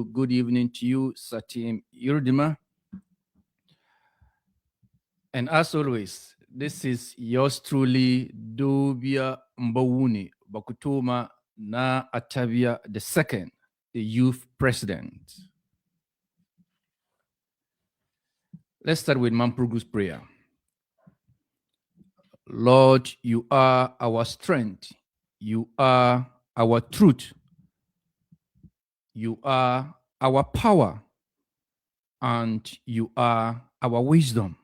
Good evening to you, Satim Yurdima. And as always, this is yours truly, Dobia Mbawuni Bakutuma na Atavia II, the youth president. Let's start with Mampurugu's prayer. Lord, you are our strength. You are our truth. You are our power. And you are our wisdom.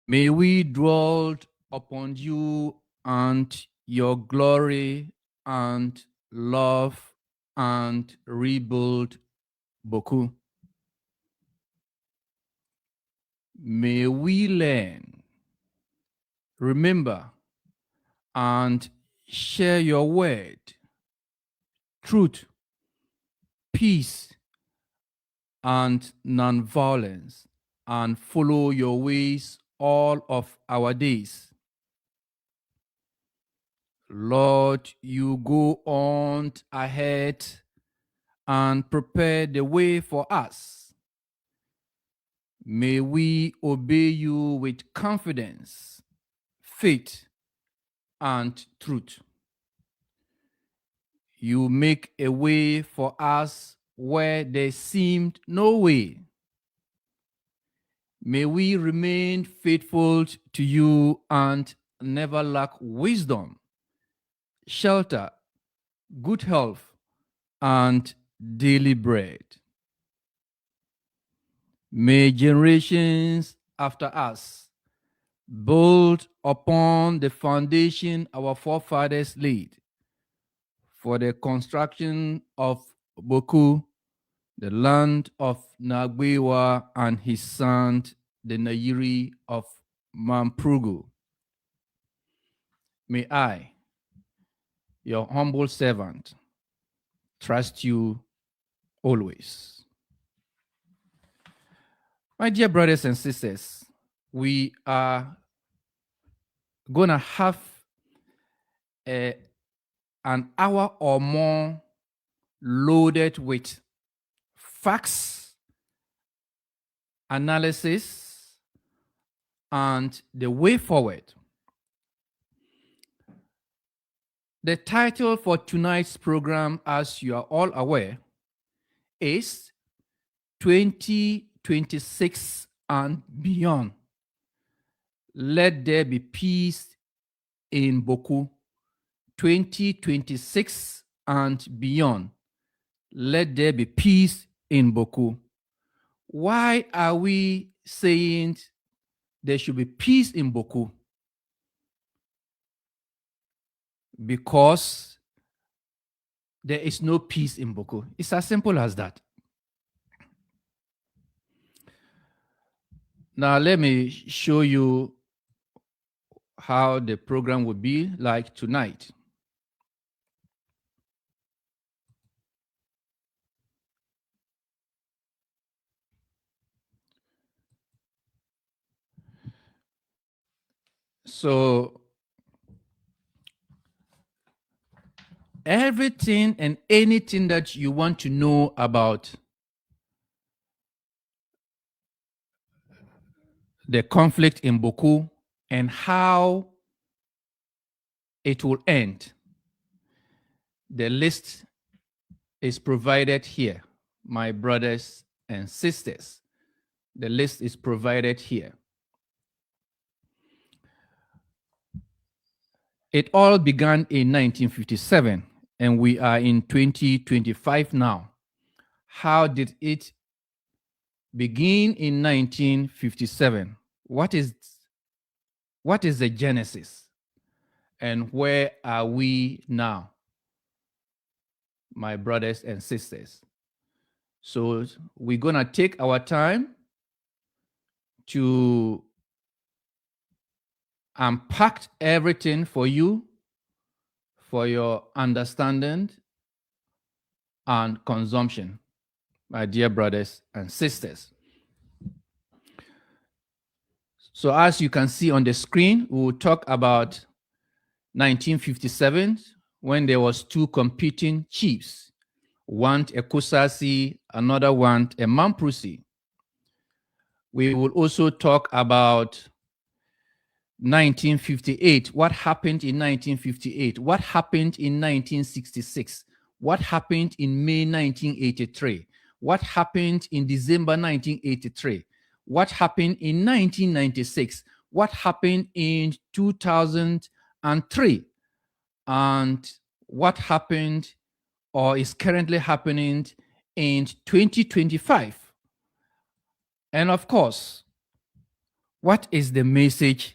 May we dwell upon you and your glory and love and rebuild Bawku. May we learn, remember, and share your word, truth, peace, and nonviolence, and follow your ways all of our days. Lord, you go on ahead and prepare the way for us. May we obey you with confidence, faith, and truth. You make a way for us where there seemed no way. May we remain faithful to you and never lack wisdom, shelter, good health, and daily bread. May generations after us build upon the foundation our forefathers laid for the construction of Bawku, the land of Nagbewa and his son, the Nayiri of Mampurugu. May I, your humble servant, trust you always. My dear brothers and sisters, we are going to have an hour or more loaded with facts, analysis, and the way forward. The title for tonight's program, as you are all aware, is 2026 and beyond. Let there be peace in Bawku. 2026 and beyond. Let there be peace in Bawku. Why are we saying there should be peace in Bawku? Because there is no peace in Bawku. It's as simple as that. Now, let me show you how the program would be like tonight. So, everything and anything that you want to know about the conflict in Bawku and how it will end, the list is provided here, my brothers and sisters. The list is provided here. It all began in 1957, and we are in 2025 now. How did it begin in 1957? What is the genesis? And where are we now, my brothers and sisters? So we're going to take our time to unpack everything for you, for your understanding and consumption, my dear brothers and sisters. So as you can see on the screen, we will talk about 1957, when there was two competing chiefs, one a kusasi, another one a mamprusi. We will also talk about 1958. What happened in 1958? What happened in 1966? What happened in May 1983? What happened in December 1983? What happened in 1996? What happened in 2003? And what happened or is currently happening in 2025? And of course, what is the message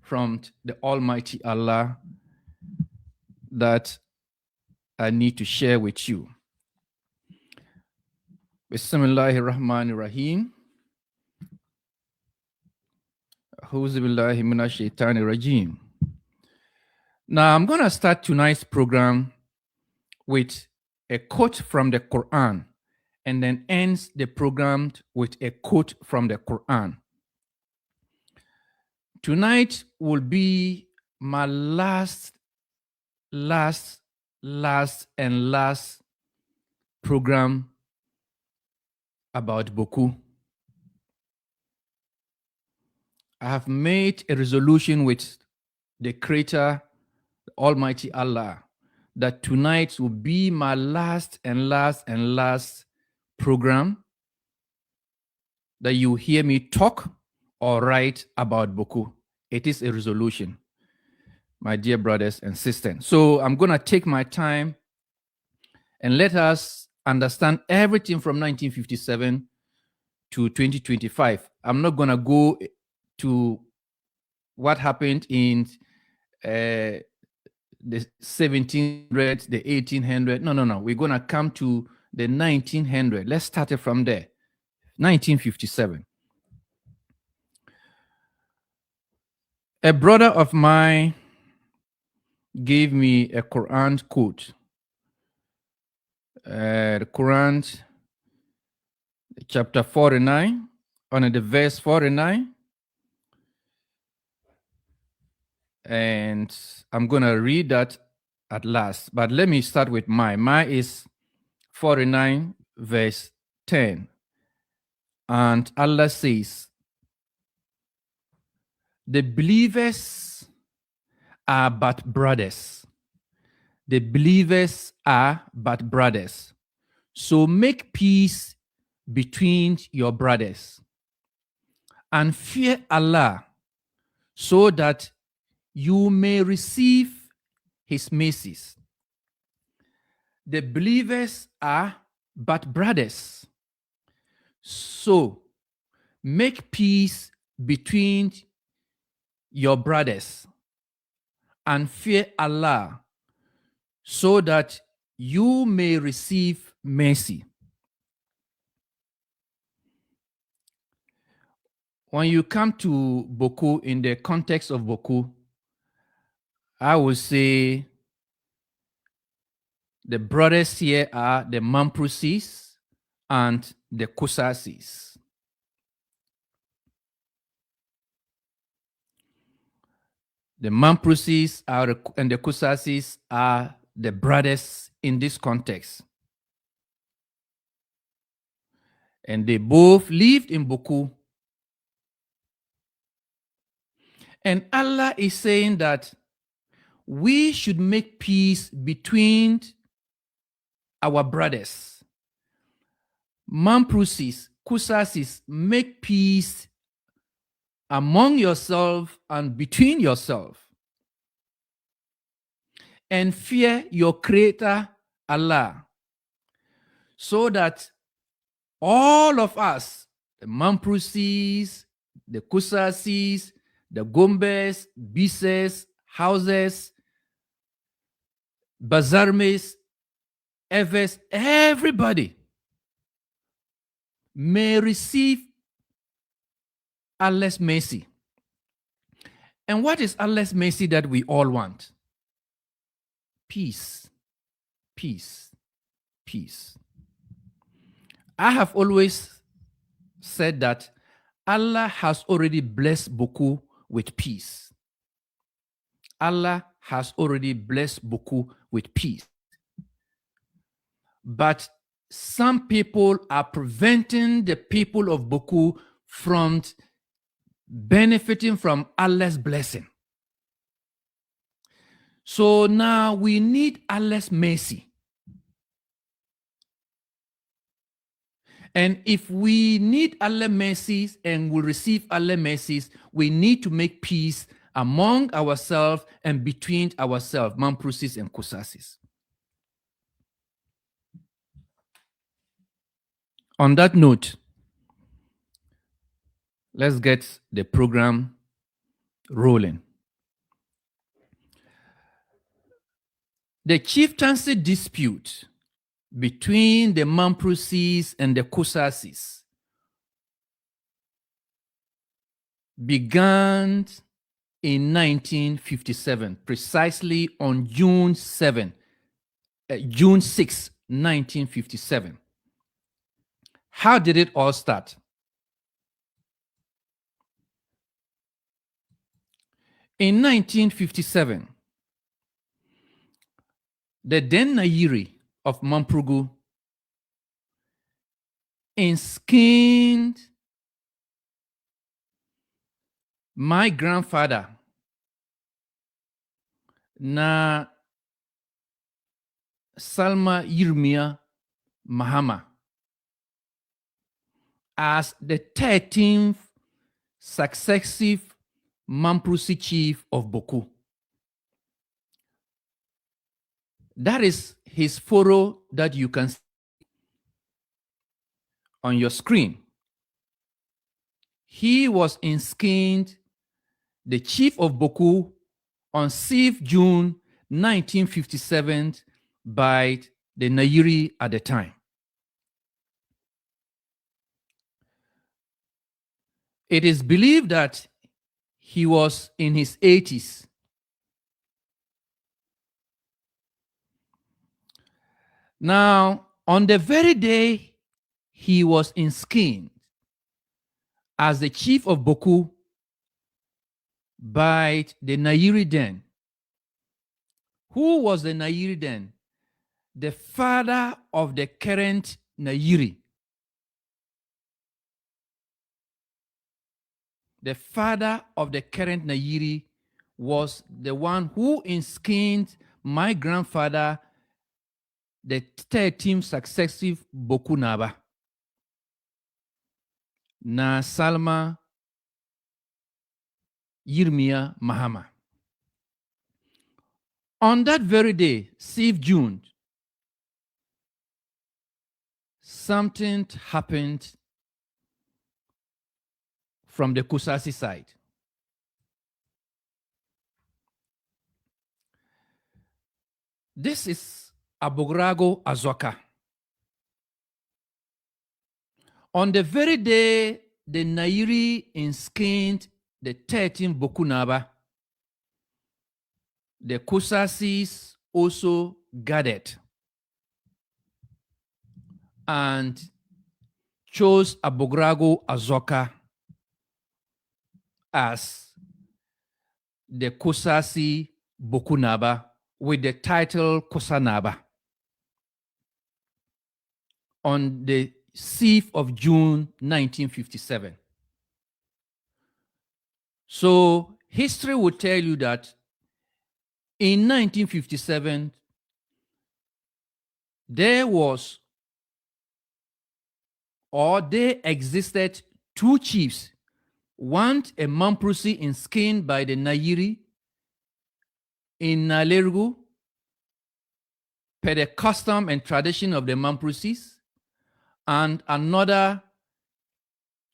from the Almighty Allah that I need to share with you? Bismillahir Rahmanir Rahim. A'udhu billahi minash shaitanir rajim. Now I'm going to start tonight's program with a quote from the Quran and then ends the program with a quote from the Quran. Tonight will be my last program about Bawku. I have made a resolution with the Creator, the Almighty Allah, that tonight will be my last program that you hear me talk or write about Bawku. It is a resolution, my dear brothers and sisters. So I'm going to take my time and let us understand everything from 1957 to 2025. I'm not going to go to what happened in the 1700s, the 1800s. No. We're going to come to the 1900. Let's start it from there. 1957. A brother of mine gave me a Quran quote. The Quran, chapter 49, on the verse 49. And I'm going to read that at last. But let me start with mine. Mine is 49, verse 10. And Allah says, the believers are but brothers. The believers are but brothers. So make peace between your brothers and fear Allah, so that you may receive his mercies. The believers are but brothers. So make peace between your brothers and fear Allah, so that you may receive mercy. When you come to Bawku, in the context of Bawku, I would say the brothers here are the Mamprusis and the Kusasis. The Mamprusis and the Kusasis are the brothers in this context. And they both lived in Bawku. And Allah is saying that we should make peace between our brothers. Mamprusis, Kusasis, make peace among yourself and between yourself. And fear your Creator, Allah, so that all of us, the Mamprusis, the Kusasis, the Gombes, Bises, Houses, Bazarmes, Evers, everybody may receive Allah's mercy. And what is Allah's mercy that we all want? Peace, peace, peace. I have always said that Allah has already blessed Bawku with peace. Allah has already blessed Bawku with peace. but some people are preventing the people of Bawku from benefiting from Allah's blessing. So now we need Allah's mercy. And if we need Allah's mercies and we receive Allah's mercies, we need to make peace among ourselves and between ourselves, Mamprusis and Kusasis. On that note, let's get the program rolling. The chieftaincy dispute between the Mamprusis and the Kusasis began in 1957, precisely on June 6, 1957. How did it all start? In 1957, the then Nayiri of Mamprugu enskined my grandfather na Salma Yirmiya Mahama as the 13th successive Mamprusi chief of Bawku. That is his photo that you can see on your screen. He was enskinned the chief of Bawku on 6th June 1957 by the Nayiri at the time. It is believed that he was in his 80s. Now, on the very day he was enskinned as the chief of Bawku by the Nayiri then. Who was the Nayiri then? The father of the current Nayiri. The father of the current Nayiri was the one who enskinned my grandfather, the 13th successive Bawku Naba, na Salma Yirmiya Mahama. On that very day, 6th June, something happened from the Kusasi side. This is Abogrago Azoka. On the very day the Nayiri enskinned the 13th Bawku Naba, the Kusasis also gathered and chose Abogrago Azoka as the Kusasi Bawku Naba with the title Kusanaba on the 6th of June 1957. So history will tell you that in 1957 there existed two chiefs. One, a Mamprusi enskinned by the Nayiri in Nalergu per the custom and tradition of the Mamprusis, and another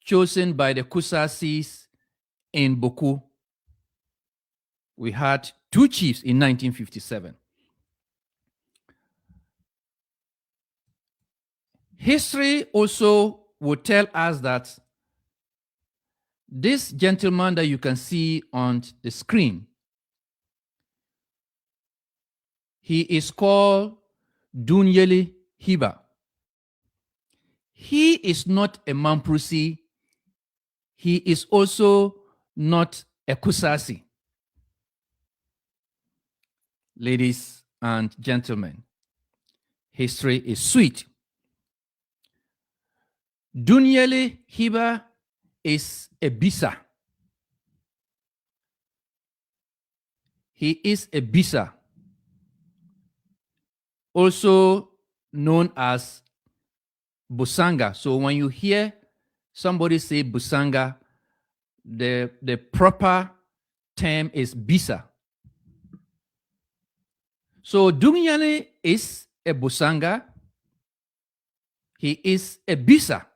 chosen by the Kusasis in Bawku. We had two chiefs in 1957. History also will tell us that this gentleman that you can see on the screen, he is called Dunyeli Hiba. He is not a Mamprusi. He is also not a Kusasi. Ladies and gentlemen, history is sweet. Dunyele Hiba is a Bisa. He is a Bisa, also known as Busanga. So when you hear somebody say Busanga, the proper term is Bisa. So Dunyele is a Busanga. He is a Bisa.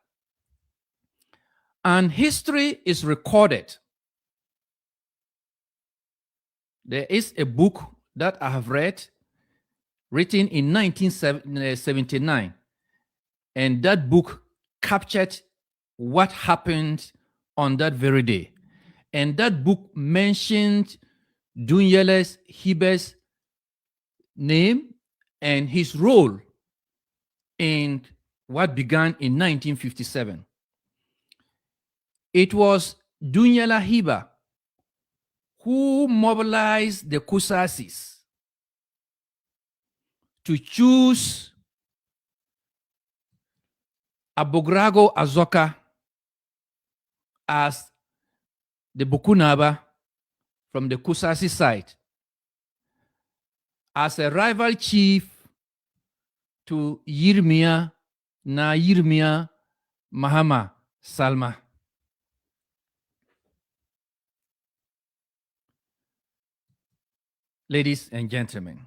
And history is recorded. There is a book that I have read, written in 1979. And that book captured what happened on that very day. And that book mentioned Dunyele Hiba's name and his role in what began in 1957. It was Dunyele Hiba who mobilized the Kusasis to choose Abogrago Azoka as the Bukunaba from the Kusasi side, as a rival chief to Yirmia Mahama Salma. Ladies and gentlemen,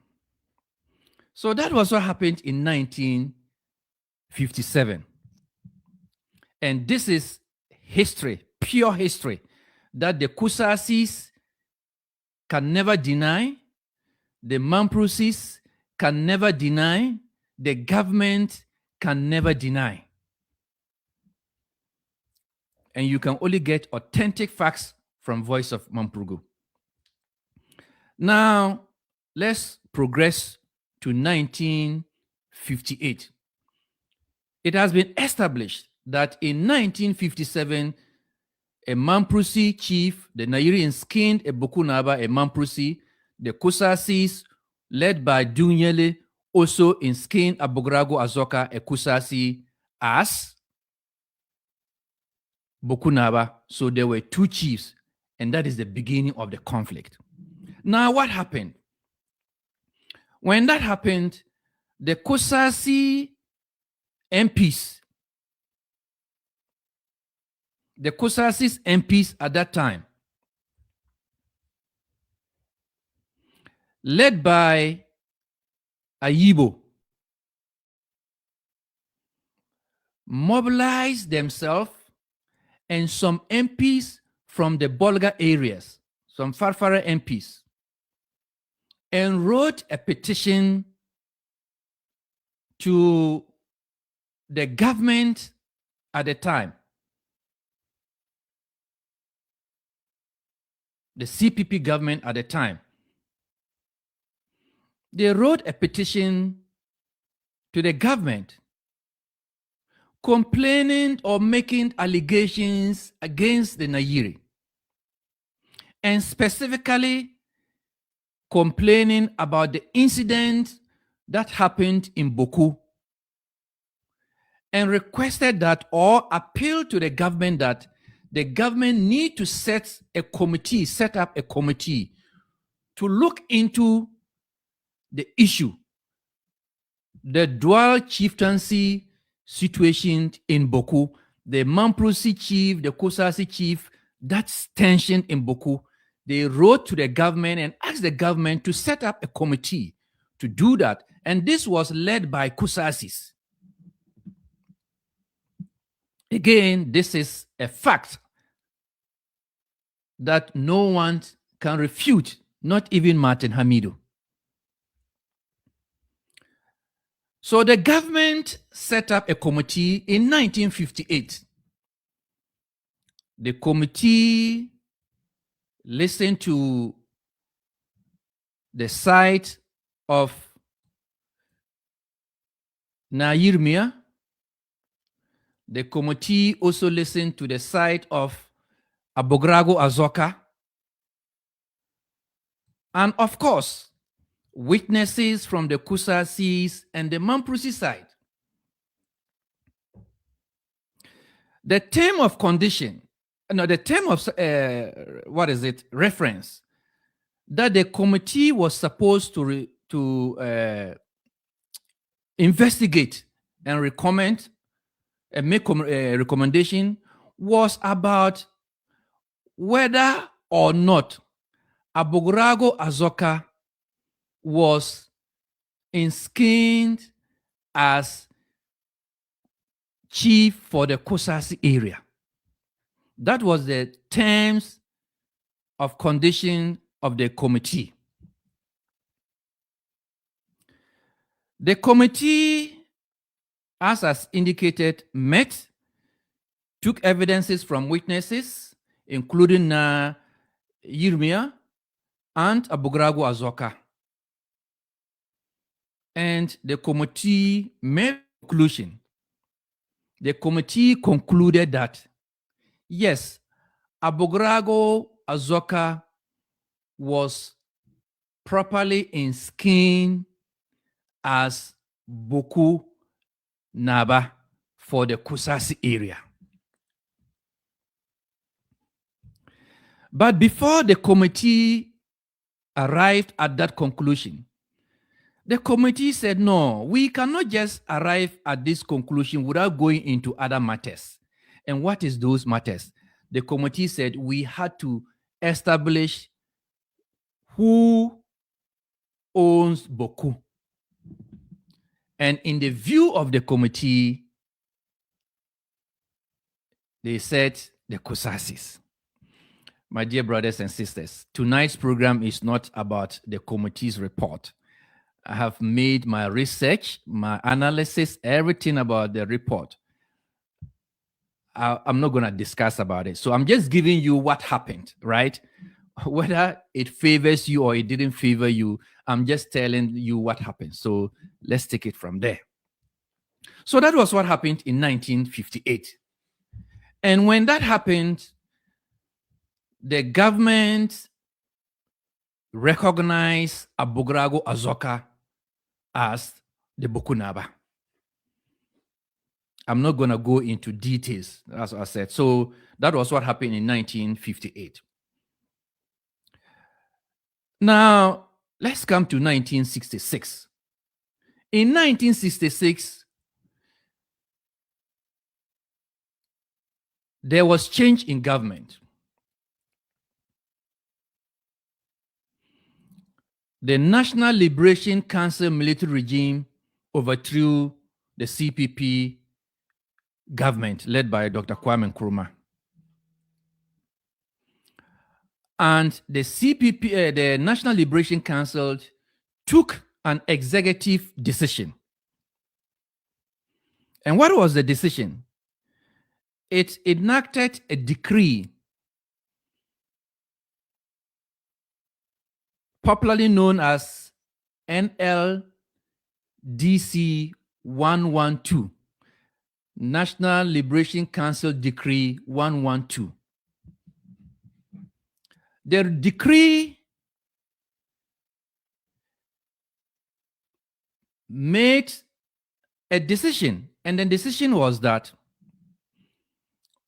so that was what happened in 1957. And this is history, pure history, that the Kusasis can never deny, the Mamprusis can never deny, the government can never deny. And you can only get authentic facts from Voice of Mamprugu. Now, let's progress to 1958. It has been established that in 1957, a Mamprusi chief, the Nairi skinned a Bukunaba, a Mamprusi, the Kusasis, led by Dunyele, also skinned Abogrago Azoka, a Kusasi, as Bukunaba. So there were two chiefs, and that is the beginning of the conflict. Now, what happened? When that happened, the Kusasi MPs, the Kusasis MPs at that time, led by Ayibo, mobilized themselves, and some MPs from the Bolga areas, some Farfara MPs, and wrote a petition to the government at the time, the CPP government at the time. They wrote a petition to the government complaining or making allegations against the Nairi, and specifically complaining about the incident that happened in Bawku, and requested that, or appealed to the government that the government need to set up a committee to look into the issue, the dual chieftaincy situation in Bawku, the Mamprusi chief, the Kusasi chief, that's tension in Bawku. They wrote to the government and asked the government to set up a committee to do that. And this was led by Kusasis. Again, this is a fact that no one can refute, not even Martin Hamidu. So the government set up a committee in 1958. The committee listened to the side of Nairmia. The committee also listened to the side of Abogrago Azoka. And of course, witnesses from the Kusasis and the Mamprusi side. The term of condition, no, the term of, reference that the committee was supposed to investigate and recommend and make a recommendation was about whether or not Abogrago Azoka was installed as chief for the Kusasi area. That was the terms of condition of the committee. The committee, as indicated, met, took evidences from witnesses, including Yirmia and Abogrago Azoka. And the committee made a conclusion. The committee concluded that, yes, Abogrago Azoka was properly installed as Bawku Naba for the Kusasi area. But before the committee arrived at that conclusion, the committee said, no, we cannot just arrive at this conclusion without going into other matters. And what is those matters? The committee said we had to establish who owns Bawku. And in the view of the committee, they said the Kusasis. My dear brothers and sisters, tonight's program is not about the committee's report. I have made my research, my analysis, everything about the report. I'm not going to discuss about it. So I'm just giving you what happened, right? Whether it favors you or it didn't favor you, I'm just telling you what happened. So let's take it from there. So that was what happened in 1958. And when that happened, the government recognized Abogrago Azoka as the Bawku Naba. I'm not going to go into details, as I said. So that was what happened in 1958. Now, let's come to 1966. In 1966, there was change in government. The National Liberation Council military regime overthrew the CPP government led by Dr. Kwame Nkrumah. And the CPP, the National Liberation Council, took an executive decision. And what was the decision? It enacted a decree popularly known as NLDC 112, National Liberation Council Decree 112. The decree made a decision, and the decision was that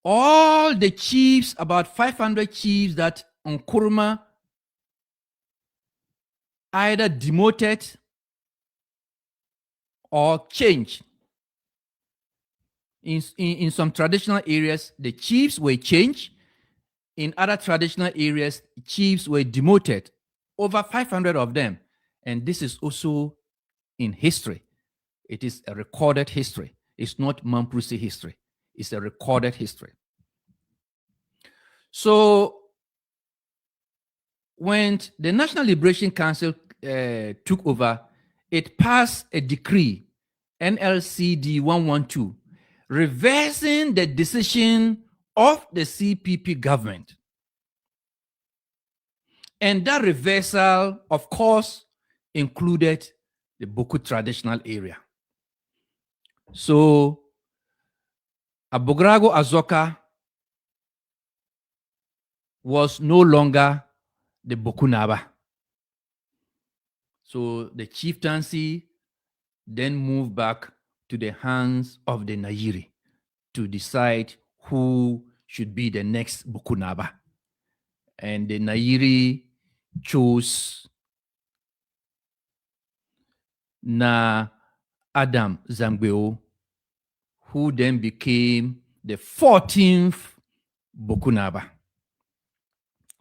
all the chiefs, about 500 chiefs that Nkrumah either demoted or changed. In some traditional areas, the chiefs were changed. In other traditional areas, chiefs were demoted. Over 500 of them. And this is also in history. It is a recorded history. It's not Mamprusi history. It's a recorded history. So when the National Liberation Council took over, it passed a decree, NLCD 112, reversing the decision of the CPP government. And that reversal, of course, included the Bawku traditional area. So Abogrago Azoka was no longer the Bawku Naba. So the chieftaincy then moved back to the hands of the Nayiri to decide who should be the next Bukunaba. And the Nayiri chose Na Adam Zangbeo, who then became the 14th Bukunaba.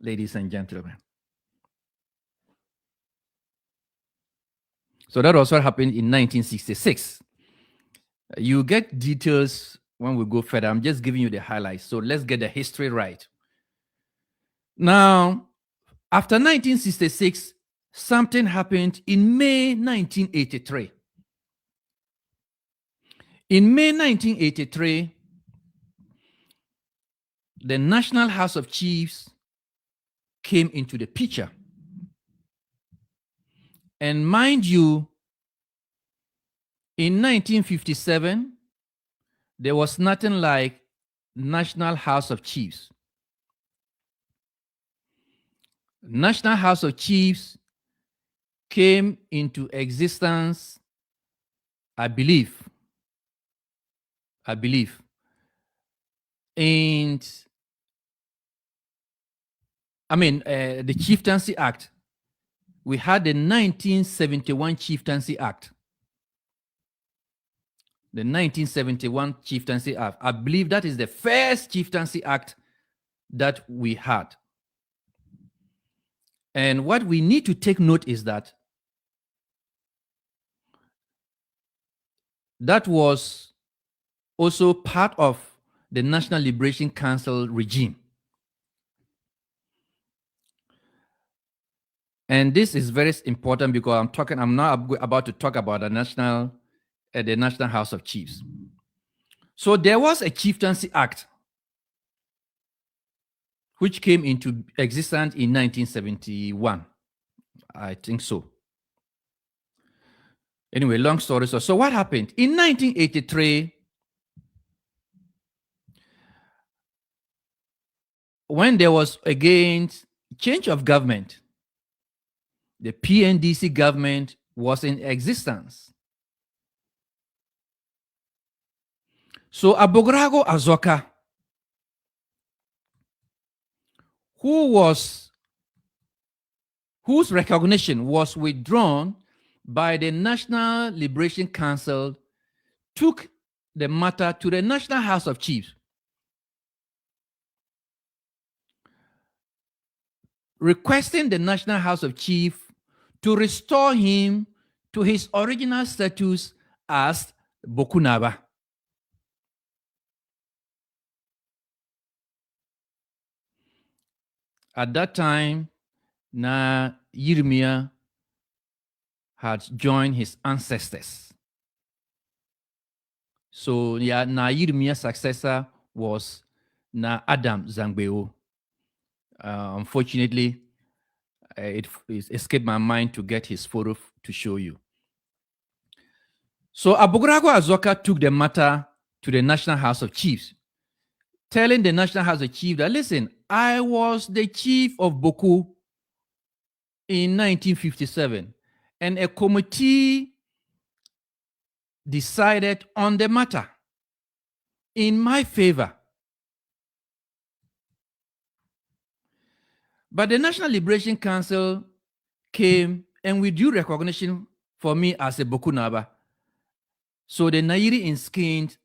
Ladies and gentlemen. So that was what happened in 1966. You get details when we go further. I'm just giving you the highlights. So let's get the history right. Now, after 1966, something happened in May 1983. In May 1983, the National House of Chiefs came into the picture. And mind you, in 1957, there was nothing like National House of Chiefs. National House of Chiefs came into existence, I believe, and the Chieftaincy Act. We had the 1971 Chieftaincy Act. The 1971 Chieftaincy Act. I believe that is the first Chieftaincy Act that we had. And what we need to take note is that that was also part of the National Liberation Council regime. And this is very important because I'm now about to talk about the National House of Chiefs. So there was a Chieftaincy Act which came into existence in 1971. I think so. Anyway, long story short. So what happened? In 1983, when there was again change of government, the PNDC government was in existence. So Abogrago Azoka, whose recognition was withdrawn by the National Liberation Council, took the matter to the National House of Chiefs, requesting the National House of Chiefs to restore him to his original status as Bokunaba. At that time, Na Yirmia had joined his ancestors. So Na Yirmia's successor was Na Adam Zangbeo. Unfortunately, it escaped my mind to get his photo to show you. So Abogrago Azoka took the matter to the National House of Chiefs, telling the National House of Chiefs that, listen, I was the chief of Bawku in 1957, and a committee decided on the matter in my favor. But the National Liberation Council came and withdrew recognition for me as a Bokunaba. So the Nairi inskinned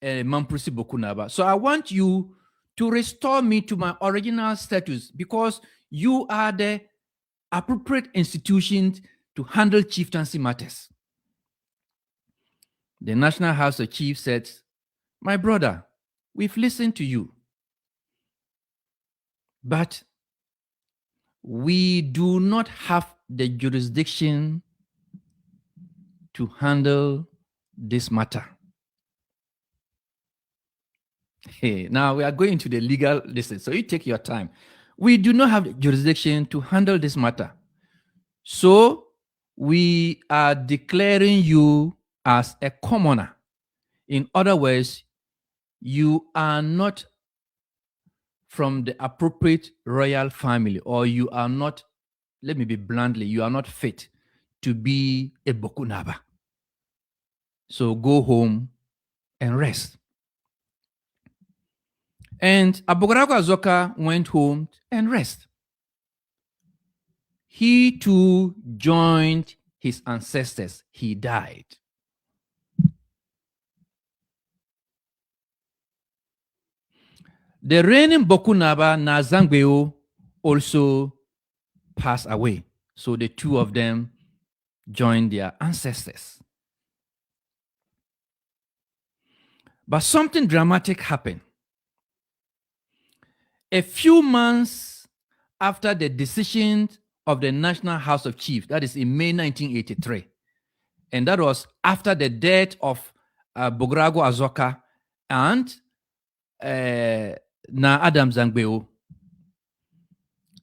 Mamprusi Bokunaba. So I want you to restore me to my original status because you are the appropriate institution to handle chieftaincy matters. The National House of Chiefs said, my brother, we've listened to you, but we do not have the jurisdiction to handle this matter. Hey, now we are going to the legal listen, so you take your time. We do not have the jurisdiction to handle this matter. So we are declaring you as a commoner. In other words, you are not from the appropriate royal family, or you are not, let me be bluntly, you are not fit to be a Bokunaba. So go home and rest. And Abogrago Azoka went home and rest. He too joined his ancestors. He died. The reigning Bokunaba Nazangbeo also passed away. So the two of them joined their ancestors. But something dramatic happened. A few months after the decision of the National House of Chiefs, that is in May 1983, and that was after the death of Bogrago Azoka and Na Adam Zangbeo,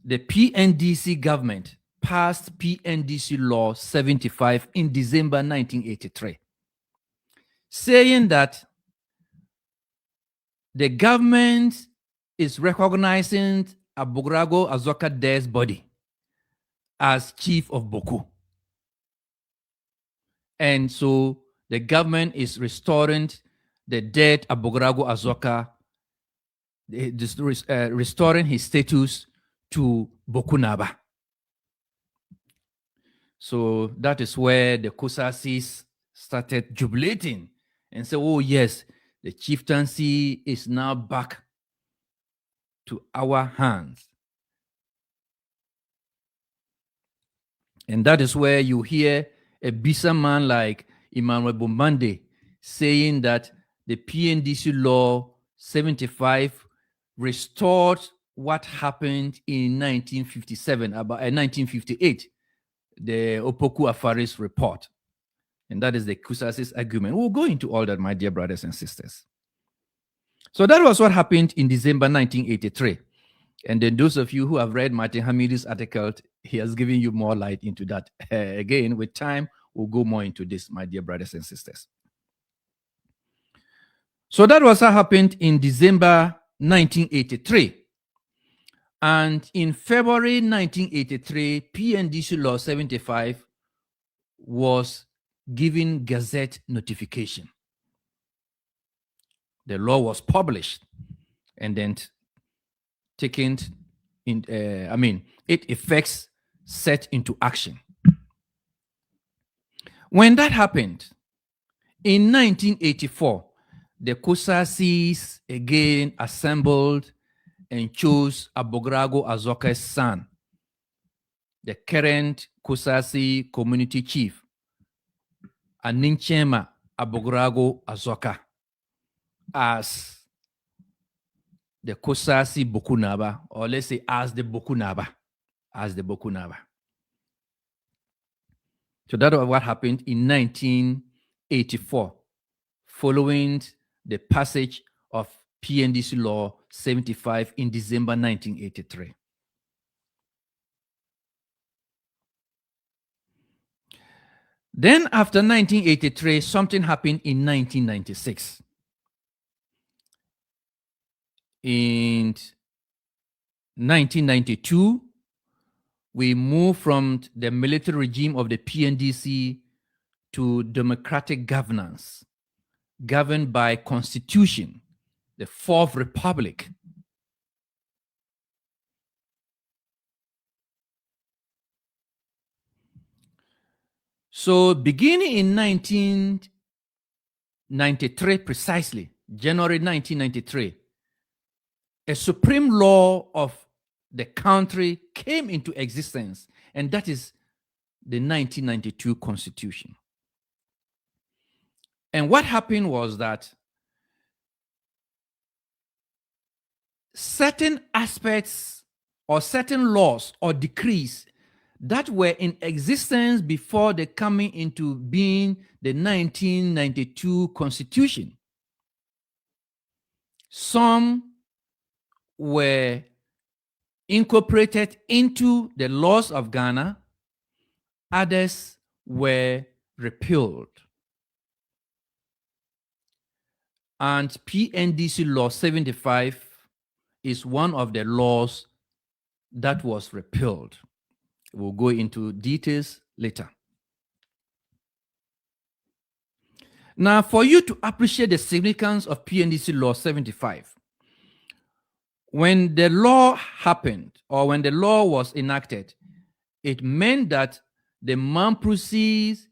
the PNDC government passed PNDC Law 75 in December 1983, saying that the government is recognizing Abogrago Azoka De's body as chief of Bawku. And so the government is restoring the dead Abogrago Azoka, restoring his status to Bokunaba. So that is where the Kusasis started jubilating and said, oh yes, the chieftaincy is now back to our hands. And that is where you hear a Bisa man like Emmanuel Bombande saying that the PNDC Law 75 restored what happened in 1957, about 1958, the Opoku Afaris report. And that is the Kusasis argument. We'll go into all that, my dear brothers and sisters. So that was what happened in December 1983. And then those of you who have read Martin Hamidi's article, he has given you more light into that. Again, with time, we'll go more into this, my dear brothers and sisters. So that was what happened in December 1983. And in February 1983, PNDC Law 75 was given Gazette notification. The law was published and then taken in, its effects set into action. When that happened, in 1984, the Kusasis again assembled and chose Abogrago Azoka's son, the current Kusasi community chief, Aninchema Abogrago Azoka, as the Kusasi Bokunaba, or let's say as the Bokunaba. So that was what happened in 1984, following the passage of PNDC Law 75 in December 1983. Then after 1983, something happened in 1996. In 1992, we moved from the military regime of the PNDC to democratic governance, governed by Constitution, the Fourth Republic. So beginning in 1993 precisely, January 1993, a supreme law of the country came into existence, and that is the 1992 Constitution. And what happened was that certain aspects or certain laws or decrees that were in existence before the coming into being the 1992 Constitution, some were incorporated into the laws of Ghana, others were repealed. And PNDC Law 75 is one of the laws that was repealed. We'll go into details later. Now, for you to appreciate the significance of PNDC Law 75, when the law happened or when the law was enacted, it meant that the Mamprusis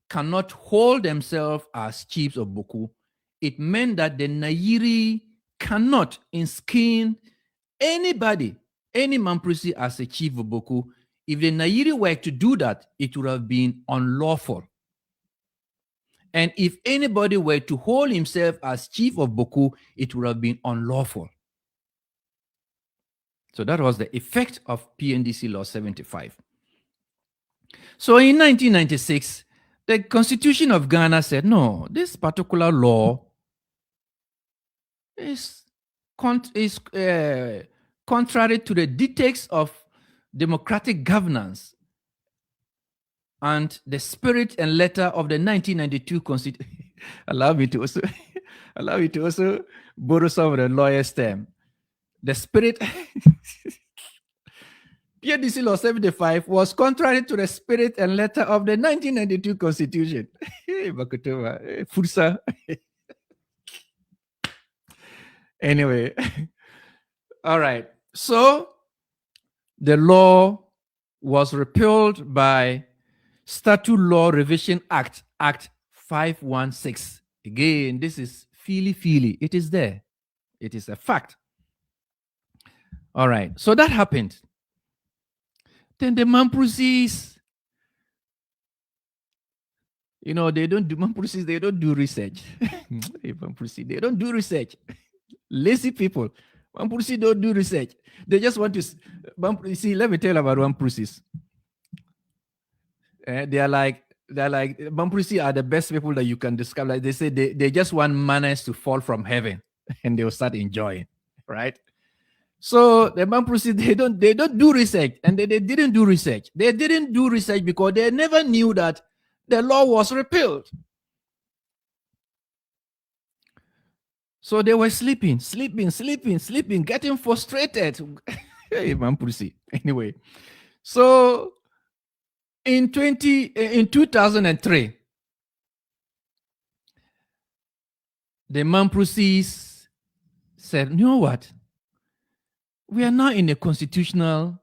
cannot hold themselves as chiefs of Bawku. It meant that the Nayiri cannot inskin anybody, any Mamprusi as a chief of Bawku. If the Nayiri were to do that, it would have been unlawful. And if anybody were to hold himself as chief of Bawku, it would have been unlawful. So that was the effect of PNDC Law 75. So in 1996, the Constitution of Ghana said, no, this particular law is contrary to the dictates of democratic governance and the spirit and letter of the 1992 Constitution. allow me to also borrow some of the lawyer's term. The spirit PNDC Law 75 was contrary to the spirit and letter of the 1992 Constitution. Fursa. Anyway, all right. So the law was repealed by Statute Law Revision Act 516. Again, this is feely. It is there. It is a fact. All right. So that happened. Then the Mamprusis, they don't do Mamprusis, they don't do research. They don't do research. Lazy people. Mamprusi don't do research. They just want to see. Let me tell you about Mamprusis. They are like Mamprusi are the best people that you can describe. Like they say, they just want manners to fall from heaven, and they'll start enjoying, right? So the Mamprusi, they don't do research, and they didn't do research. They didn't do research because they never knew that the law was repealed. So they were sleeping, getting frustrated. Hey, Mamprusi. Anyway, so in 2003, the Mamprusis said, you know what? We are now in a constitutional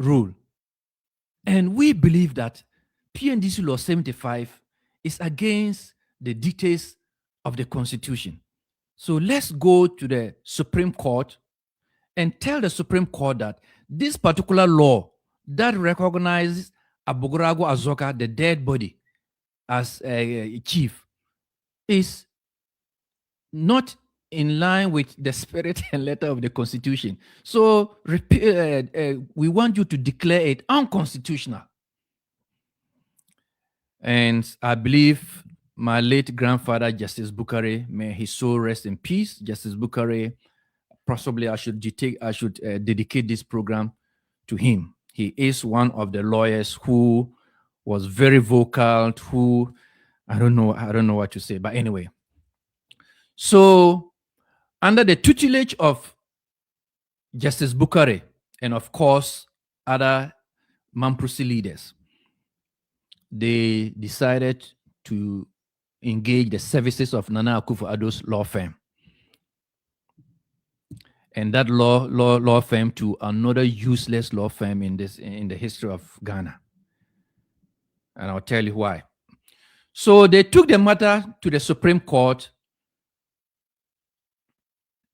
rule. And we believe that PNDC Law 75 is against the dictates of the Constitution. So let's go to the Supreme Court and tell the Supreme Court that this particular law that recognizes Abogrago Azoka, the dead body, as a chief, is not in line with the spirit and letter of the Constitution. So we want you to declare it unconstitutional. And I believe my late grandfather, Justice Bukare, may his soul rest in peace. Justice Bukare, possibly I should dedicate this program to him. He is one of the lawyers who was very vocal, who I don't know what to say, but anyway. So under the tutelage of Justice Bukare and of course other Mamprusi leaders, they decided to engage the services of Nana Akufo-Addo's law firm. And that law firm to another useless law firm in the history of Ghana. And I'll tell you why. So they took the matter to the Supreme Court,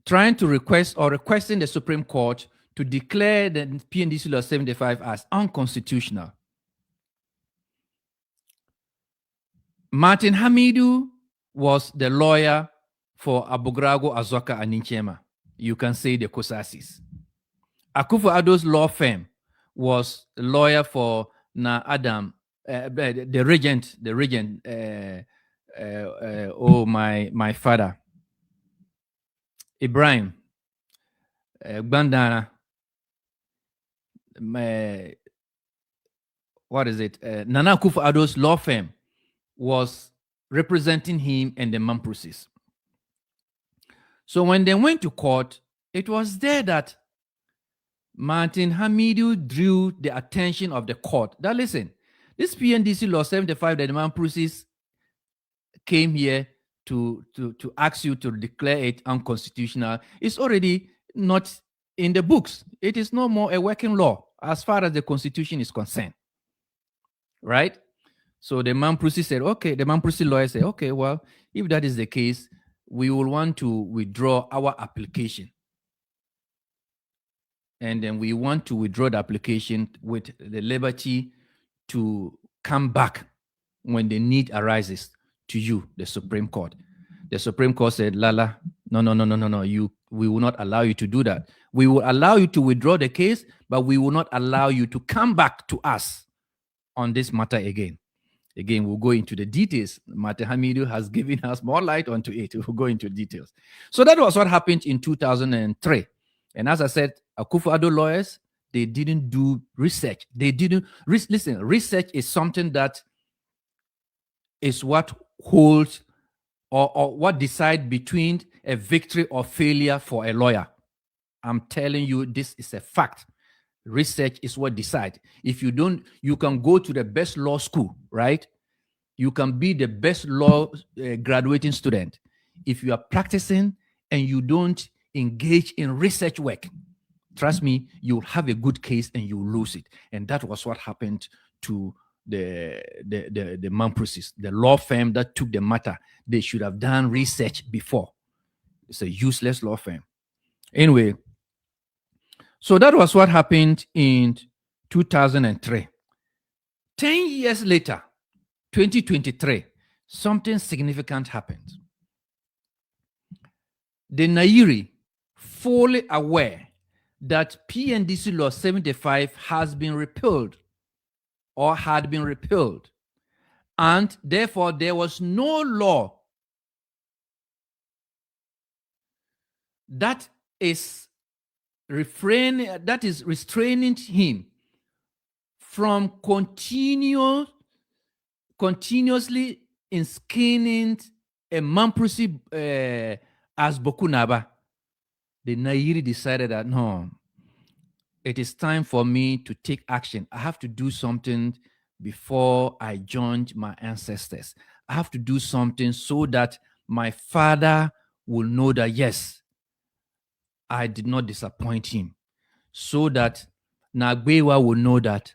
requesting the Supreme Court to declare the PNDC Law 75 as unconstitutional. Martin Hamidu was the lawyer for Abogrago Azoka and Nchema. You can say the Kosasis. Akufo-Addo's law firm was the lawyer for Na Adam, the regent. My father, Ibrahim, Bandana. Nana Akufo-Addo's law firm was representing him and the Mamprusis. So when they went to court, it was there that Martin Hamidu drew the attention of the court that, listen, this PNDC Law 75 that the Mamprusis came here to ask you to declare it unconstitutional, it's already not in the books. It is no more a working law as far as the Constitution is concerned, right? So the Mamprusi said, okay, the Mamprusi lawyer said, okay, well, if that is the case, we will want to withdraw our application. And then we want to withdraw the application with the liberty to come back when the need arises to you, the Supreme Court. The Supreme Court said, Lala, no, we will not allow you to do that. We will allow you to withdraw the case, but we will not allow you to come back to us on this matter again. Again, we'll go into the details. Mate Hamidu has given us more light onto it. We'll go into details. So that was what happened in 2003. And as I said, Akufo-Addo lawyers, they didn't do research. They didn't listen. Research is something that is what holds or what decides between a victory or failure for a lawyer. I'm telling you, this is a fact. Research is what decides. If you don't, you can go to the best law school, right? You can be the best law graduating student. If you are practicing and you don't engage in research work, trust me, you'll have a good case and you'll lose it. And that was what happened to the Mamprusis, the law firm that took the matter. They should have done research before. It's a useless law firm. Anyway, so that was what happened in 2003. 10 years later, 2023, something significant happened. The Nairi, fully aware that PNDC Law 75 has been repealed or had been repealed, and therefore there was no law that is restraining him from continuously inskinning a Mamprusi as Bawku Naba. The Nairi decided that no, it is time for me to take action. I have to do something before I joined my ancestors. I have to do something so that my father will know that yes, I did not disappoint him, so that Nagbewa will know that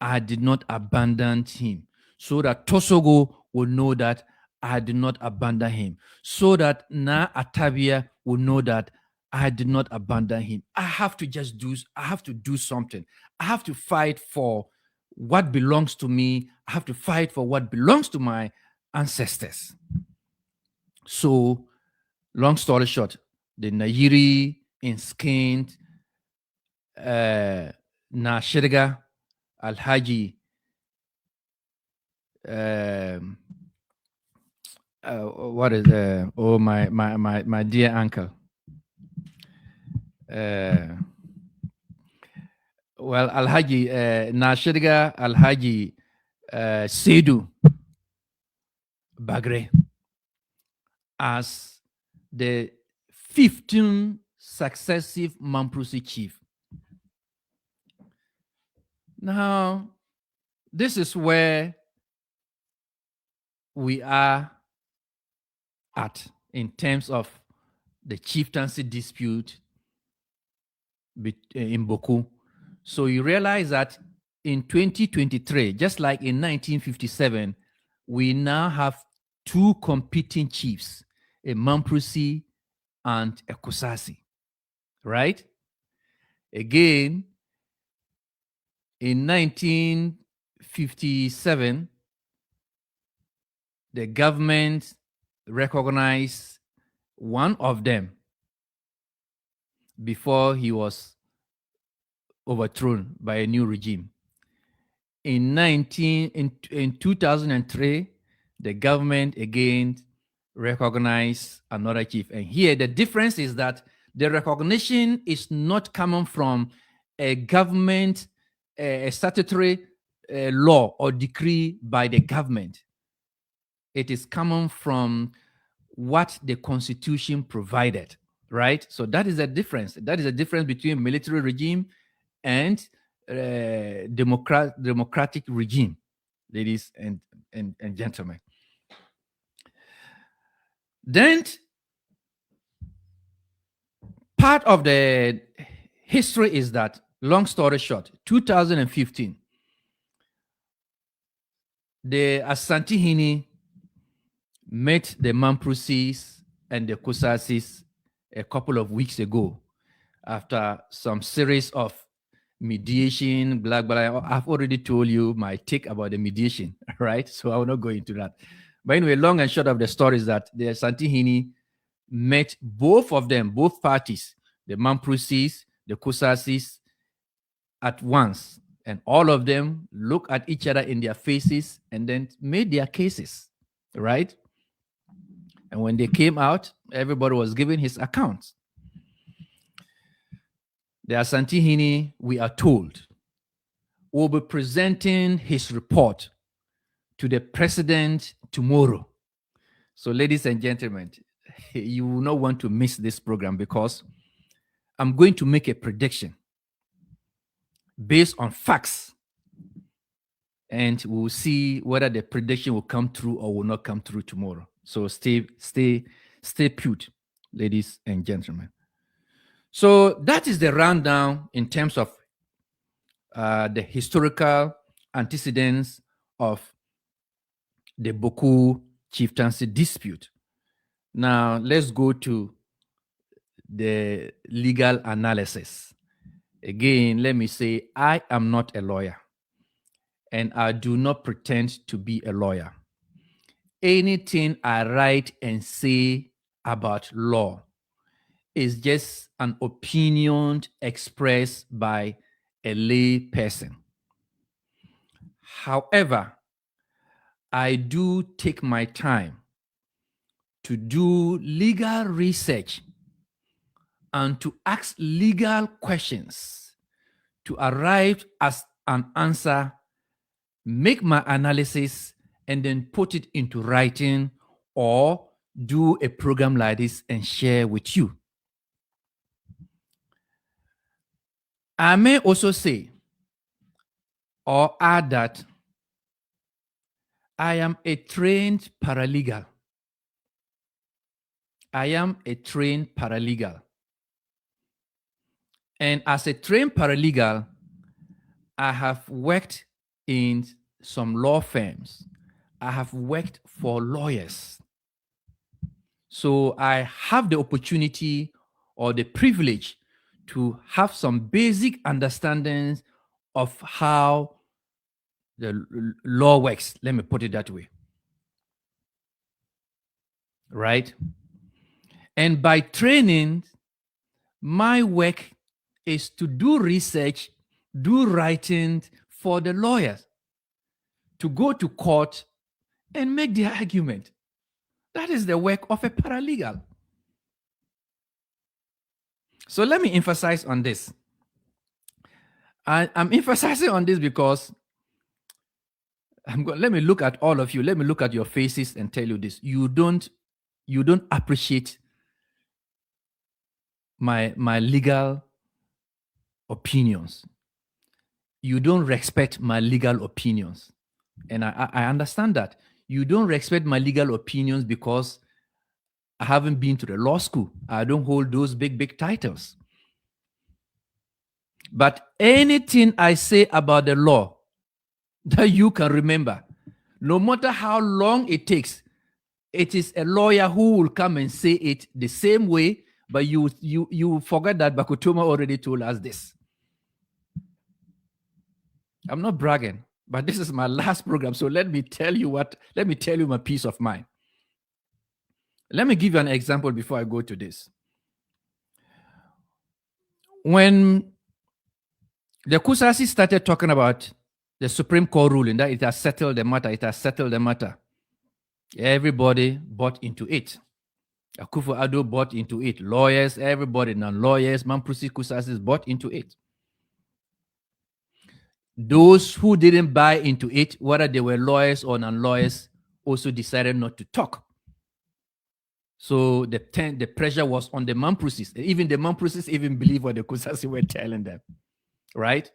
I did not abandon him, so that Tosogo will know that I did not abandon him, so that Na Atavia will know that I did not abandon him. I have to do something. I have to fight for what belongs to me. I have to fight for what belongs to my ancestors. So, long story short, the Nairi inskinned Na Shirga Alhaji what is my dear uncle, Alhaji Nashirga Alhaji Seydou Bagre as the 15th successive Mamprusi chief. Now, this is where we are at in terms of the chieftaincy dispute in Bawku. So you realize that in 2023, just like in 1957, we now have two competing chiefs, a Mamprusi and a Kusasi, right? Again, in 1957, the government recognized one of them before he was overthrown by a new regime. In 2003, the government again recognized another chief. And here the difference is that the recognition is not coming from a government, a statutory law or decree by the government. It is coming from what the Constitution provided, right? So that is a difference. That is a difference between military regime and democratic regime, ladies and gentlemen. Then part of the history is that, long story short, 2015, the Asantehene met the Mamprusis and the Kusasis a couple of weeks ago after some series of mediation, blah, blah. I've already told you my take about the mediation, right? So I will not go into that. But anyway, long and short of the story is that the Asantehene met both of them, both parties, the Mamprusis, the Kusasis, at once. And all of them looked at each other in their faces and then made their cases, right? And when they came out, everybody was giving his account. The Asantehene, we are told, will be presenting his report to the president tomorrow. So, ladies and gentlemen, you will not want to miss this program because I'm going to make a prediction based on facts. And we'll see whether the prediction will come true or will not come true tomorrow. So stay put, ladies and gentlemen. So that is the rundown in terms of the historical antecedents of the Bawku chieftaincy dispute. Now let's go to the legal analysis. Again, let me say, I am not a lawyer and I do not pretend to be a lawyer. Anything I write and say about law is just an opinion expressed by a lay person. However, I do take my time to do legal research and to ask legal questions to arrive at an answer, make my analysis, and then put it into writing or do a program like this and share with you. I may also say or add that I am a trained paralegal. I am a trained paralegal. And as a trained paralegal, I have worked in some law firms. I have worked for lawyers. So I have the opportunity or the privilege to have some basic understandings of how the law works. Let me put it that way. Right? And by training, my work is to do research, do writing for the lawyers, to go to court and make their argument. That is the work of a paralegal. So let me emphasize on this. I'm emphasizing on this because let me look at all of you. Let me look at your faces and tell you this. You don't appreciate my legal opinions. You don't respect my legal opinions. And I understand that. You don't respect my legal opinions because I haven't been to the law school. I don't hold those big titles. But anything I say about the law that you can remember, no matter how long it takes, it is a lawyer who will come and say it the same way, but you forget that Bakutoma already told us this. I'm not bragging, but this is my last program. So let me tell you my peace of mind. Let me give you an example before I go to this. When the Kusasi started talking about the Supreme Court ruling that it has settled the matter, everybody bought into it. Akufo-Addo bought into it. Lawyers, everybody, non-lawyers, Mamprusi Kusasis bought into it. Those who didn't buy into it, whether they were lawyers or non-lawyers, also decided not to talk. So the pressure was on the Mamprusis. Even the Mamprusis even believe what the Kusasi were telling them, right?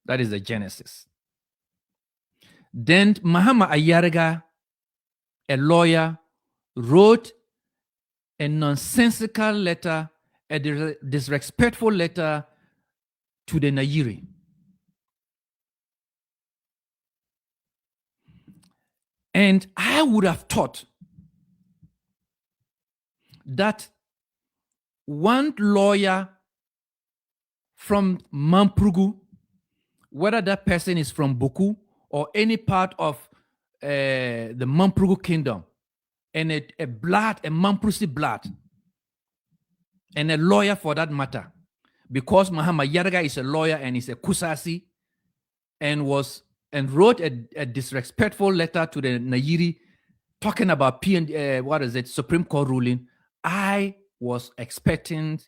That is the genesis. Then Mahama Ayarega, a lawyer, wrote a nonsensical letter, a disrespectful letter to the Nairi. And I would have thought that one lawyer from Mamprugu, whether that person is from Bawku or any part of the Mamprugu kingdom, and a Mamprusi blood, and a lawyer for that matter, because Mahama Yaraga is a lawyer and is a Kusasi, and wrote a disrespectful letter to the Nairi talking about Supreme Court ruling. I was expecting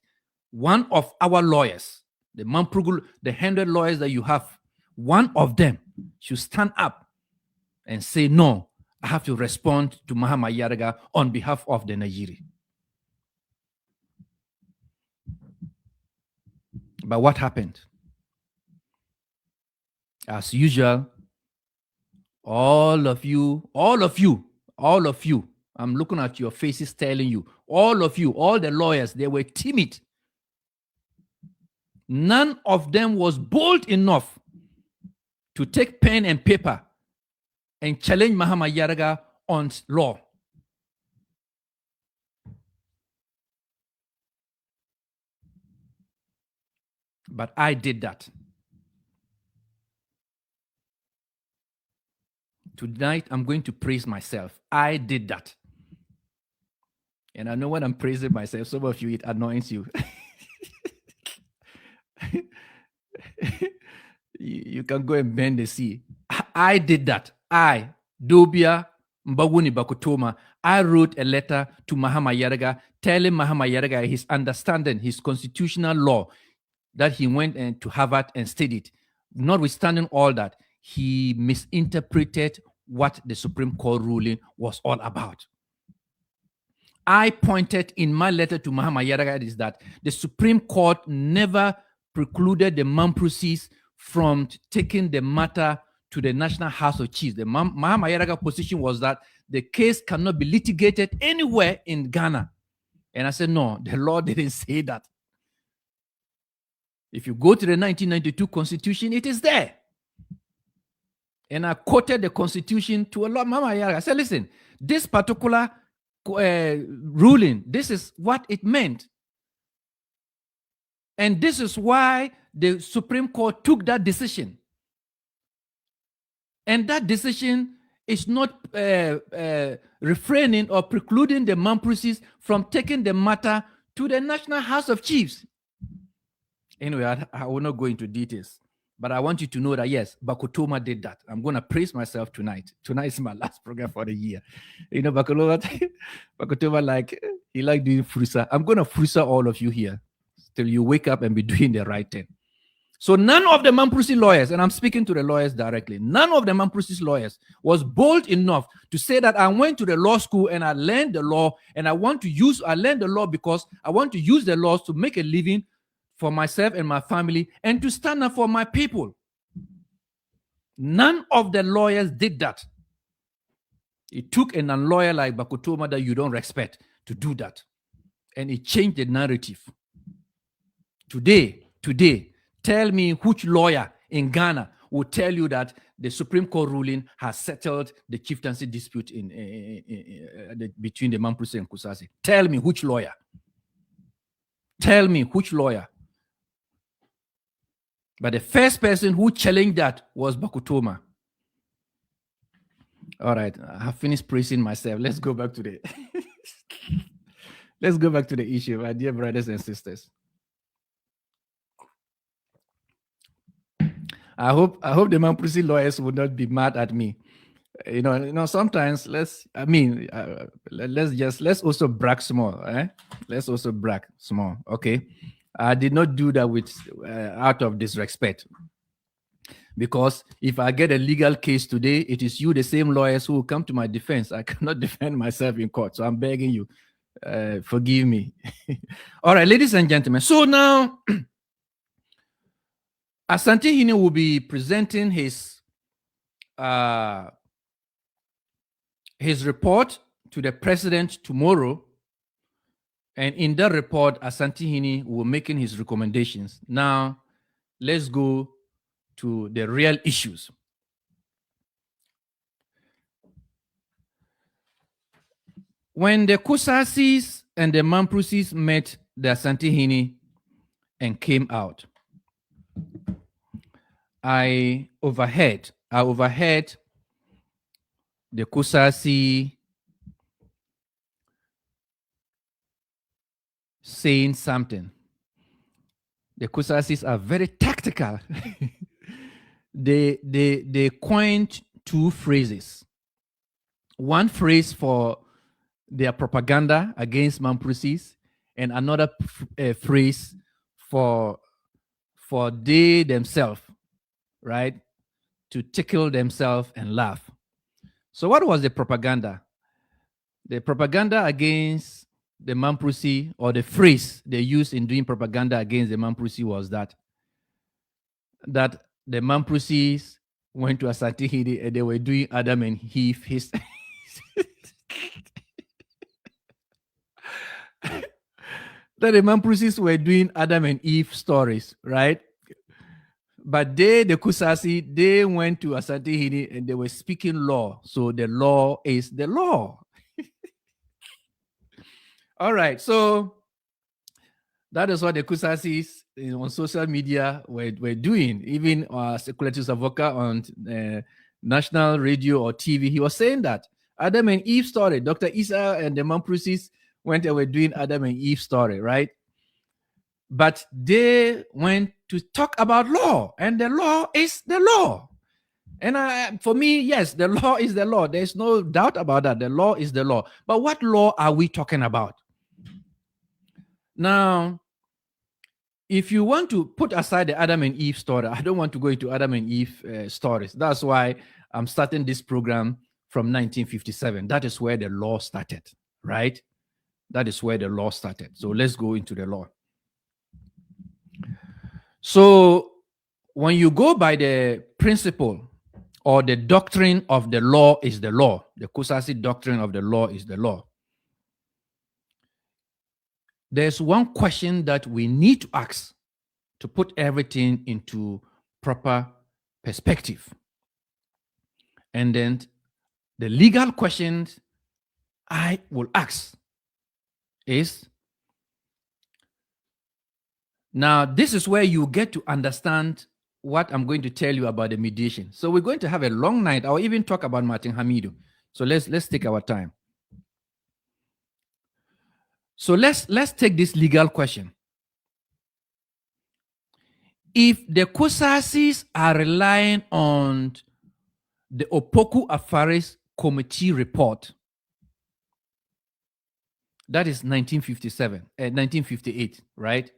one of our lawyers, the Mamprugu, the 100 lawyers that you have, one of them should stand up and say, no, I have to respond to Mahama Yaraga on behalf of the Nairi. But what happened? As usual, all of you, I'm looking at your faces telling you, all of you, all the lawyers, they were timid. None of them was bold enough to take pen and paper and challenge Mahama Yaraga on law. But I did that. Tonight, I'm going to praise myself. I did that. And I know when I'm praising myself, some of you, it annoys you. You can go and bend the sea. I did that. I, Dobia Mbawuni Bakutoma, I wrote a letter to Mahama Yaraga telling Mahama Yaraga his understanding, his constitutional law, that he went to Harvard and studied. Notwithstanding all that, he misinterpreted what the Supreme Court ruling was all about. I pointed in my letter to Mahama Yaraga is that the Supreme Court never precluded the Mamprusis from taking the matter to the National House of Chiefs. The Mahama Yaraga position was that the case cannot be litigated anywhere in Ghana. And I said, no, the law didn't say that. If you go to the 1992 Constitution, it is there. And I quoted the Constitution to a lot. Mahama Yaraga, I said, listen, this particular ruling, this is what it meant. And this is why the Supreme Court took that decision. And that decision is not refraining or precluding the Mamprusis from taking the matter to the National House of Chiefs. Anyway, I will not go into details, but I want you to know that, yes, Bakutoma did that. I'm going to praise myself tonight. Tonight is my last program for the year. You know, Bakutoma, he like doing frusa. I'm going to frusa all of you here till you wake up and be doing the right thing. So none of the Mamprusi lawyers, and I'm speaking to the lawyers directly, none of the Mamprusi lawyers was bold enough to say that I went to the law school and I learned the law and I learned the law because I want to use the laws to make a living for myself and my family and to stand up for my people. None of the lawyers did that. It took a non-lawyer like Bakutoma that you don't respect to do that. And it changed the narrative. Today, tell me which lawyer in Ghana will tell you that the Supreme Court ruling has settled the chieftaincy dispute between the Mamprusi and Kusasi. Tell me which lawyer. Tell me which lawyer. But the first person who challenged that was Bakutoma. All right, I have finished praising myself. Let's go back to the issue, my dear brothers and sisters. I hope the Mamprusi lawyers would not be mad at me. You know, sometimes let's also brag small. Let's also brag small. Okay. I did not do that with out of disrespect, because if I get a legal case today, it is you, the same lawyers, who will come to my defense. I cannot defend myself in court, so I'm begging you, forgive me. All right, ladies and gentlemen. So now, Asante Hine will be presenting his report to the president tomorrow, And in that report, Asantehene were making his recommendations. Now, let's go to the real issues. When the Kusasis and the Mamprusis met the Asantehene and came out, I overheard the Kusasi saying something. The Kusasis are very tactical. they coined two phrases. One phrase for their propaganda against Mamprusis, and another phrase for they themselves, right, to tickle themselves and laugh. So what was the propaganda? The propaganda against the Mamprusi, or the phrase they used in doing propaganda against the Mamprusi, was that the Mamprusis went to Asantehene and they were doing Adam and Eve history. That the Mamprusis were doing Adam and Eve stories, right? But they, the Kusasi, they went to Asantehene and they were speaking law. So the law is the law. All right. So that is what the Kusasis on social media were doing. Even Secretary Savoka on national radio or TV, he was saying that Adam and Eve story. Dr. Isa and the Mamprusis went and were doing Adam and Eve story, right? But they went to talk about law, and the law is the law. And for me, yes, the law is the law. There's no doubt about that. The law is the law. But what law are we talking about? Now, if you want to put aside the Adam and Eve story, I don't want to go into Adam and Eve stories. That's why I'm starting this program from 1957. That is where the law started, right? That is where the law started. So let's go into the law. So when you go by the principle or the doctrine of the law is the law, the Kusasi doctrine of the law is the law, there's one question that we need to ask to put everything into proper perspective. And then the legal questions I will ask is, now this is where you get to understand what I'm going to tell you about the mediation. So we're going to have a long night. I'll even talk about Martin Hamidu. So let's take our time. So let's take this legal question. If the Kusasis are relying on the Opoku Afaris Committee report, that is 1958, right?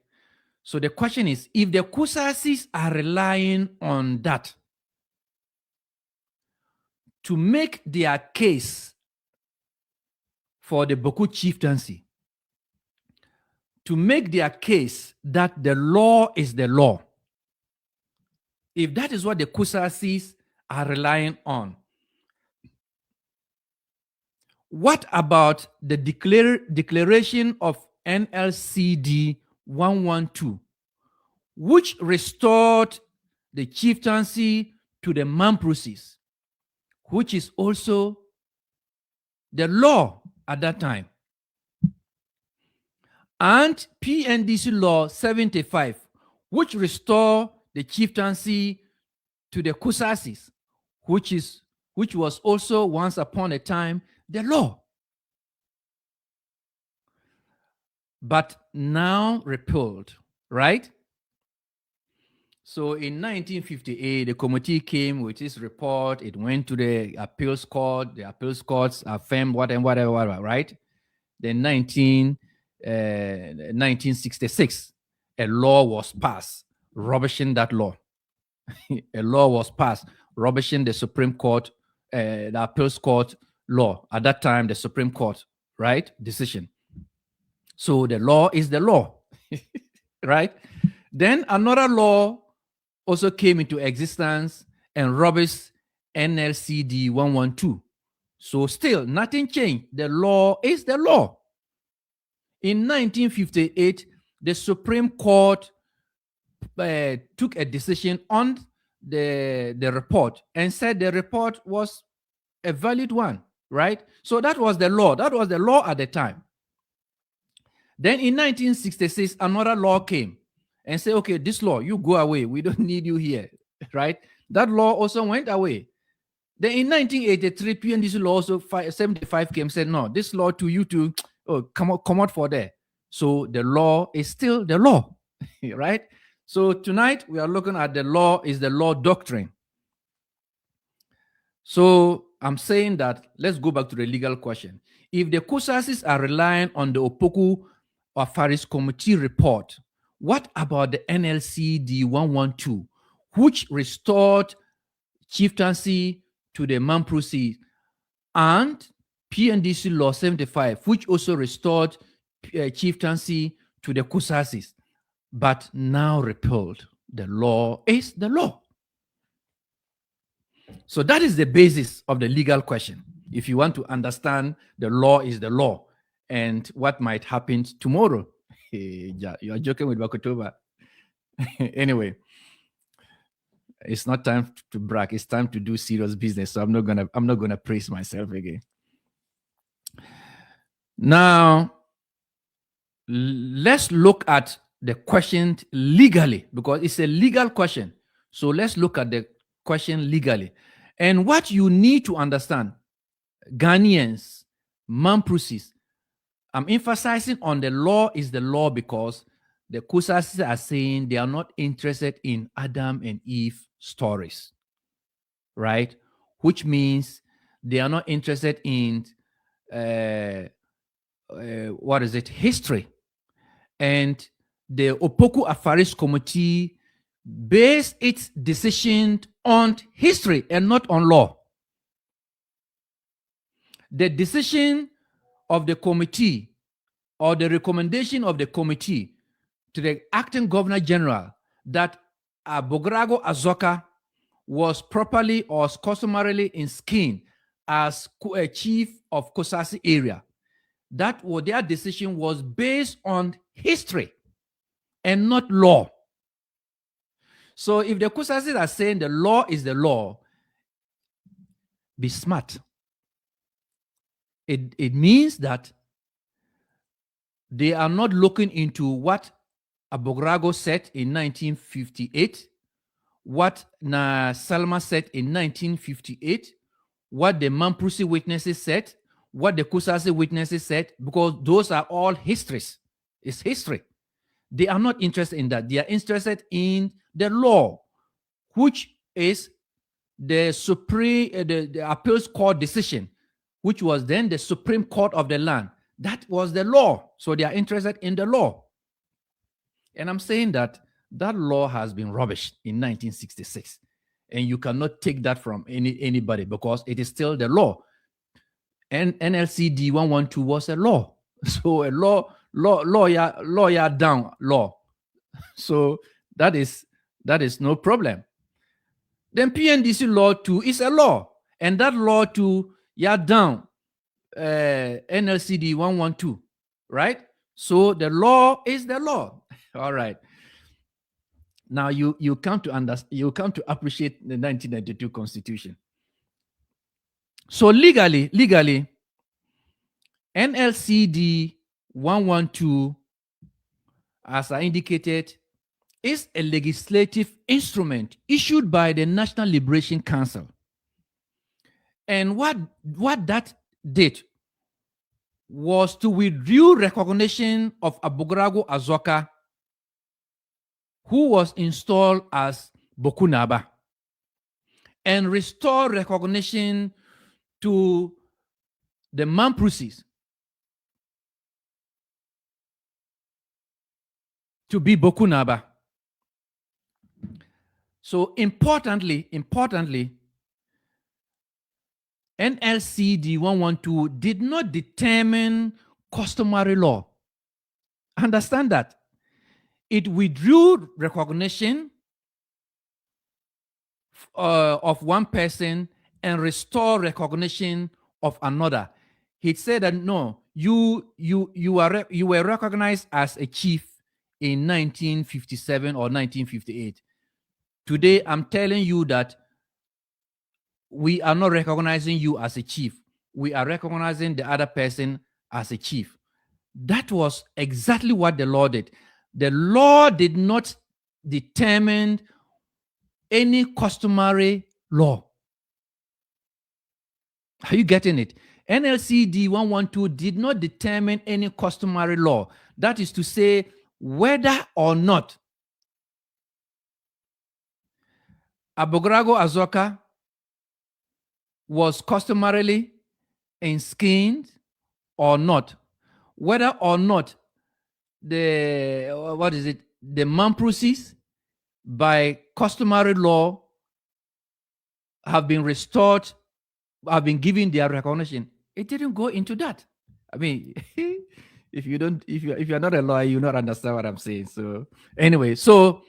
So the question is, if the Kusasis are relying on that to make their case for the Bawku chieftaincy, to make their case that the law is the law, if that is what the Kusasis are relying on, what about the declaration of NLCD 112, which restored the chieftaincy to the Mamprusis, which is also the law at that time, and PNDC Law 75, which restored the chieftaincy to the Kusasis, which was also once upon a time the law, but now repealed, right? So in 1958, the committee came with its report. It went to the appeals court. The appeals courts affirmed whatever, right? Then 1966, a law was passed rubbishing that law. A law was passed rubbishing the Supreme Court, the appeals court law. At that time, the Supreme Court, right, decision. So the law is the law, right? Then another law also came into existence and rubbished NLCD 112. So still nothing changed. The law is the law. In 1958, the Supreme Court took a decision on the report and said the report was a valid one, right? So that was the law. That was the law at the time. Then in 1966, another law came and said, okay, this law, you go away. We don't need you here, right? That law also went away. Then in 1983, PNDC law also 75 came, said, no, this law to you to come out for there. So the law is still the law, right? So tonight we are looking at the law is the law doctrine. So I'm saying that let's go back to the legal question. If the Kusasis are relying on the Opoku Afaris Committee report, what about the NLCD 112, which restored chieftaincy to the Mamprusi, and PNDC Law 75, which also restored chieftaincy to the Kusasis, but now repealed? The law is the law. So that is the basis of the legal question. If you want to understand the law is the law and what might happen tomorrow. Yeah, you are joking with Bakutoba. Anyway, it's not time to brag. It's time to do serious business. So I'm not gonna praise myself again. Now, let's look at the question legally, because it's a legal question. So let's look at the question legally. And what you need to understand, Ghanaians, Mamprusis, I'm emphasizing on the law is the law because the Kusasis are saying they are not interested in Adam and Eve stories, right? Which means they are not interested in history. And the Opoku Afaris Committee based its decision on history and not on law. The decision of the committee or the recommendation of the committee to the acting governor general that Bogrago Azoka was properly or customarily installed as chief of Kosasi area, that was their decision was based on history and not law. So if the Kusasis are saying the law is the law, be smart. It means that they are not looking into what Abogrago said in 1958, what Salma said in 1958, what the Mamprusi witnesses said, what the Kusasi witnesses said, because those are all histories. It's history. They are not interested in that. They are interested in the law, which is the Supreme, the appeals court decision, which was then the Supreme Court of the land. That was the law. So they are interested in the law. And I'm saying that that law has been rubbished in 1966. And you cannot take that from anybody because it is still the law. And NLCD 112 was a law. So a lawyer down law. So that is no problem. Then PNDC law 2 is a law. And that law 2, down NLCD 112, right? So the law is the law. All right. Now you come to understand, you come to appreciate the 1992 Constitution. So legally, NLCD 112, as I indicated, is a legislative instrument issued by the National Liberation Council. And what that did was to withdraw recognition of Abogrago Azoka, who was installed as Bokunaba, and restore recognition to the Mamprusis to be Bokunaba. So importantly, NLCD 112 did not determine customary law. Understand that. It withdrew recognition of one person and restored recognition of another. he said that no, you were recognized as a chief in 1957 or 1958. Today, I'm telling you that we are not recognizing you as a chief. We are recognizing the other person as a chief. That was exactly what the law did. The law did not determine any customary law. Are you getting it? NLCD 112 did not determine any customary law. That is to say, whether or not Abogrago Azoka was customarily enskined or not, whether or not the Mamprusis by customary law have been restored, have been given their recognition. It didn't go into that. I mean, if you're not a lawyer, you not understand what I'm saying. So anyway, so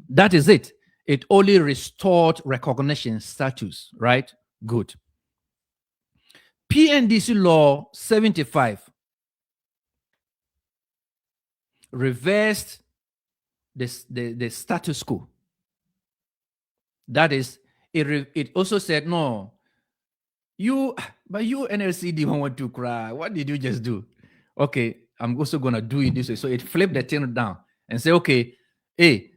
that is it. It only restored recognition status, right? Good. PNDC law 75 reversed the status quo. That is, it also said, no, you NLCD 112 cry. What did you just do? Okay, I'm also gonna do it this way. So it flipped the thing down and say, okay, hey,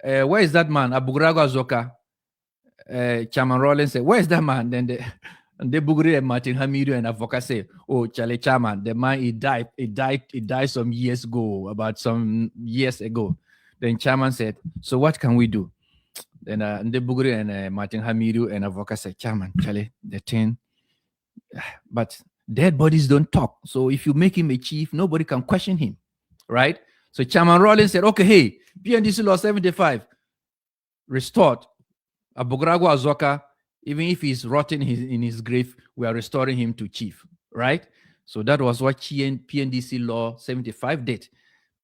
where is that man? Abugrago Azoka. Chairman Rollins said, where is that man? Then the Bugri and Martin Hamidu and Avoka say, oh, Charlie Chairman, the man he died some years ago, about some years ago. Then Chairman said, so what can we do? Then the Bugri and Martin Hamidu and Avoka said, Chairman, Charlie, the thing, but dead bodies don't talk. So if you make him a chief, nobody can question him, right? So Chairman Rollins said, okay, hey, PNDC law 75 restored. Abogrago Azoka, even if he's rotting in his grave, we are restoring him to chief, right? So that was what PNDC law 75 did.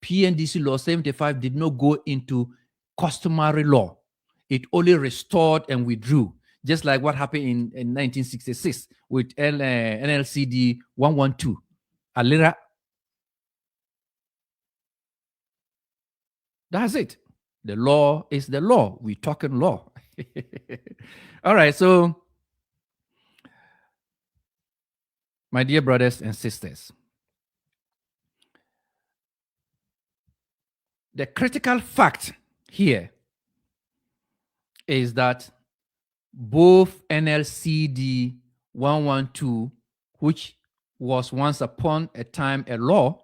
PNDC law 75 did not go into customary law. It only restored and withdrew, just like what happened in 1966 with NLCD 112. Alira. That's it. The law is the law. We're talking law. All right, so my dear brothers and sisters, the critical fact here is that both NLCD 112, which was once upon a time a law,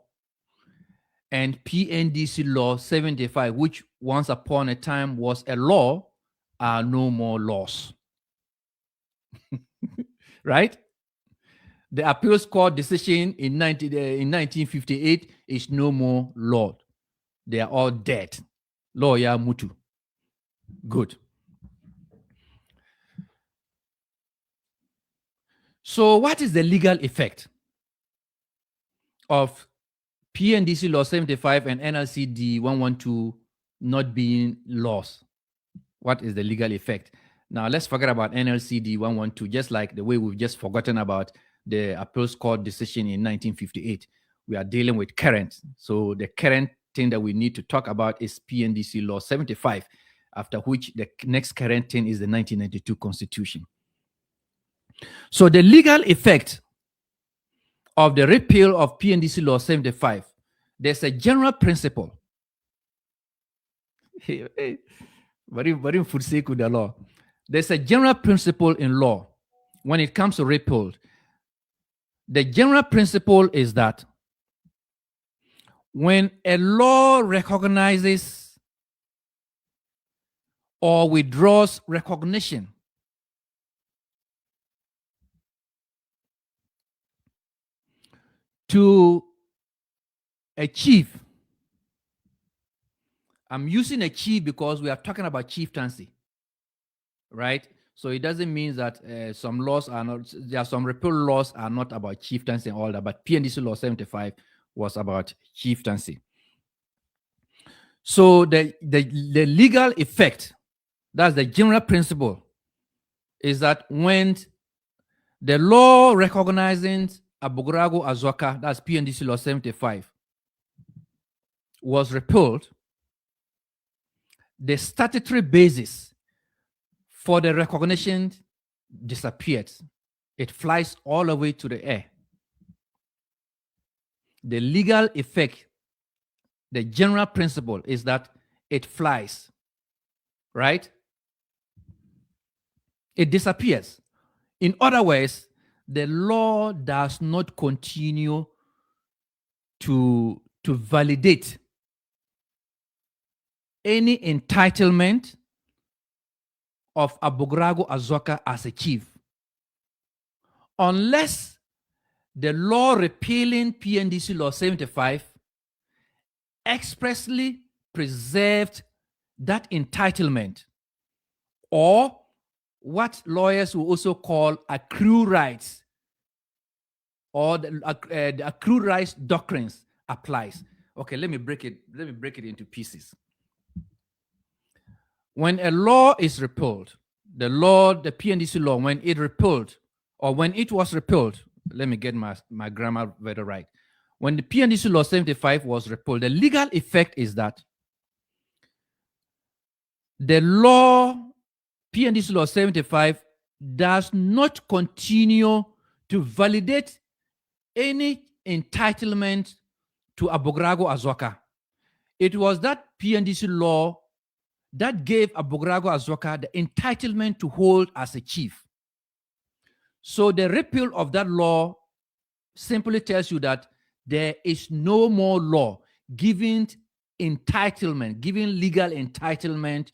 and PNDC law 75, which once upon a time was a law, are no more laws. Right? The appeals court decision in 1958 is no more law. They are all dead. Lawyer Mutu. Good. So what is the legal effect of PNDC law 75 and NLCD 112 not being laws? What is the legal effect? Now let's forget about NLCD 112, just like the way we've just forgotten about the appeals court decision in 1958. We are dealing with current. So the current thing that we need to talk about is PNDC law 75, after which the next current thing is the 1992 Constitution. So the legal effect of the repeal of PNDC law 75, there's a general principle. Very for sake of the law. There's a general principle in law when it comes to repeal. The general principle is that when a law recognizes or withdraws recognition to a chief, I'm using a chief because we are talking about chieftaincy, right? So it doesn't mean that some laws are not, there are some repeal laws are not about chieftaincy and all that, but PNDC law 75 was about chieftaincy. So the legal effect, that's the general principle, is that when the law recognizes Abogrago Azoka, that's PNDC Law 75, was repealed, the statutory basis for the recognition disappeared. It flies all the way to the air. The legal effect, the general principle is that it flies, right? It disappears. In other words, the law does not continue to validate any entitlement of Abogrago Azoka as a chief, unless the law repealing PNDC Law 75 expressly preserved that entitlement, or what lawyers will also call accrue rights, or the accrue rights doctrines applies. Okay, let me break it into pieces. When a law is repealed, the PNDC law, when it repealed, or when it was repealed, let me get my grammar very right. When the PNDC Law 75 was repealed, the legal effect is that the law, PNDC Law 75, does not continue to validate any entitlement to Abogrago Azoka. It was that PNDC law that gave Abogrago Azoka the entitlement to hold as a chief. So the repeal of that law simply tells you that there is no more law giving legal entitlement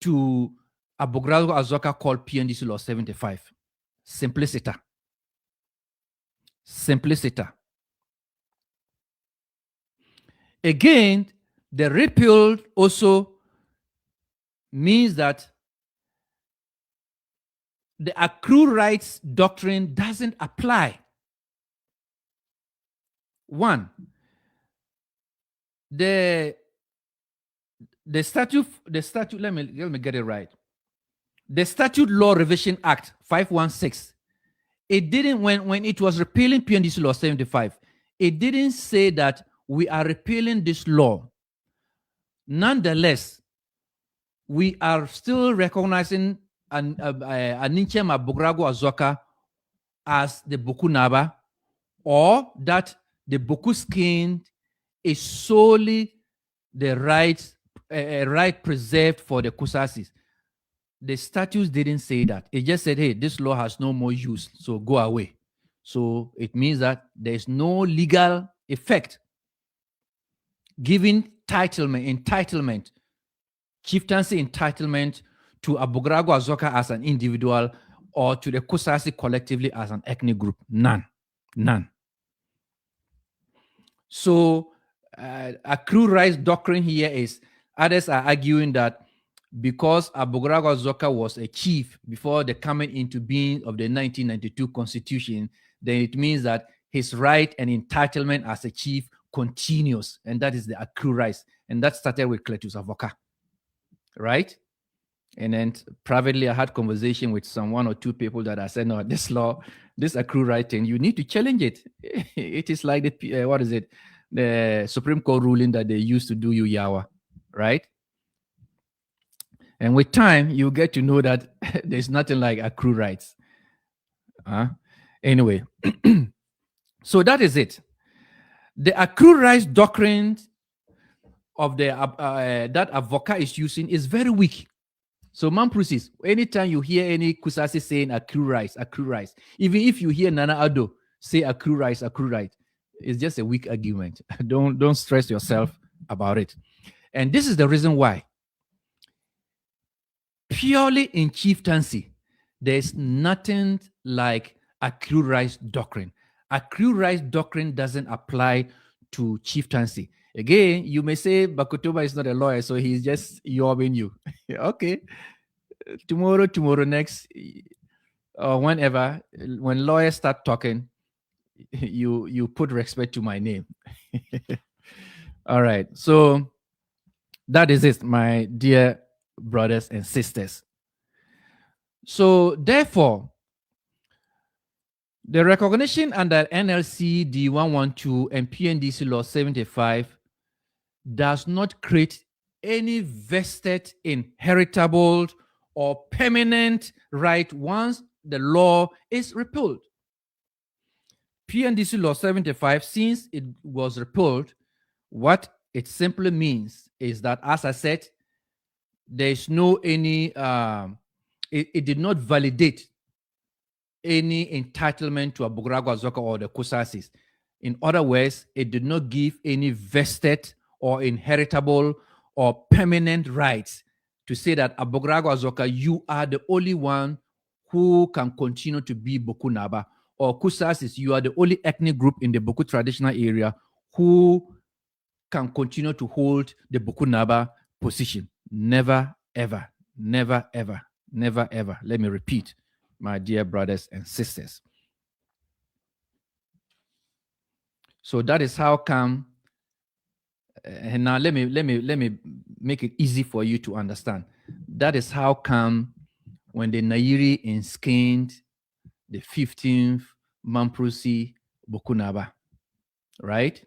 to Abogrago Azoka called PNDC Law 75. Simpliciter. Again, the repeal also means that the accrue rights doctrine doesn't apply. One, the statute, let me get it right. The Statute Law Revision Act 516, it didn't, when it was repealing PNDC Law 75, it didn't say that we are repealing this law. Nonetheless, we are still recognizing Aninche Abogrago Azoka as the Bawku Naba, or that the Bawku skin is solely the right preserved for the Kusasis. The statutes didn't say that. It just said, hey, this law has no more use, so go away. So it means that there's no legal effect giving entitlement, chieftaincy entitlement to Abogrago Azoka as an individual, or to the Kusasi collectively as an ethnic group. None. So accrue rights doctrine here is, others are arguing that because Abogrago Azoka was a chief before the coming into being of the 1992 Constitution, then it means that his right and entitlement as a chief continues, and that is the accrue rights. And that started with Cletus Avoka, right? And then privately, I had conversation with one or two people that I said, no, this law, this accrue right thing, you need to challenge it. It is like the Supreme Court ruling that they used to do you yawa, right? And with time, you get to know that there's nothing like accrue rights. Anyway, so that is it. The accrue rights doctrine of the that Avoka is using is very weak. So Mamprusis, anytime you hear any Kusasi saying accrue rights, even if you hear Nana Ado say accrue rights, it's just a weak argument. Don't stress yourself about it. And this is the reason why. Purely in chieftaincy, there's nothing like accrue rights doctrine. Accrue rights doctrine doesn't apply to chieftaincy. Again, you may say Bakutoba is not a lawyer, so he's just yobbing you. Okay. Tomorrow next, or whenever, when lawyers start talking, you put respect to my name. All right. So that is it, my dear brothers and sisters. So therefore, The recognition under NLC D112 and PNDC Law 75 does not create any vested, inheritable, or permanent right once the law is repealed. PNDC Law 75, since it was repealed, what it simply means is that, as I said, there is no any, it did not validate any entitlement to Abugrago Azoka or the Kusasis. In other words, it did not give any vested or inheritable or permanent rights to say that Abugrago Azoka, you are the only one who can continue to be Bawku Naba, or Kusasis, you are the only ethnic group in the Bawku traditional area who can continue to hold the Bawku Naba position. Never, ever, never, ever, never, ever. Let me repeat, my dear brothers and sisters. So that is how come. And now let me make it easy for you to understand. That is how come when the Nairi enskined the 15th Mamprusi Bawku Naba, right?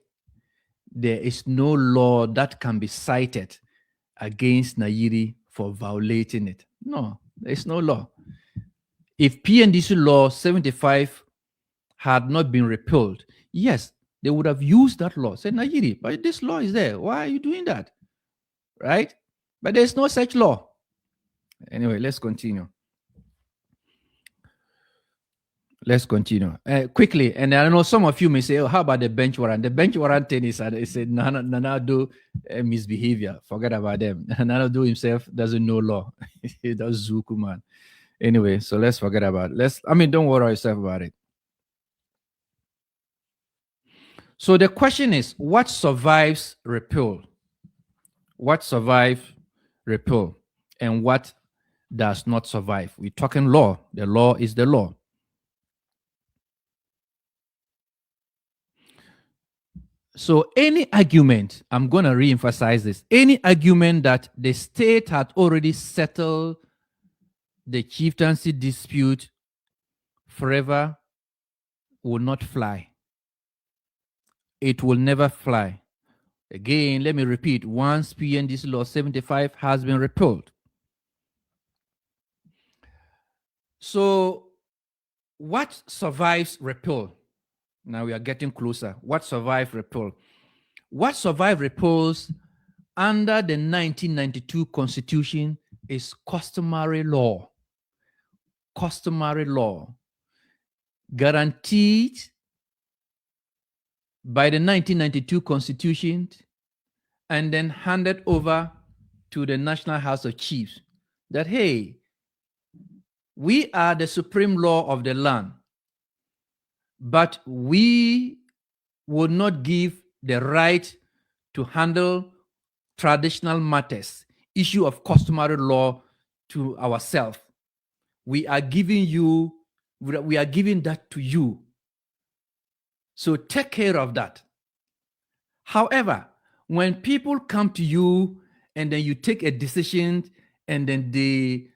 There is no law that can be cited against Nairi for violating it. No, there is no law. If PNDC Law 75 had not been repealed, yes, they would have used that law. Said, Nairi, but this law is there. Why are you doing that? Right? But there's no such law. Anyway, let's continue. Let's continue quickly. And I know some of you may say, oh, how about the bench warrant? The bench warrant thing is a Nana-do misbehavior. Forget about them. Nana-do himself doesn't know law. He does Zuku, man. Anyway, so let's forget about it. Don't worry yourself about it. So the question is, what survives repeal? What survives repeal? And what does not survive? We're talking law. The law is the law. So any argument, I'm going to reemphasize this, any argument that the state had already settled the chieftaincy dispute forever will not fly. It will never fly. Again, let me repeat, once PNDC Law 75 has been repealed. So what survives repeal? Now we are getting closer. What survived repeal? What survived repeals under the 1992 Constitution is customary law. Customary law guaranteed by the 1992 Constitution and then handed over to the National House of Chiefs that, hey, we are the supreme law of the land, but we would not give the right to handle traditional matters, issue of customary law to ourselves. We are giving that to you. So take care of that. However, when people come to you and then you take a decision and then they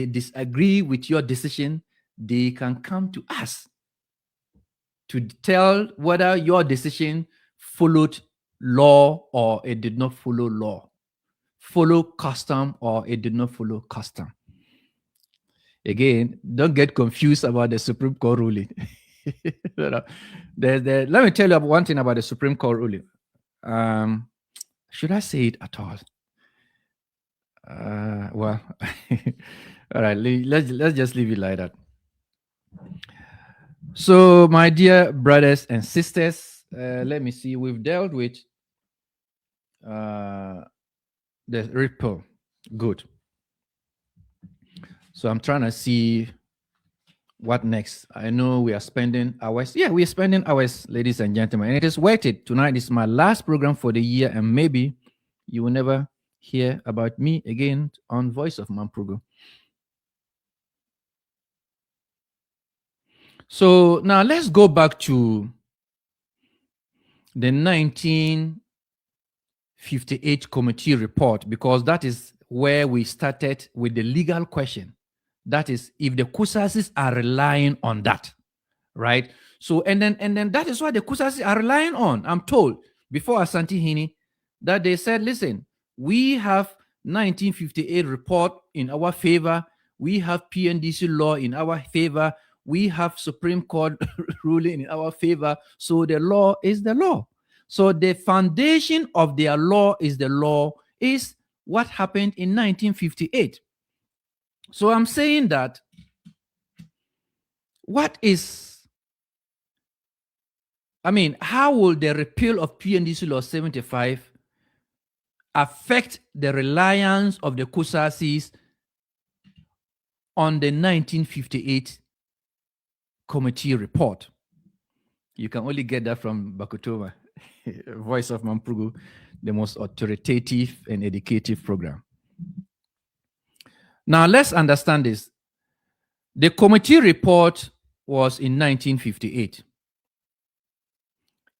disagree with your decision, they can come to us to tell whether your decision followed law or it did not follow law, follow custom or it did not follow custom. Again, don't get confused about the Supreme Court ruling. Let me tell you one thing about the Supreme Court ruling. Should I say it at all? Well, all right, let's just leave it like that. So, my dear brothers and sisters, let me see. We've dealt with the repeal. Good. So I'm trying to see what next. I know we are spending hours. Yeah, we are spending hours, ladies and gentlemen. And it is worth it. Tonight is my last program for the year, and maybe you will never hear about me again on Voice of Mampugo. So now let's go back to the 1958 committee report, because that is where we started with the legal question. That is, if the Kusasis are relying on that, right? So, and then that is what the Kusasis are relying on. I'm told before Asante Hini that they said, listen, we have 1958 report in our favor. We have PNDC law in our favor. We have Supreme Court ruling in our favor. So the law is the law. So the foundation of their law is the law is what happened in 1958. So I'm saying that how will the repeal of PNDC law 75 affect the reliance of the Kusasis on the 1958 committee report? You can only get that from Bakutova, Voice of Mampugu, the most authoritative and educative program. Now, let's understand this. The committee report was in 1958.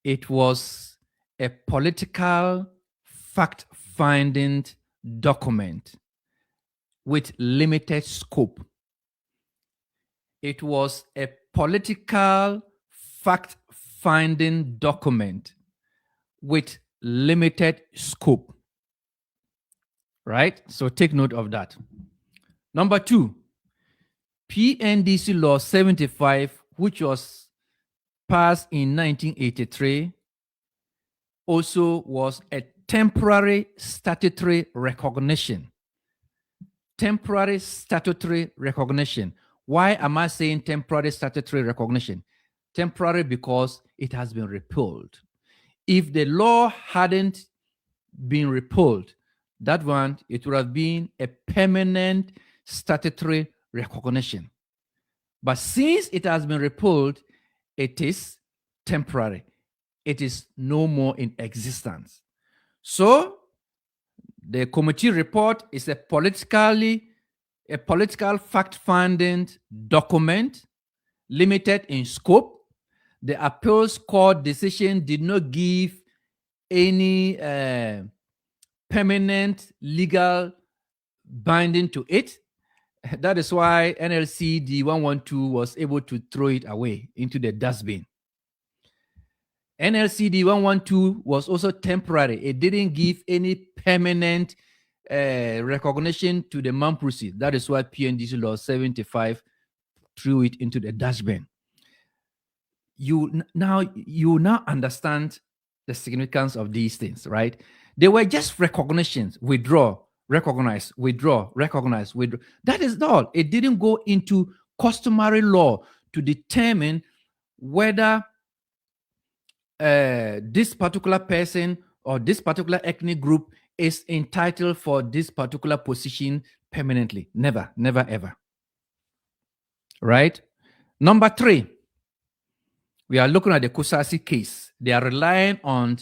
It was a political fact-finding document with limited scope. It was a political fact-finding document with limited scope. Right? So take note of that. Number 2, PNDC Law 75, which was passed in 1983, also was a temporary statutory recognition. Temporary statutory recognition. Why am I saying temporary statutory recognition? Temporary because it has been repealed. If the law hadn't been repealed, that one, it would have been a permanent statutory recognition. But since it has been repealed, it is temporary. It is no more in existence. So the committee report is a political fact-finding document, limited in scope. The appeals court decision did not give any permanent legal binding to it. That is why NLCD 112 was able to throw it away into the dustbin. NLCD 112 was also temporary. It didn't give any permanent recognition to the Mampusi. That is why PNDC Law 75 threw it into the dustbin. You now understand the significance of these things, right? They were just recognitions, withdraw, recognize, withdraw, recognize, withdraw. That is all. It didn't go into customary law to determine whether this particular person or this particular ethnic group is entitled for this particular position permanently. Never, never, ever. Right? Number 3, we are looking at the Kusasi case. They are relying on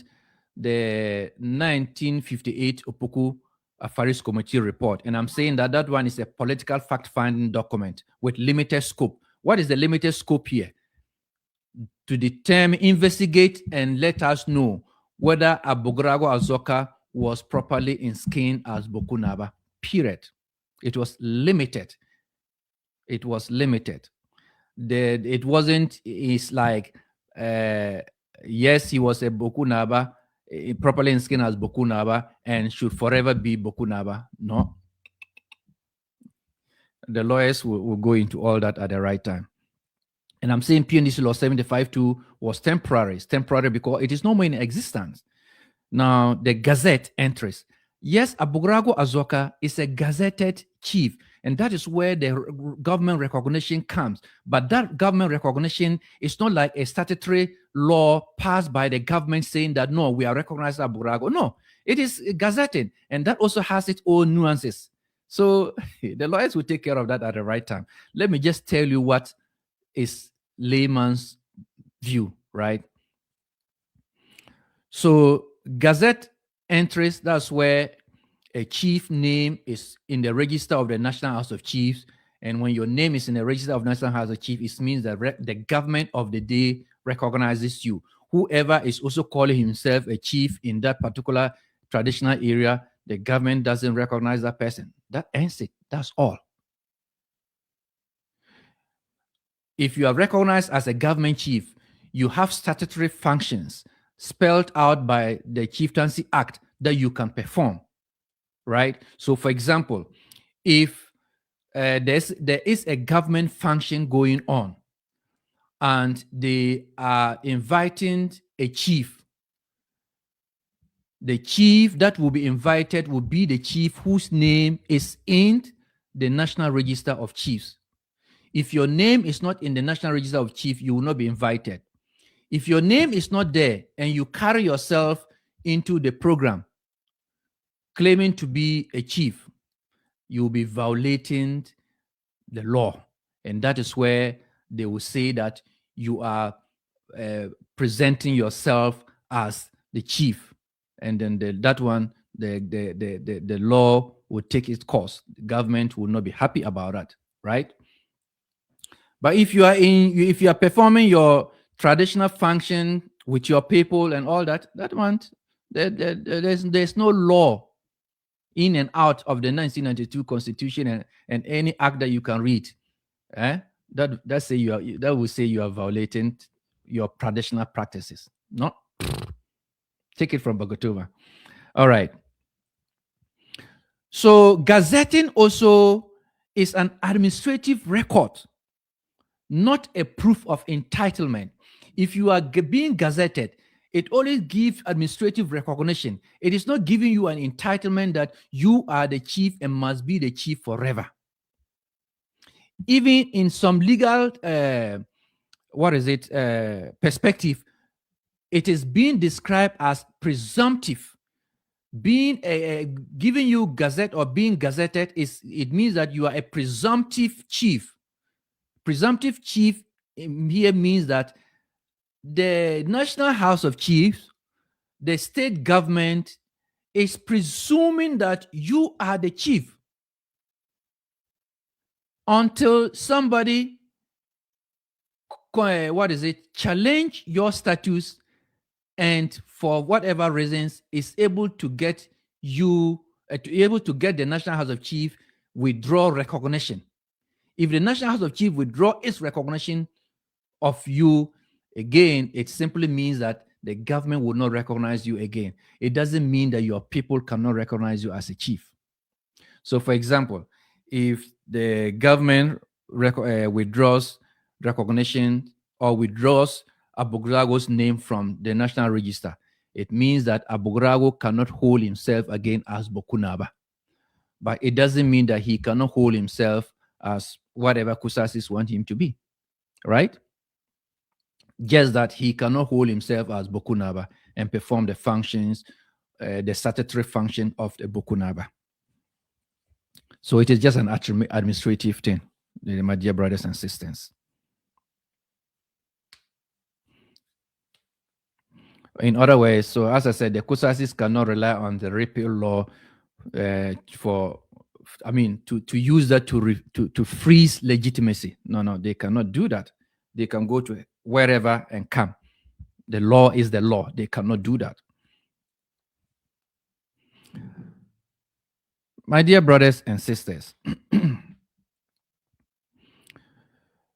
the 1958 Opoku Afaris Committee report. And I'm saying that that one is a political fact-finding document with limited scope. What is the limited scope here? To determine, investigate, and let us know whether Abogrago Azoka was properly in-skinned as Bokunaba. Period. It was limited. It was limited. It wasn't, it's like, yes, he was a Bokunaba, properly in-skinned as Bokunaba, and should forever be Bokunaba. No. The lawyers will go into all that at the right time. And I'm saying PNDC Law 75-2 was temporary. It's temporary because it is no more in existence. Now, the Gazette entries. Yes, Abogrago Azoka is a gazetted chief, and that is where the government recognition comes. But that government recognition is not like a statutory law passed by the government saying that, no, we are recognizing Abogrago. No, it is gazetted, and that also has its own nuances. So the lawyers will take care of that at the right time. Let me just tell you what is layman's view, right? So Gazette entries, that's where a chief name is in the register of the National House of Chiefs. And when your name is in the register of National House of Chiefs, it means that the government of the day recognizes you. Whoever is also calling himself a chief in that particular traditional area, the government doesn't recognize that person. That ends it. That's all. If you are recognized as a government chief, you have statutory functions spelled out by the Chieftaincy Act that you can perform, right? So, for example, if there is a government function going on and they are inviting a chief, the chief that will be invited will be the chief whose name is in the National Register of Chiefs. If your name is not in the National Register of Chiefs, you will not be invited. If your name is not there and you carry yourself into the program claiming to be a chief, you will be violating the law. And that is where they will say that you are presenting yourself as the chief. And then the law will take its course. The government will not be happy about that, right? But if you are performing your traditional function with your people and all that, there's no law in and out of the 1992 Constitution and any act that you can read, that will say you are violating your traditional practices. No, take it from Bogotova. All right. So gazetting also is an administrative record, not a proof of entitlement. If you are being gazetted, it only gives administrative recognition. It is not giving you an entitlement that you are the chief and must be the chief forever. Even in some legal, perspective, it is being described as presumptive. Being giving you gazette or being gazetted it means that you are a presumptive chief. Presumptive chief here means that the National House of Chiefs, the state government, is presuming that you are the chief until somebody challenge your status and for whatever reasons is able to get you to get the National House of Chiefs withdraw recognition. If the National House of Chiefs withdraw its recognition of you, again, it simply means that the government will not recognize you again. It doesn't mean that your people cannot recognize you as a chief. So, for example, if the government withdraws recognition or withdraws Abugrago's name from the National Register, it means that Abugrago cannot hold himself again as Bokunaba. But it doesn't mean that he cannot hold himself as whatever Kusasis want him to be, right? Just that he cannot hold himself as Bokunaba and perform the functions, the statutory function of the Bokunaba. So it is just an administrative thing, my dear brothers and sisters. In other words, so as I said, the Kusasis cannot rely on the repeal law to use that to freeze legitimacy. No, they cannot do that. They can go to wherever and come. The law is the law. They cannot do that. My dear brothers and sisters,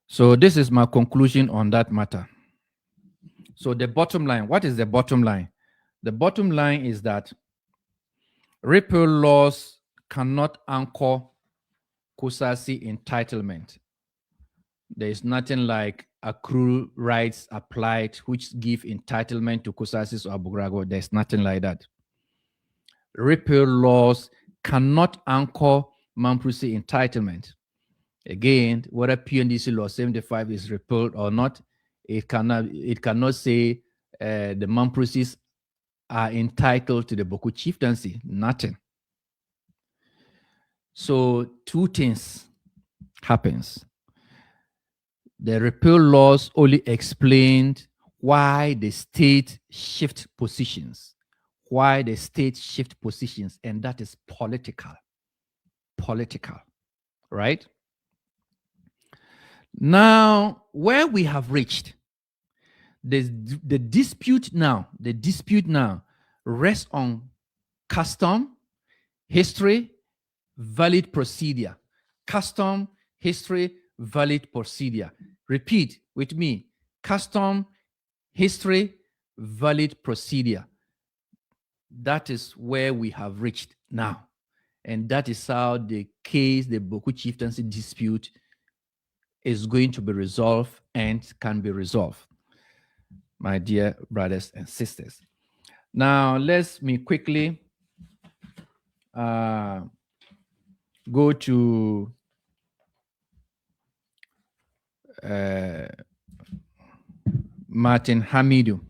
so this is my conclusion on that matter. So the bottom line, what is the bottom line? The bottom line is that repeal laws cannot anchor Kusasi entitlement. There is nothing like accrual rights applied which give entitlement to Kusasis or Abugrago. There's nothing like that. Repeal laws cannot anchor Mamprusi entitlement. Again, whether PNDC Law 75 is repealed or not, it cannot say the Mamprusis are entitled to the Bawku chieftaincy. Nothing. So two things happens. The repeal laws only explained why the state shift positions. Why the state shift positions, and that is political. Political, right? Now, where we have reached, the dispute now rests on custom, history, valid procedure. Custom, history, valid procedure. Repeat with me: custom, history, valid procedure. That is where we have reached now. And that is how the case, the Bawku chieftaincy dispute, is going to be resolved and can be resolved, my dear brothers and sisters. Now, let me quickly go to Martin Hamidou.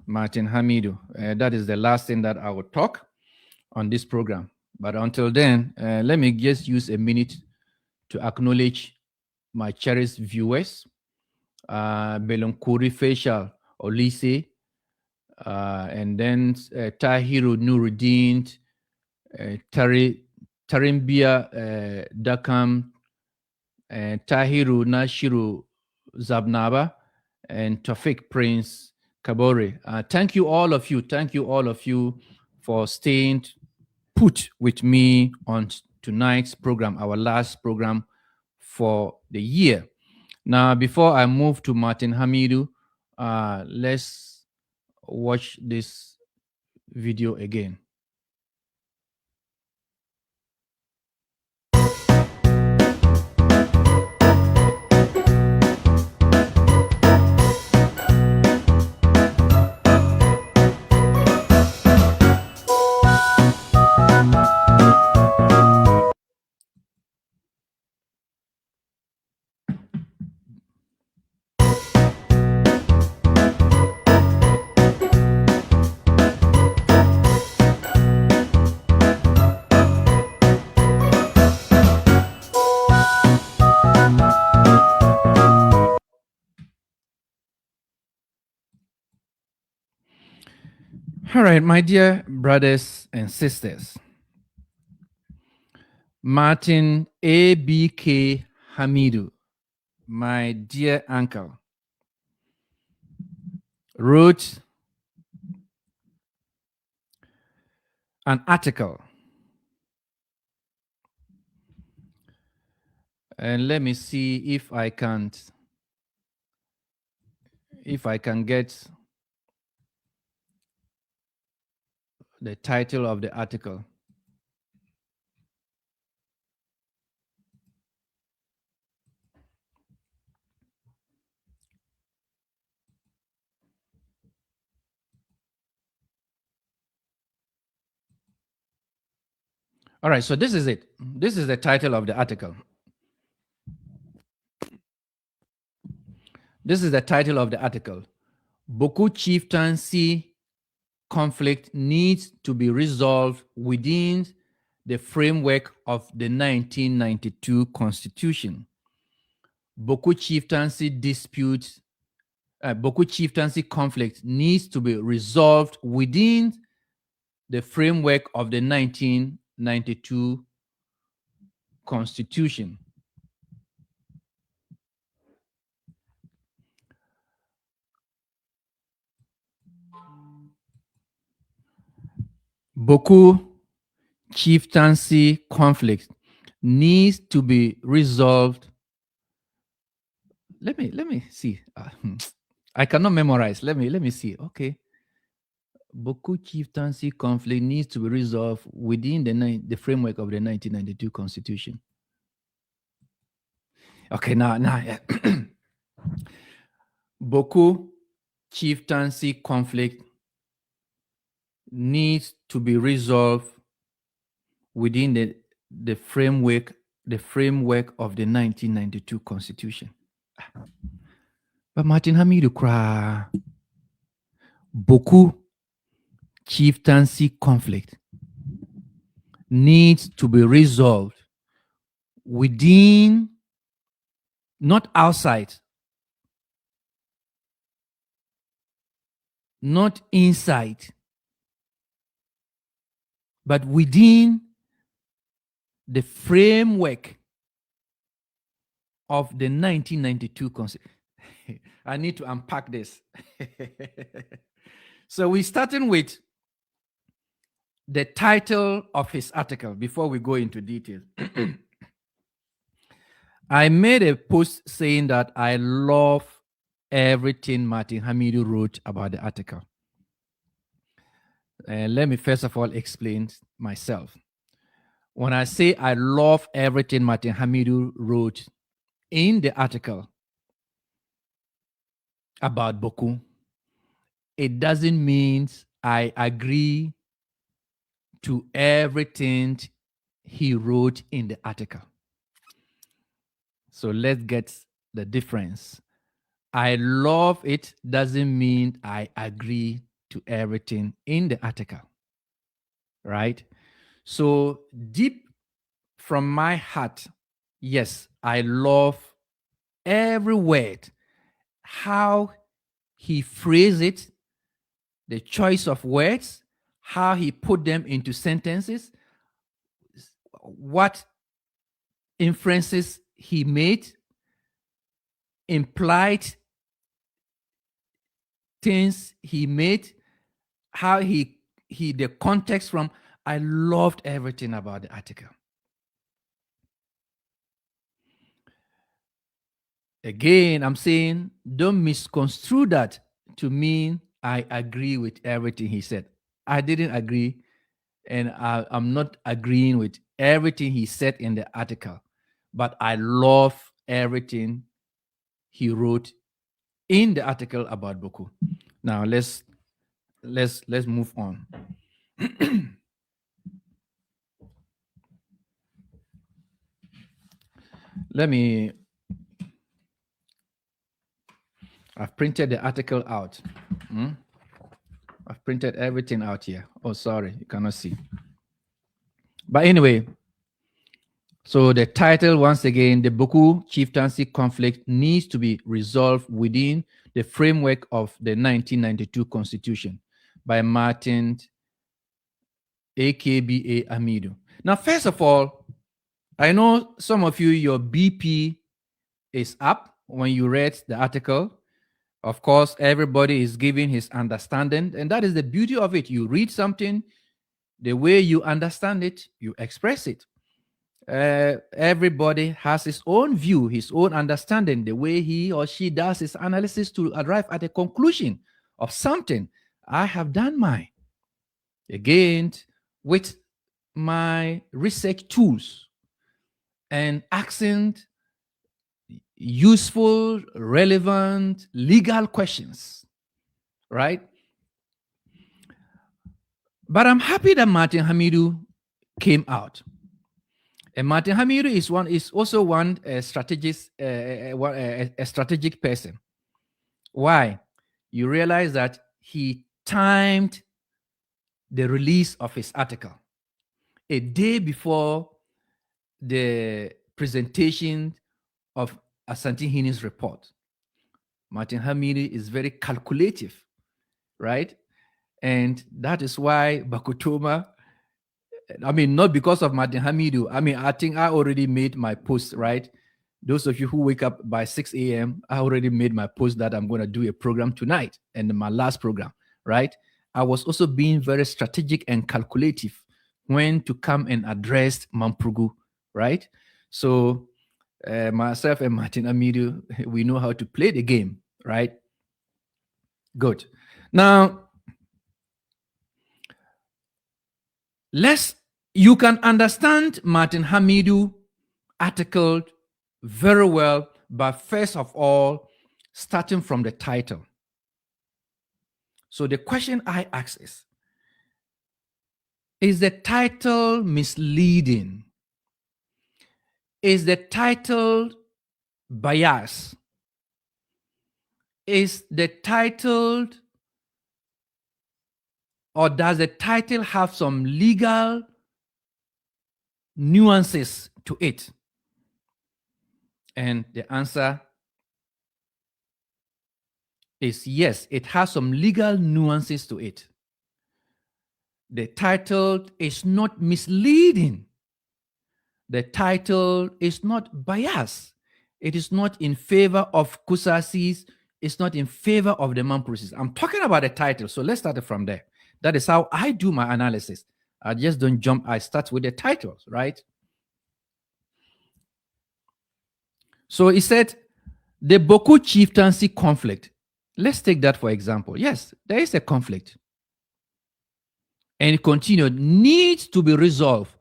Martin Hamidou. That is the last thing that I will talk on this program. But until then, let me just use a minute to acknowledge my cherished viewers. Belonkuri Facial Olise, and then Tahiru Nuruddin, Tarimbia Dakam, Tahiru Nashiru Zabnaba, and Tafik Prince Kabore. Thank you all of you. Thank you all of you for staying put with me on tonight's program, our last program for the year. Now, before I move to Martin Hamidou, let's watch this video again. All right, my dear brothers and sisters, Martin A.B.K. Hamidou, my dear uncle, wrote an article. And let me see if I can get the title of the article. All right, so this is it. This is the title of the article. This is the title of the article. Bawku chieftaincy conflict needs to be resolved within the framework of the 1992 Constitution. Bawku chieftaincy dispute, Bawku chieftaincy conflict needs to be resolved within the framework of the 1992 Constitution. Bawku chieftaincy conflict needs to be resolved. Let me see. I cannot memorize. Let me see. Okay. Bawku chieftaincy conflict needs to be resolved within the framework of the 1992 Constitution. Okay, now Bawku chieftaincy conflict needs to be resolved within the framework of the 1992 Constitution. But Martin Hamidou kra Bawku chieftaincy conflict needs to be resolved within, not outside, not inside, but within the framework of the 1992 Constitution. I need to unpack this. So we're starting with the title of his article before we go into detail. I made a post saying that I love everything Martin Hamidu wrote about the article. Let me first of all explain myself. When I say I love everything Martin Hamidu wrote in the article about Bawku, it doesn't mean I agree to everything he wrote in the article. So let's get the difference. I love it doesn't mean I agree to everything in the article, right? So deep from my heart, yes, I love every word, how he phrased it, the choice of words, how he put them into sentences, what inferences he made, implied things he made, how he the context from. I loved everything about the article. Again, I'm saying don't misconstrue that to mean I agree with everything he said. I didn't agree, and I'm not agreeing with everything he said in the article, but I love everything he wrote in the article about Bawku. Now let's move on. I've printed the article out. I've printed everything out here. Oh, sorry, you cannot see. But anyway, so the title, once again, the Bawku chieftaincy conflict needs to be resolved within the framework of the 1992 Constitution by Martin AKBA Hamidu. Now, first of all, I know some of you, your BP is up when you read the article. Of course, everybody is giving his understanding, and that is the beauty of it. You read something, the way you understand it, you express it. Everybody has his own view, his own understanding, the way he or she does his analysis to arrive at a conclusion of something. I have done mine. Again, with my research tools and asking useful, relevant, legal questions, right? But I'm happy that Martin Hamidu came out. And Martin Hamidu is also one strategic person. Why? You realize that he timed the release of his article a day before the presentation of Asante Hini's report. Martin Hamidu is very calculative, right? And that is why Bakutoma, I mean, not because of Martin Hamidu. I mean, I think I already made my post, right? Those of you who wake up by 6 a.m., I already made my post that I'm going to do a program tonight and my last program, right? I was also being very strategic and calculative when to come and address Mamprugu, right? So myself and Martin Hamidu, we know how to play the game, right? Good. Now, you can understand Martin Hamidu article very well, but first of all, starting from the title. So the question I ask is the title misleading? Is the title biased? Is the title, or does the title have some legal nuances to it? And the answer is yes, it has some legal nuances to it. The title is not misleading. The title is not biased. It is not in favor of Kusasis. It's not in favor of the Mampusis. I'm talking about the title, so let's start it from there. That is how I do my analysis. I just don't jump. I start with the titles, right? So he said, the Bawku chieftaincy conflict. Let's take that for example. Yes, there is a conflict. And it continued, needs to be resolved.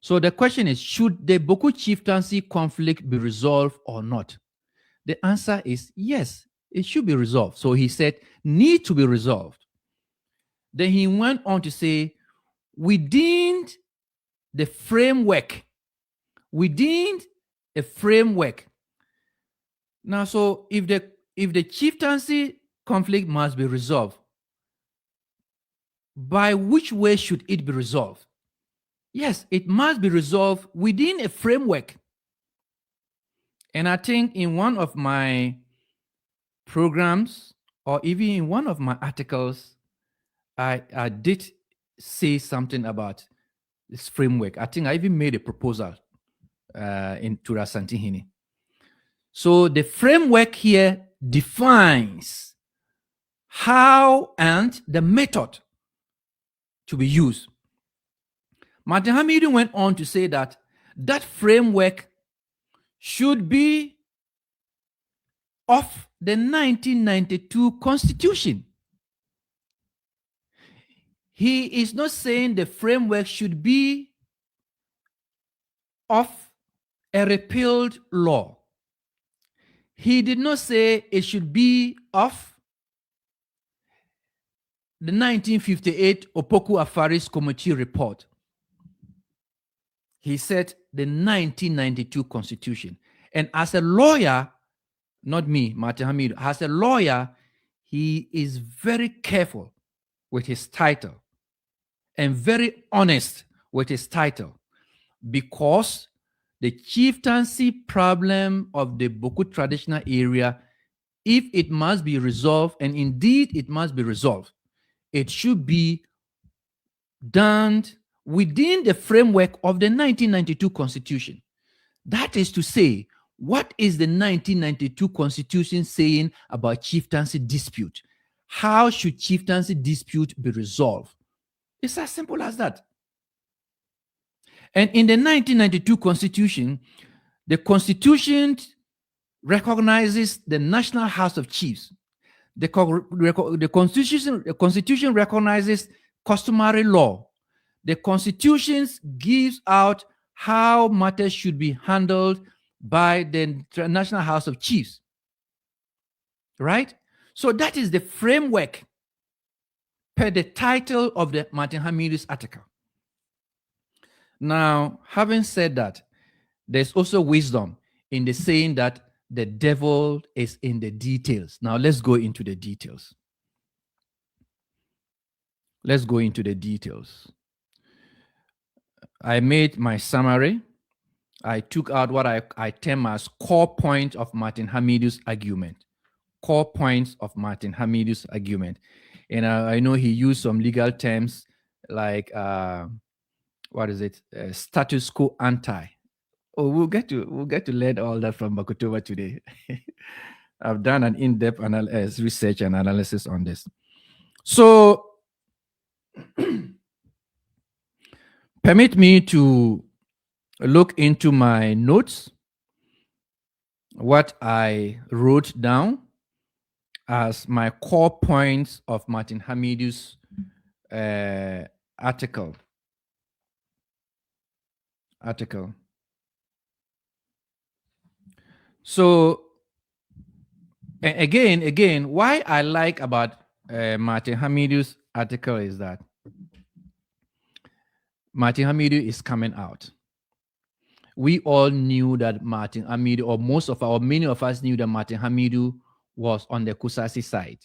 So the question is, should the Bawku chieftaincy conflict be resolved or not? The answer is yes, it should be resolved. So he said, need to be resolved. Then he went on to say, within the framework, within a framework. Now, so if the chieftaincy conflict must be resolved, by which way should it be resolved? Yes, it must be resolved within a framework. And I think in one of my programs, or even in one of my articles, I did say something about this framework. I think I even made a proposal in Tura Santihini. So the framework here defines how and the method to be used. Martin Hamidou went on to say that that framework should be of the 1992 Constitution. He is not saying the framework should be of a repealed law. He did not say it should be of the 1958 Opoku Afaris Committee report. He said the 1992 Constitution. And as a lawyer, not me, Martin Hamid, as a lawyer, he is very careful with his title and very honest with his title, because the chieftaincy problem of the Bawku traditional area, if it must be resolved, and indeed it must be resolved, it should be done within the framework of the 1992 Constitution. That is to say, what is the 1992 Constitution saying about chieftaincy dispute? How should chieftaincy dispute be resolved? It's as simple as that. And in the 1992 Constitution, the Constitution recognizes the National House of Chiefs. The Constitution recognizes customary law. The Constitution gives out how matters should be handled by the National House of Chiefs. Right? So that is the framework per the title of the Martin Hamidou's article. Now, having said that, there's also wisdom in the saying that the devil is in the details. Now, let's go into the details. Let's go into the details. I made my summary. I took out what I term as core points of Martin Hamidou's argument. Core points of Martin Hamidou's argument. And I know he used some legal terms like, what is it? Status quo ante. Oh, we'll get to learn all that from Bakutova today. I've done an in-depth research and analysis on this. So, permit me to look into my notes, what I wrote down as my core points of Martin Hamidou's article. So again, why I like about Martin Hamidou's article is that Martin Hamidou is coming out. We all knew that Martin Hamidou, or many of us knew that Martin Hamidou was on the Kusasi side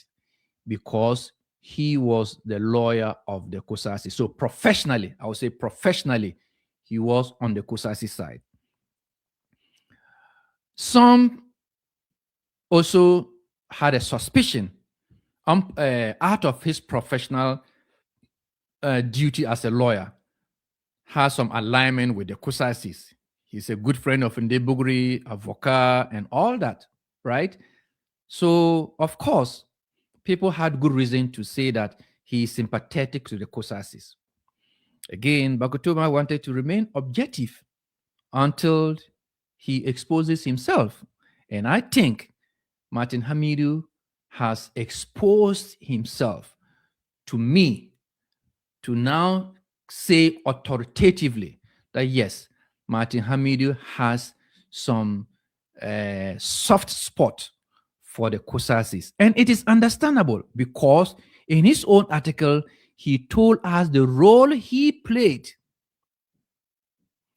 because he was the lawyer of the Kusasi. So professionally, I would say professionally, he was on the Kusasi side. Some also had a suspicion out of his professional duty as a lawyer, has some alignment with the Kusasis. He's a good friend of Ndebugri, Avoka, and all that, right? So, of course, people had good reason to say that he is sympathetic to the Kusasis. Again, Bakutoma wanted to remain objective until he exposes himself. And I think Martin Hamidu has exposed himself to me to now say authoritatively that yes, Martin Hamidu has some soft spot for the Kusasis. And it is understandable because in his own article, he told us the role he played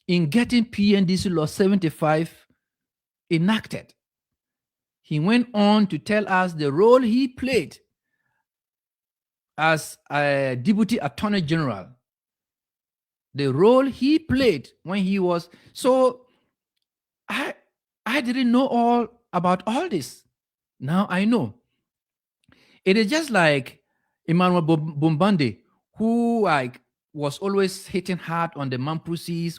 in getting PNDC Law 75 enacted. He went on to tell us the role he played as a Deputy Attorney General, the role he played when he was. So I didn't know all about all this. Now I know. It is just like Emmanuel Bombande, who was always hitting hard on the Mampusis,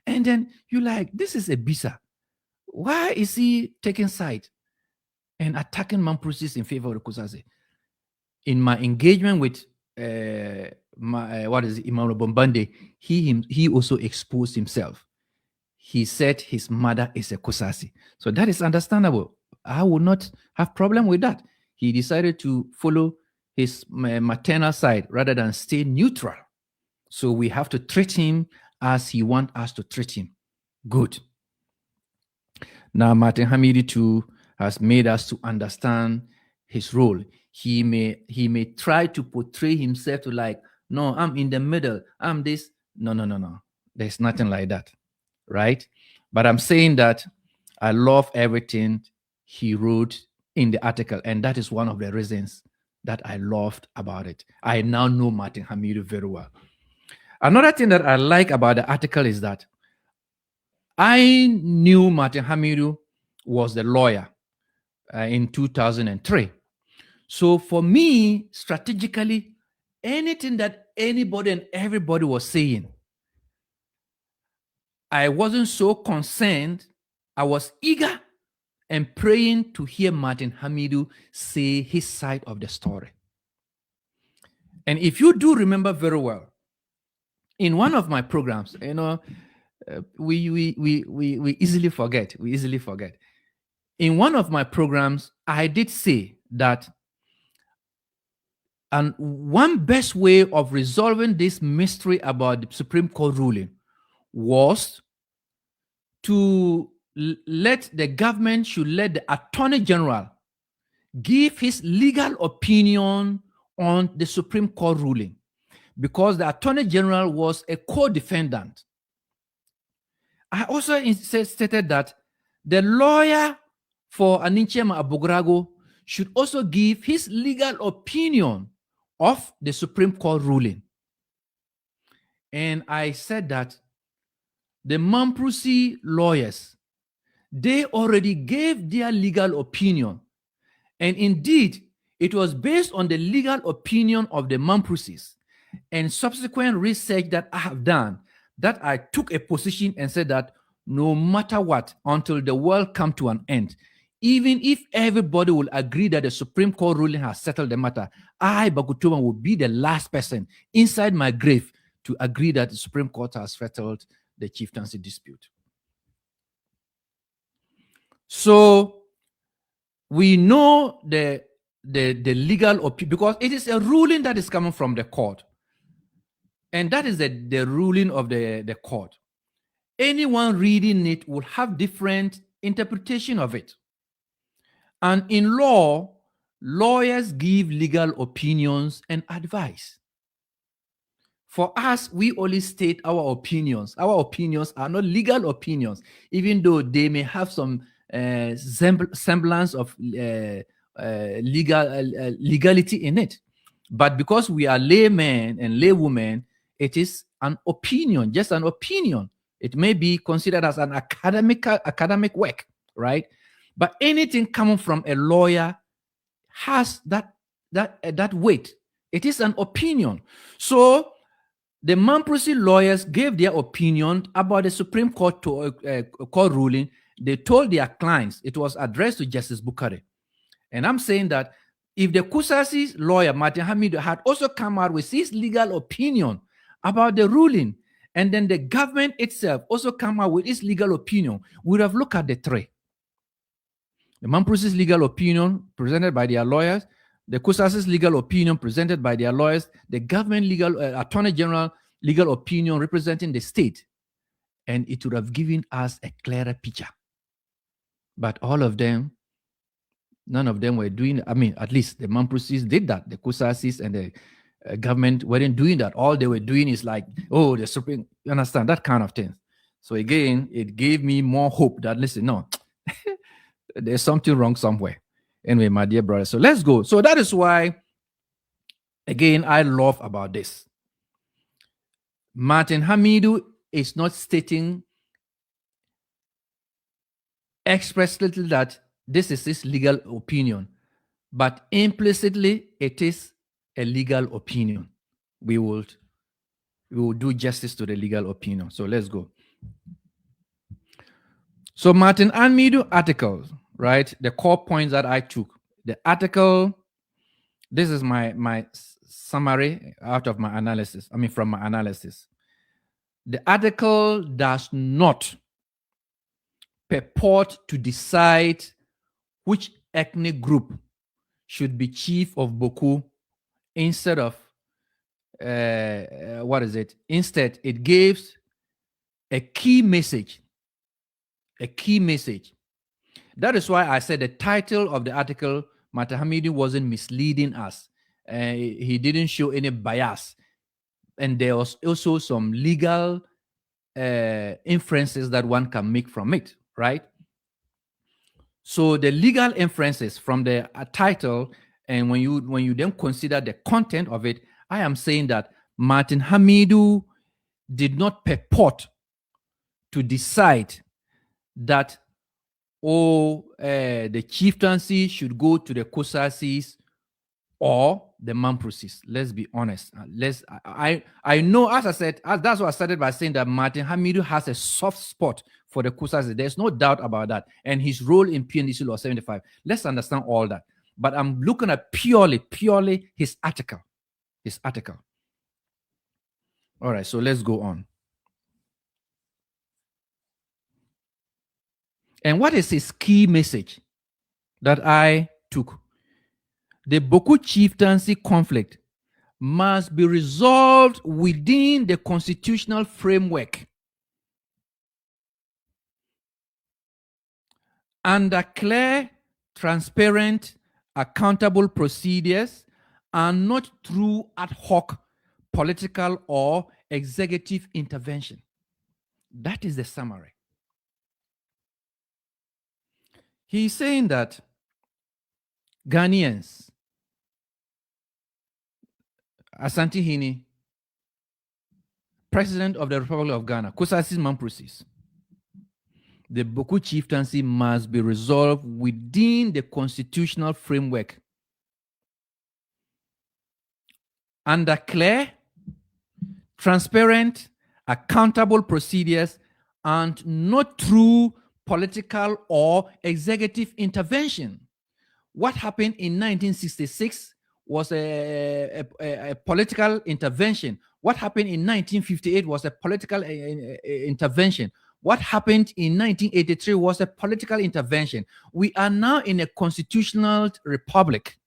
and then you like, this is a Bisa. Why is he taking side and attacking Mampusis in favor of the Kusase? In my engagement with Emmanuel Bombande, he also exposed himself. He said his mother is a Kusasi. So that is understandable. I would not have problem with that. He decided to follow his maternal side rather than stay neutral. So we have to treat him as he wants us to treat him. Good. Now, Martin Hamidu too has made us to understand his role. He may try to portray himself to like, no, I'm in the middle. I'm this. No. There's nothing like that, right? But I'm saying that I love everything he wrote in the article, and that is one of the reasons that I loved about it. I now know Martin Hamidu very well. Another thing that I like about the article is that I knew Martin Hamidu was the lawyer in 2003. So for me, strategically, anything that anybody and everybody was saying, I wasn't so concerned. I was eager and praying to hear Martin Hamidu say his side of the story. And if you do remember very well, in one of my programs, we easily forget. We easily forget. In one of my programs, I did say that and one best way of resolving this mystery about the Supreme Court ruling was to let the government should let the Attorney General give his legal opinion on the Supreme Court ruling, because the Attorney General was a co-defendant. I also stated that the lawyer for Aninchema Abugrago should also give his legal opinion of the Supreme Court ruling. And I said that the Mamprusi lawyers, they already gave their legal opinion. And indeed, it was based on the legal opinion of the Mamprusis and subsequent research that I have done that I took a position and said that no matter what, until the world come to an end, even if everybody will agree that the Supreme Court ruling has settled the matter, I, Bawku Tuma, will be the last person inside my grave to agree that the Supreme Court has settled the chieftaincy dispute. So we know the legal opinion because it is a ruling that is coming from the court. And that is the ruling of the court. Anyone reading it will have different interpretation of it. And in law, lawyers give legal opinions and advice. For us, we only state our opinions. Our opinions are not legal opinions, even though they may have some semblance of legality in it. But because we are laymen and laywomen, it is an opinion, just an opinion. It may be considered as an academic work, right? But anything coming from a lawyer has that weight. It is an opinion. So the Mamprusi lawyers gave their opinion about the Supreme Court court ruling. They told their clients, it was addressed to Justice Bukare. And I'm saying that if the Kusasi lawyer, Martin Hamidu, had also come out with his legal opinion about the ruling, and then the government itself also come out with its legal opinion, we would have looked at the three. The Mamprus's legal opinion presented by their lawyers, the Kusas's legal opinion presented by their lawyers, the government legal attorney general legal opinion representing the state, and it would have given us a clearer picture. But all of them, none of them were doing. I mean, at least the Mamprusis did that. The Kusasis and the government weren't doing that. All they were doing is like, oh, the Supreme. You understand that kind of thing. So again, it gave me more hope that listen, no, there's something wrong somewhere. Anyway, my dear brother, so let's go. So that is why, again, I love about this. Martin Hamidou is not stating expressly that this is his legal opinion, but implicitly it is a legal opinion. We will do justice to the legal opinion. So let's go. So Martin Hamidou article, right? The core points that I took. The article, this is my summary out of my analysis. I mean, from my analysis. The article does not purport to decide which ethnic group should be chief of Bawku instead of what is it? Instead, it gives a key message. A key message. That is why I said the title of the article, Martin Hamidou wasn't misleading us. He didn't show any bias. And there was also some legal inferences that one can make from it, right? So the legal inferences from the title, and when you then consider the content of it, I am saying that Martin Hamidou did not purport to decide that the chieftaincy should go to the Kosasis or the Mamprusis. Let's be honest. I know, as I said, that's what I started by saying, that Martin Hamidou has a soft spot for the Kosasis. There's no doubt about that. And his role in PNDC Law 75. Let's understand all that. But I'm looking at purely his article. His article. All right, so let's go on. And what is his key message that I took? The Bawku chieftaincy conflict must be resolved within the constitutional framework under clear, transparent, accountable procedures, and not through ad hoc political or executive intervention. That is the summary. He's saying that Ghanaians, Asante Hini, President of the Republic of Ghana, Kosasis Mamprusis, the Bawku chieftaincy must be resolved within the constitutional framework under clear, transparent, accountable procedures, and not through political or executive intervention. What happened in 1966 was a political intervention. What happened in 1958 was a political intervention. What happened in 1983 was a political intervention. We are now in a constitutional republic.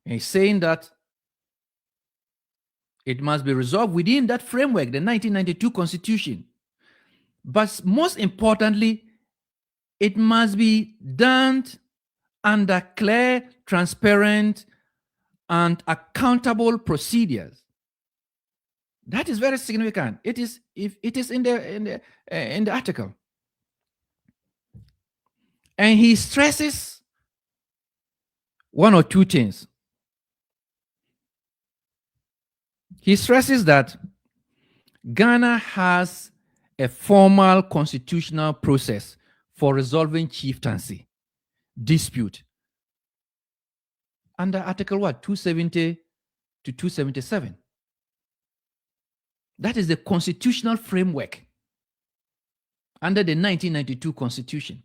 And he's saying that it must be resolved within that framework, the 1992 Constitution. But most importantly, it must be done under clear, transparent, and accountable procedures. That is very significant. It is in the article, and he stresses one or two things. He stresses that Ghana has a formal constitutional process for resolving chieftaincy dispute under Article 270 to 277. That is the constitutional framework under the 1992 Constitution.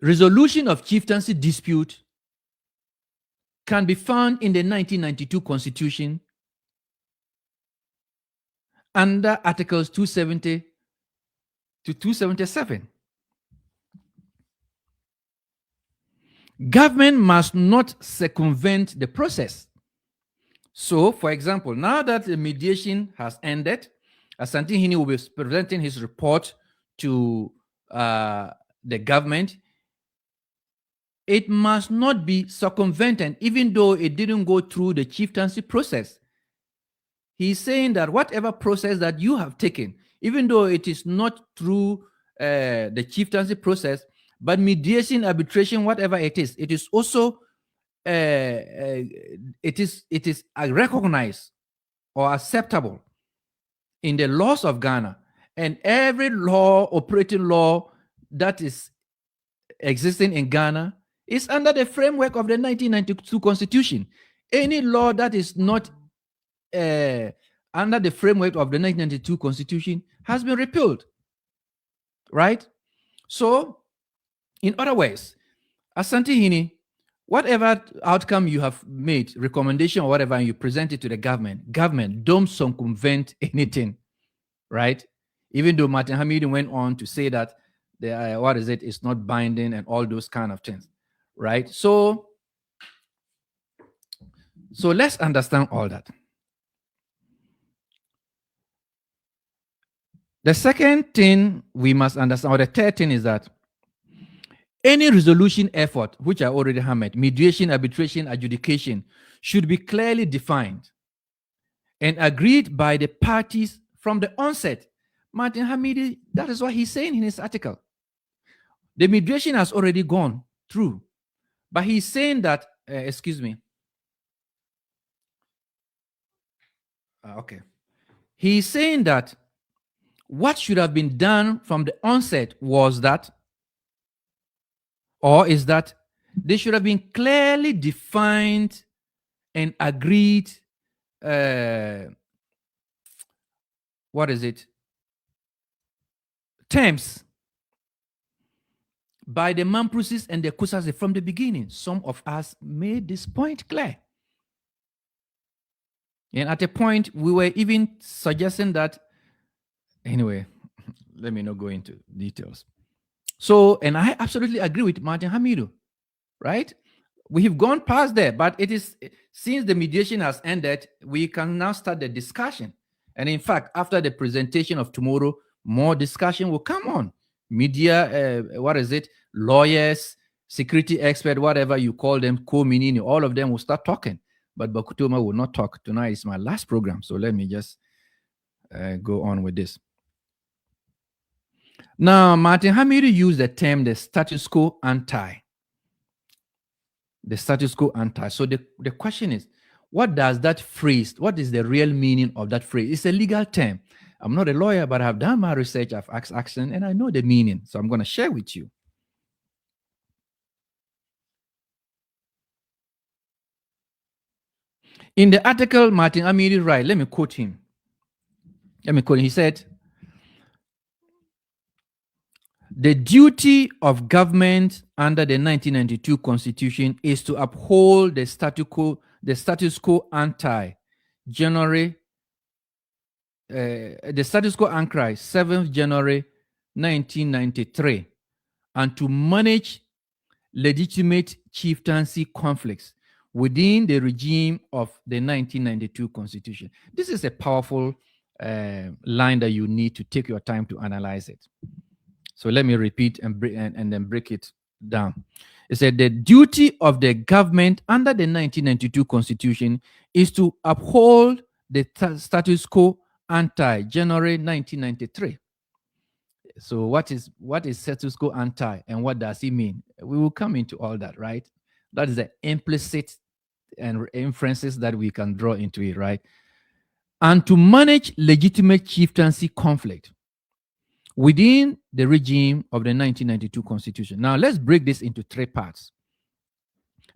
Resolution of chieftaincy dispute can be found in the 1992 Constitution under Articles 270 to 277. Government must not circumvent the process. So, for example, now that the mediation has ended, Asante Hini will be presenting his report to the government. It must not be circumvented, even though it didn't go through the chieftaincy process. He's saying that whatever process that you have taken, even though it is not through the chieftaincy process, but mediation, arbitration, whatever it is also it is recognized or acceptable in the laws of Ghana, and every law, operating law that is existing in Ghana is under the framework of the 1992 Constitution. Any law that is not under the framework of the 1992 Constitution has been repealed, right? So, in other words, Asante Hini, whatever outcome you have made, recommendation or whatever, and you present it to the government don't circumvent anything, right? Even though Martin Hamid went on to say that it's not binding and all those kind of things, right? So let's understand all that. The second thing we must understand, or the third thing, is that any resolution effort, which I already hammered, mediation, arbitration, adjudication, should be clearly defined and agreed by the parties from the onset. Martin Hamidi, that is what he's saying in his article. The mediation has already gone through, but he's saying that, he's saying that what should have been done from the onset was that, or is that, they should have been clearly defined and agreed, terms by the Mamprusis and the Kusase from the beginning. Some of us made this point clear. And at a point, we were even suggesting that, anyway, let me not go into details. So, and I absolutely agree with Martin Hamidu, right? We have gone past there, but it is, since the mediation has ended, we can now start the discussion. And in fact, after the presentation of tomorrow, more discussion will come on. Media, lawyers, security expert, whatever you call them, co-meaning, all of them will start talking. But Bakutoma will not talk. Tonight is my last program, so let me just go on with this. Now, Martin Hamidu used the term the status quo ante. The status quo ante. So the question is, what does that phrase, what is the real meaning of that phrase? It's a legal term. I'm not a lawyer, but I've done my research, I've asked action, and I know the meaning. So I'm going to share with you. In the article, Martin Hamidu writes, let me quote him. He said, the duty of government under the 1992 Constitution is to uphold the status quo ante January, the status quo ante 7th January 1993, and to manage legitimate chieftaincy conflicts within the regime of the 1992 Constitution. This is a powerful line that you need to take your time to analyze it. So let me repeat and then break it down. It said the duty of the government under the 1992 Constitution is to uphold the status quo ante January 1993. So what is status quo ante and what does it mean? We will come into all that, right? That is the implicit and inferences that we can draw into it, right? And to manage legitimate chieftaincy conflict within the regime of the 1992 Constitution. Now, let's break this into three parts.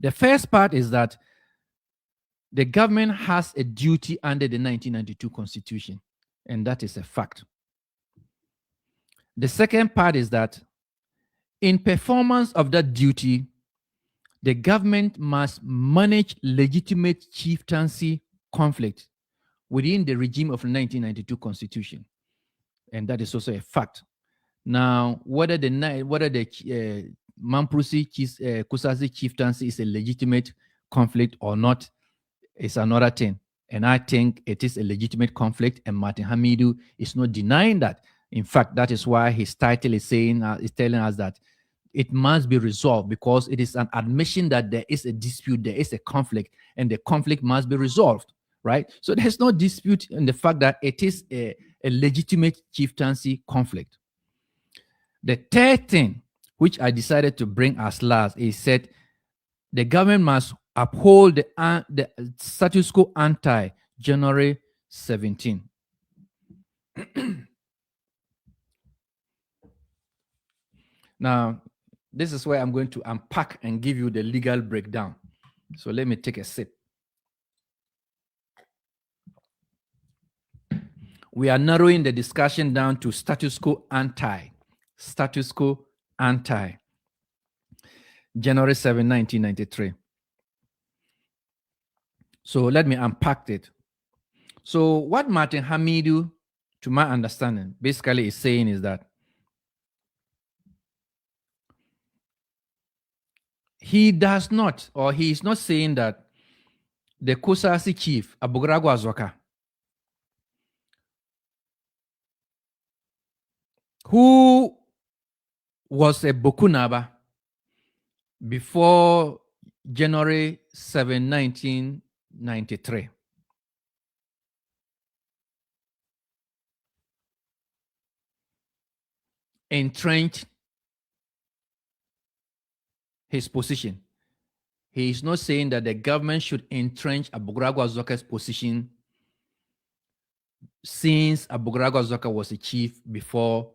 The first part is that the government has a duty under the 1992 Constitution, and that is a fact. The second part is that in performance of that duty, the government must manage legitimate chieftaincy conflict within the regime of the 1992 Constitution. And that is also a fact. Now, whether the Mamprusi Kusasi chieftaincy is a legitimate conflict or not is another thing. And I think it is a legitimate conflict, and Martin Hamidu is not denying that. In fact, that is why his title is saying is telling us that it must be resolved, because it is an admission that there is a dispute, there is a conflict, and the conflict must be resolved, right? So there's no dispute in the fact that it is a legitimate chieftaincy conflict. The third thing, which I decided to bring as last, is said the government must uphold the status quo ante January 17. Now, this is where I'm going to unpack and give you the legal breakdown. So let me take a sip. We are narrowing the discussion down to status quo ante. Status quo ante. January 7, 1993. So let me unpack it. So what Martin Hamidu, to my understanding, basically is saying is that he does not, or he is not saying that the Kusasi chief, Abugrago Azoka, who was a Bokunaba before January 7, 1993, entrenched his position. He is not saying that the government should entrench Abugrago Azoka's position since Abugrago Azoka was a chief before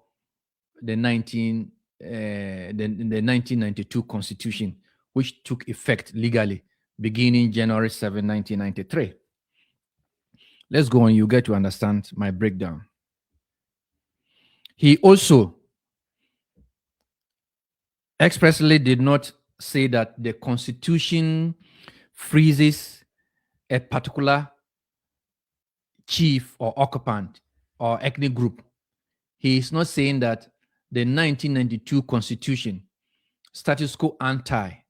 the 1992 constitution, which took effect legally beginning January 7, 1993. Let's go on. You get to understand my breakdown. He also expressly did not say that the constitution freezes a particular chief or occupant or ethnic group. He is not saying that the 1992 constitution, status quo ante,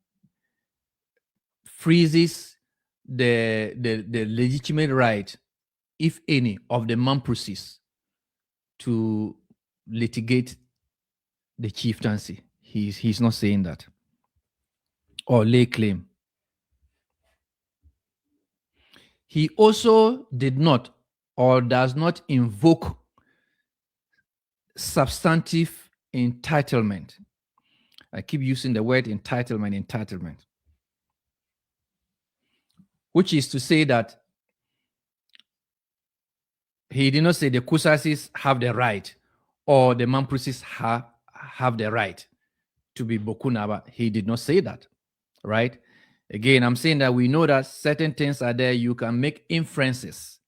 freezes the legitimate right, if any, of the Mampusis to litigate the chieftaincy. He's not saying that. Or lay claim. He also did not or does not invoke substantive entitlement. I keep using the word entitlement, which is to say that he did not say the Kusasis have the right or the Mampusis have the right to be Bokunaba. He did not say that, right? Again, I'm saying that we know that certain things are there. You can make inferences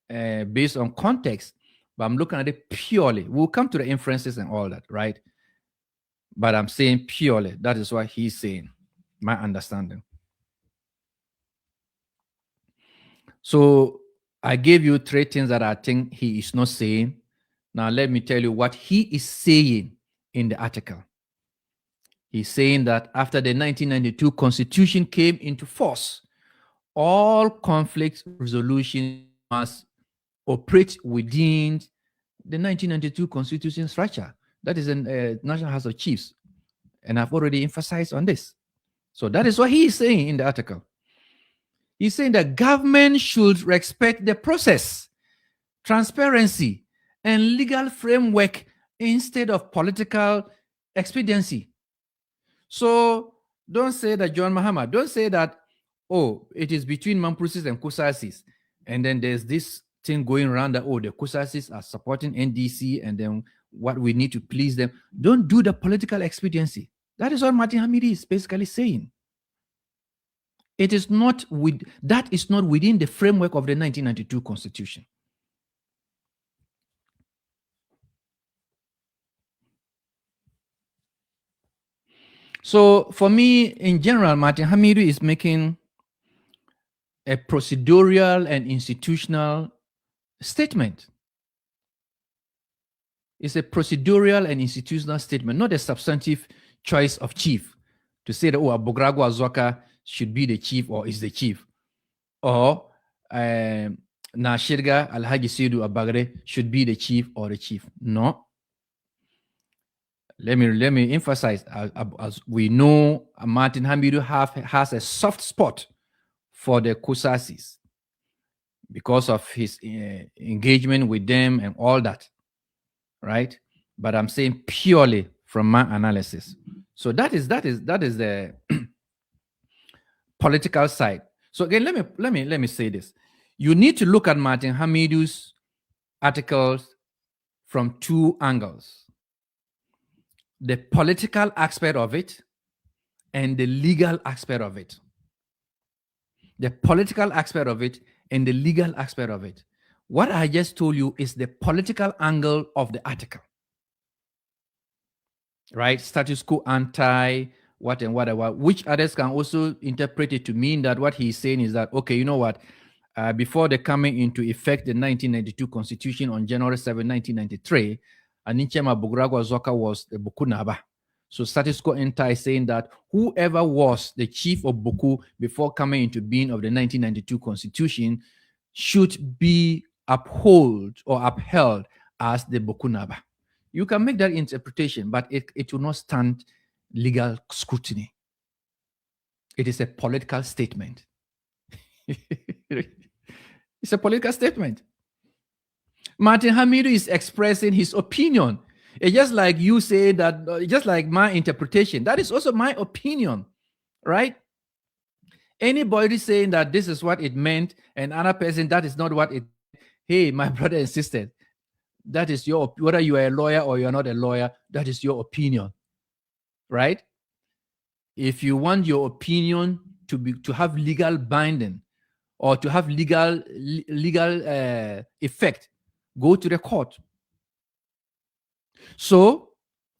based on context, but I'm looking at it purely. We'll come to the inferences and all that, right? But I'm saying purely. That is what he's saying, my understanding. So I gave you three things that I think he is not saying. Now let me tell you what he is saying in the article. He's saying that after the 1992 Constitution came into force, all conflict resolution must operate within the 1992 Constitution structure. That is in National House of Chiefs. And I've already emphasized on this. So that is what he is saying in the article. He's saying that government should respect the process, transparency, and legal framework instead of political expediency. So don't say that, John Mahama, don't say that, oh, it is between Mampusis and Kusasis. And then there's this thing going around that, oh, the Kusasis are supporting NDC and then what we need to please them. Don't do the political expediency. That is what Martin Hamidi is basically saying. It is not that is not within the framework of the 1992 Constitution. So for me, in general, Martin Hamidu is making a procedural and institutional statement. It's a procedural and institutional statement, not a substantive choice of chief to say that, oh, Abogrago Azoka should be the chief or is the chief. Or Nashirga Alhaji Seydou Abagre should be the chief or the chief. No. Let me emphasize, as we know, Martin Hamidu has a soft spot for the Kusasis because of his engagement with them and all that, right? But I'm saying purely from my analysis. So that is the political side. So again, let me say this. You need to look at Martin Hamidu's articles from two angles: the political aspect of it and the legal aspect of it. The political aspect of it and the legal aspect of it. What I just told you is the political angle of the article, right? Status quo anti, what and whatever, which others can also interpret it to mean that what he's saying is that, okay, you know what, before the coming into effect the 1992 Constitution on January 7, 1993, Anichema Bogragwa Zoka was the Bukunaba. So status quo anti is saying that whoever was the chief of Bawku before coming into being of the 1992 Constitution should be upheld or upheld as the Bukunaba. You can make that interpretation, but it will not stand legal scrutiny. It is a political statement. It's a political statement. Martin Hamidu is expressing his opinion. It's just like you say that, just like my interpretation. That is also my opinion, right? Anybody saying that this is what it meant, and another person, that is not what it. Hey, my brother and sister, that is your, whether you are a lawyer or you're not a lawyer, that is your opinion, right? If you want your opinion to have legal binding or to have legal effect, go to the court. So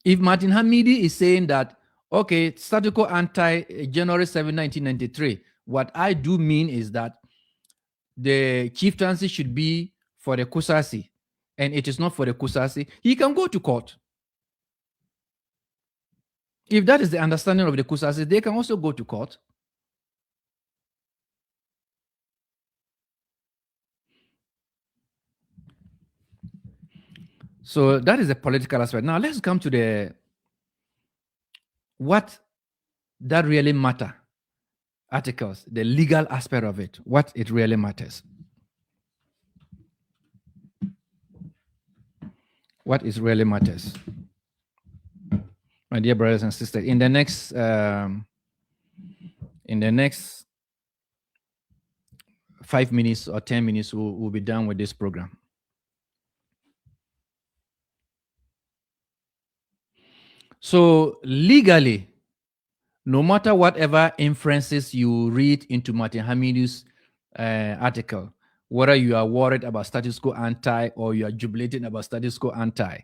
if Martin Hamidi is saying that, okay, status quo anti January 7, 1993, what I do mean is that the chieftaincy should be for the Kusasi and it is not for the Kusasi, he can go to court. If that is the understanding of the Kusasi, they can also go to court. So that is the political aspect. Now let's come to the what that really matter articles, the legal aspect of it, what it really matters. What is really matters. My dear brothers and sisters, in the next 5 minutes or 10 minutes, we'll be done with this program. So legally, no matter whatever inferences you read into Martin Hamidu's article, whether you are worried about status quo anti or you are jubilating about status quo anti,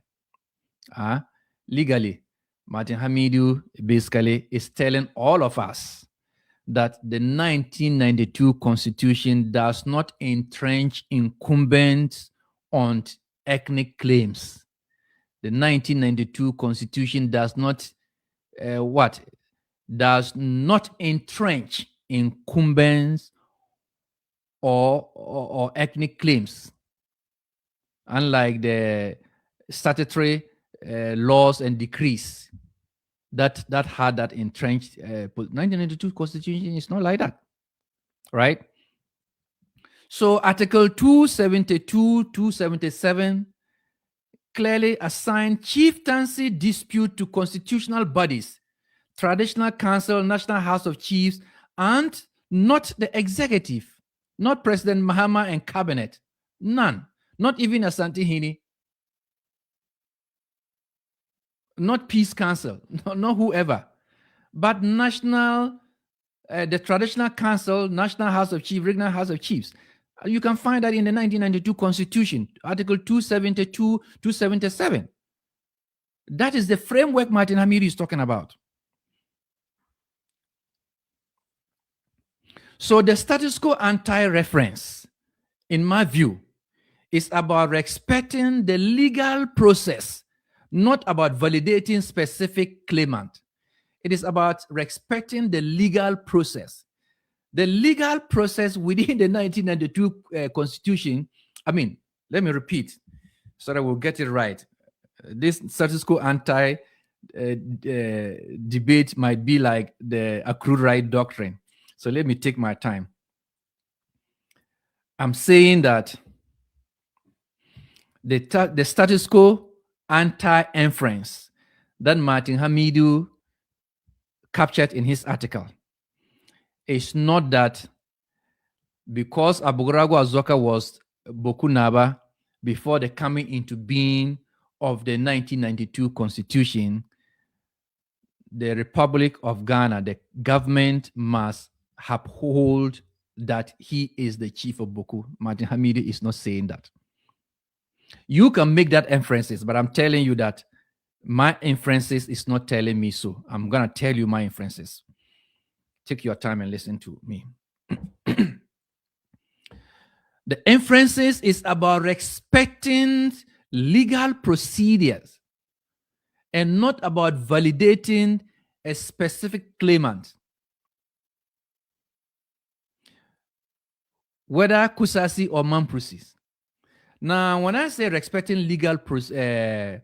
legally, Martin Hamidu basically is telling all of us that the 1992 Constitution does not entrench incumbents on ethnic claims. The 1992 Constitution does not does not entrench incumbents or ethnic claims, unlike the statutory laws and decrees that had that entrenched. 1992 Constitution is not like that, right? So Article 272, 277 clearly assign chieftaincy dispute to constitutional bodies, traditional council, National House of Chiefs, and not the executive, not President Mahama and cabinet, none, not even Asante Hini, not Peace Council, not whoever, but national, the traditional council, National House of Chiefs, Regional House of Chiefs. You can find that in the 1992 Constitution, Article 272, 277. That is the framework Martin Hamidu is talking about. So the status quo anti-reference, in my view, is about respecting the legal process, not about validating specific claimant. It is about respecting the legal process. The legal process within the 1992 Constitution. I mean, let me repeat so that we'll get it right. This status quo anti debate might be like the accrued right doctrine. So let me take my time. I'm saying that the status quo anti-inference that Martin Hamidu captured in his article is not that because Abugaragu Azoka was Bawku Naba before the coming into being of the 1992 Constitution, the Republic of Ghana, the government must uphold that he is the chief of Bawku. Martin Hamidu is not saying that. You can make that inferences, but I'm telling you that my inferences is not telling me so. I'm going to tell you my inferences. Take your time and listen to me. The inferences is about respecting legal procedures and not about validating a specific claimant. Whether Kusasi or Mampusis. Now, when I say respecting legal process,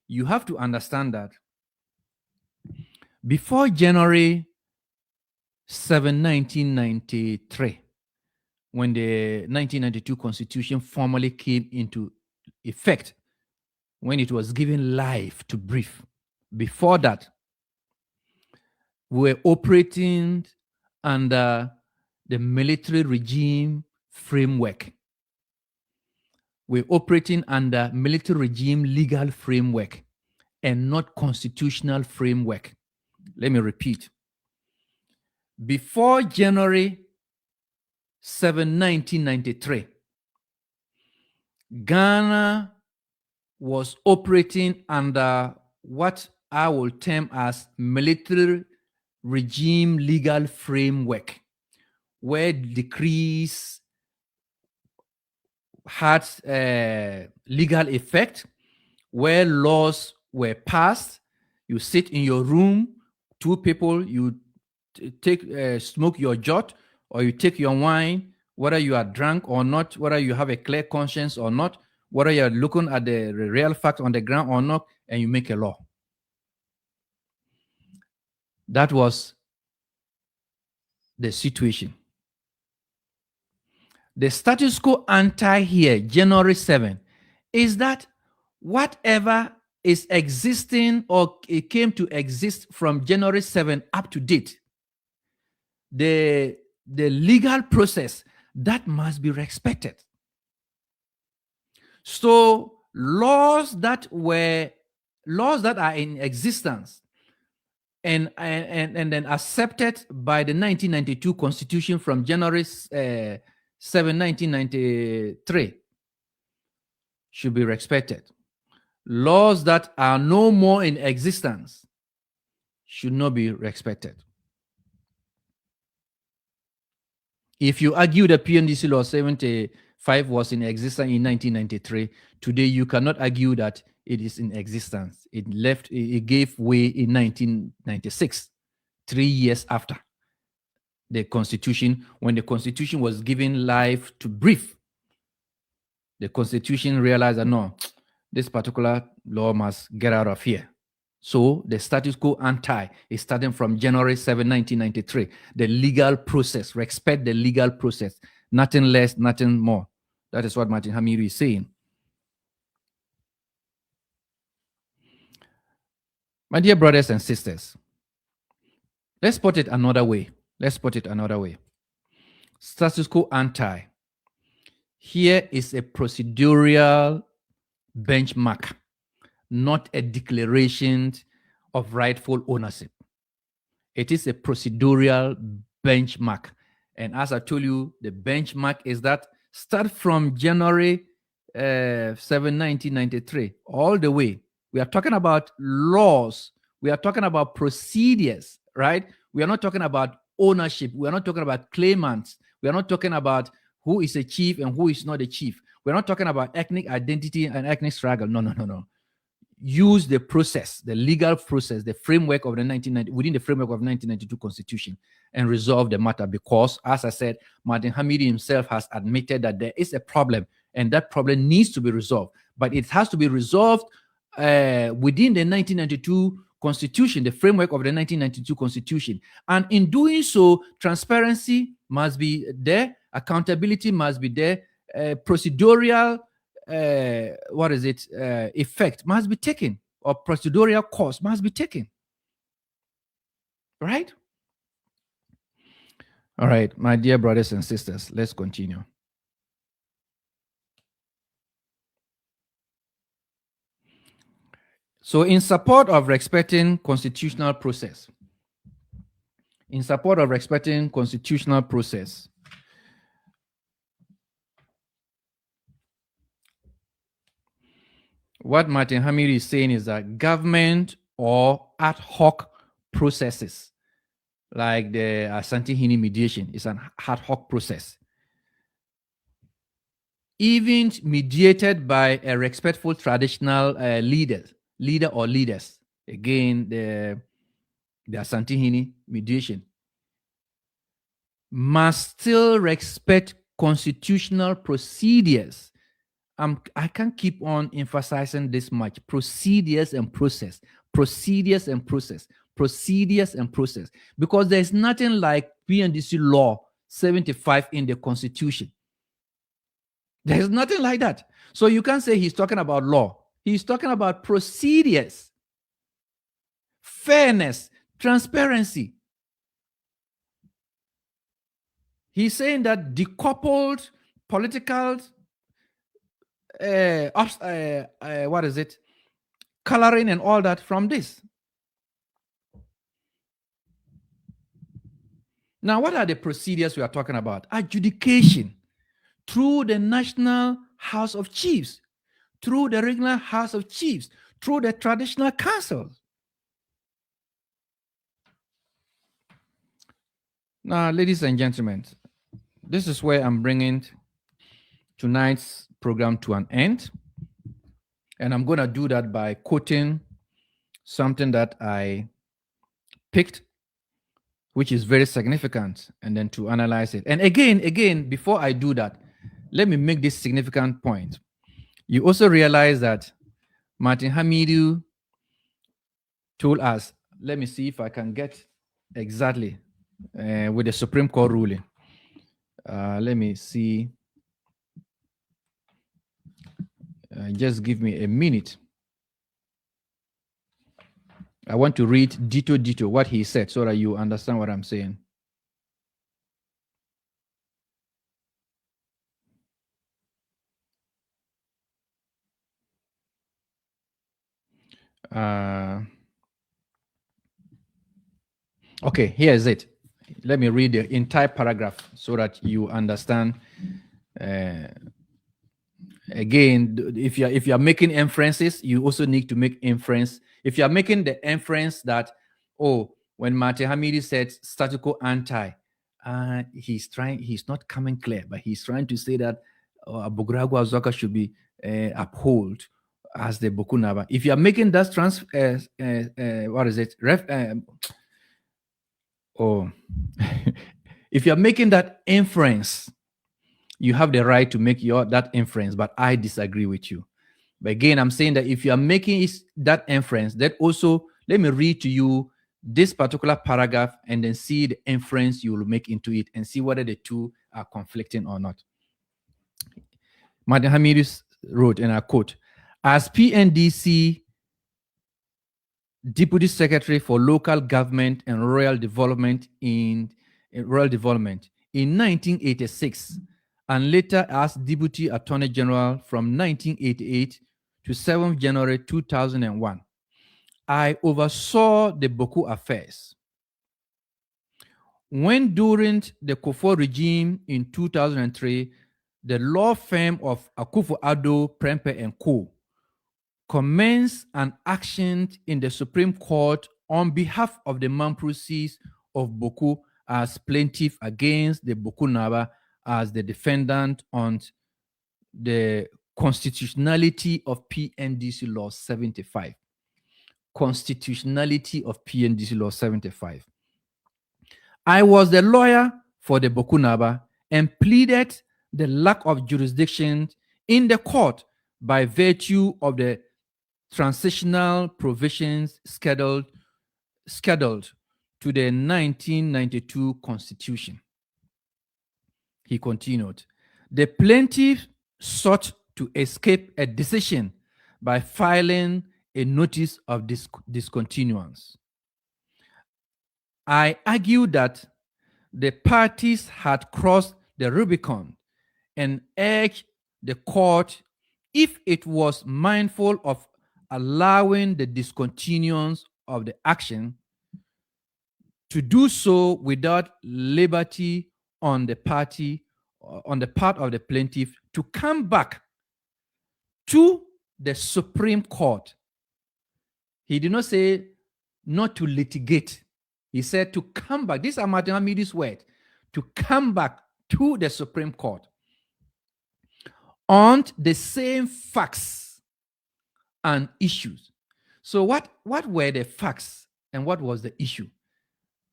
you have to understand that before January 7, 1993, when the 1992 Constitution formally came into effect, when it was given life to brief, before that, we were operating under the military regime framework. We're operating under military regime legal framework and not constitutional framework. Let me repeat. Before January 7, 1993, Ghana was operating under what I will term as military regime legal framework, where decrees had legal effect, where laws were passed. You sit in your room, two people, you smoke your jot or you take your wine, whether you are drunk or not, whether you have a clear conscience or not, whether you're looking at the real fact on the ground or not, and you make a law. That was the situation. The status quo ante here, January 7, is that whatever is existing or it came to exist from January 7 up to date, the legal process, that must be respected. So laws that are in existence and then accepted by the 1992 Constitution from January 7, 1993 should be respected. Laws that are no more in existence should not be respected. If you argue the PNDC law 75 was in existence in 1993, today you cannot argue that it is in existence. It gave way in 1996, 3 years after the Constitution. When the Constitution was given life to brief, the Constitution realized that no, this particular law must get out of here. So the status quo ante is starting from January 7, 1993. The legal process, respect the legal process. Nothing less, nothing more. That is what Martin Hamidu is saying. My dear brothers and sisters, let's put it another way. Status quo ante. Here is a procedural benchmark, not a declaration of rightful ownership. It is a procedural benchmark. And as I told you, the benchmark is that start from January 7, 1993, all the way. We are talking about laws. We are talking about procedures, right? We are not talking about ownership. We are not talking about claimants. We are not talking about who is a chief and who is not a chief. We're not talking about ethnic identity and ethnic struggle. No. use the process, the legal process, the framework of the 1990, within the framework of 1992 Constitution, and resolve the matter. Because, as I said, Martin Hamidi himself has admitted that there is a problem, and that problem needs to be resolved. But it has to be resolved within the 1992 Constitution, the framework of the 1992 Constitution. And in doing so, transparency must be there, accountability must be there, procedural effect must be taken, or procedural course must be taken. Right? All right, my dear brothers and sisters, let's continue. So, in support of respecting constitutional process, what Martin Hamidi is saying is that government or ad hoc processes, like the Asante Hini mediation, is an ad hoc process, even mediated by a respectful traditional leader or leaders. Again, the Asante Hini mediation must still respect constitutional procedures. I can't keep on emphasizing this much. Procedures and process. Because there's nothing like PNDC law 75 in the Constitution. There's nothing like that. So you can't say he's talking about law. He's talking about procedures, fairness, transparency. He's saying that decoupled political coloring and all that from this. Now, what are the procedures we are talking about? Adjudication through the National House of Chiefs, through the regular House of Chiefs, through the traditional councils. Now, ladies and gentlemen, this is where I'm bringing tonight's program to an end. And I'm going to do that by quoting something that I picked, which is very significant, and then to analyze it. And again, before I do that, let me make this significant point. You also realize that Martin Hamidi told us, let me see if I can get exactly with the Supreme Court ruling. Let me see. Just give me a minute. I want to read dito what he said so that you understand what I'm saying. Okay, here is it. Let me read the entire paragraph so that you understand. Again, if you're making inferences, you also need to make inference. If you're making the inference that, when Martin Hamidi said status quo anti, he's not coming clear, but he's trying to say that Abogragwa Zoka should be upheld as the Bawku Naba. If you're making that if you're making that inference, you have the right to make that inference, but I disagree with you. But again, I'm saying that if you are making that inference, that also, let me read to you this particular paragraph and then see the inference you will make into it and see whether the two are conflicting or not. Martin Hamidi wrote, and I quote, as PNDC Deputy Secretary for Local Government and Rural Development in 1986, and later as Deputy Attorney General from 1988 to 7th January 2001, I oversaw the Bawku affairs. When during the Kufuor regime in 2003, the law firm of Akufo-Addo, Prempeh and Co. commenced an action in the Supreme Court on behalf of the Mamprosis of Bawku as plaintiff against the Bawku Naba as the defendant on the constitutionality of PNDC Law 75. Constitutionality of PNDC Law 75. I was the lawyer for the Bawku Naba and pleaded the lack of jurisdiction in the court by virtue of the transitional provisions scheduled to the 1992 Constitution. He continued, the plaintiff sought to escape a decision by filing a notice of discontinuance. I argued that the parties had crossed the Rubicon and urged the court, if it was mindful of allowing the discontinuance of the action, to do so without liberty on the part of the plaintiff to come back to the Supreme Court. He did not say not to litigate. He said to come back. These are Martin Hamidu's words. To come back to the Supreme Court on the same facts and issues. So what were the facts and what was the issue?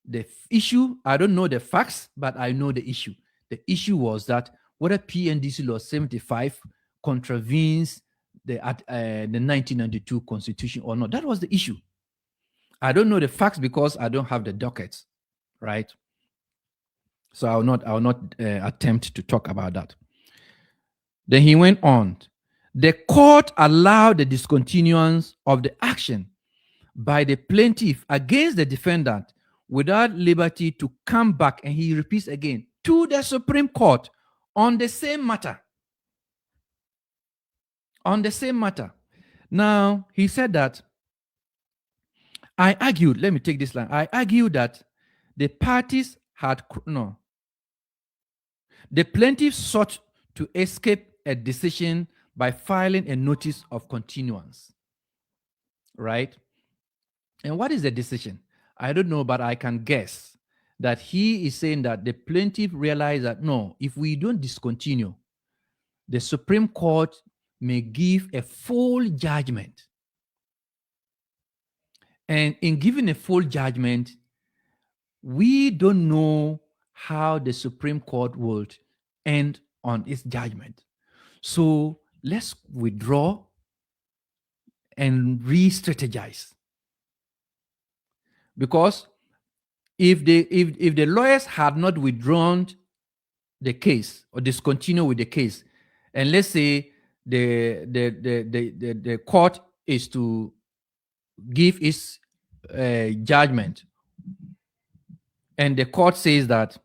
The issue, I don't know the facts, but I know the issue. The issue was that whether PNDC Law 75 contravenes the 1992 Constitution or not. That was the issue. I don't know the facts because I don't have the dockets, right? So I will not attempt to talk about that. Then he went on. The court allowed the discontinuance of the action by the plaintiff against the defendant without liberty to come back, and he repeats again, to the Supreme Court on the same matter. On the same matter. Now, he said that, I argued, let me take this line. I argued that the parties had, no, the plaintiff sought to escape a decision by filing a notice of continuance, right? And what is the decision? I don't know, but I can guess that he is saying that the plaintiff realized that, no, if we don't discontinue, the Supreme Court may give a full judgment. And in giving a full judgment, we don't know how the Supreme Court would end on its judgment. So let's withdraw and re-strategize. Because if the lawyers had not withdrawn the case or discontinued with the case, and let's say the court is to give its judgment, and the court says that,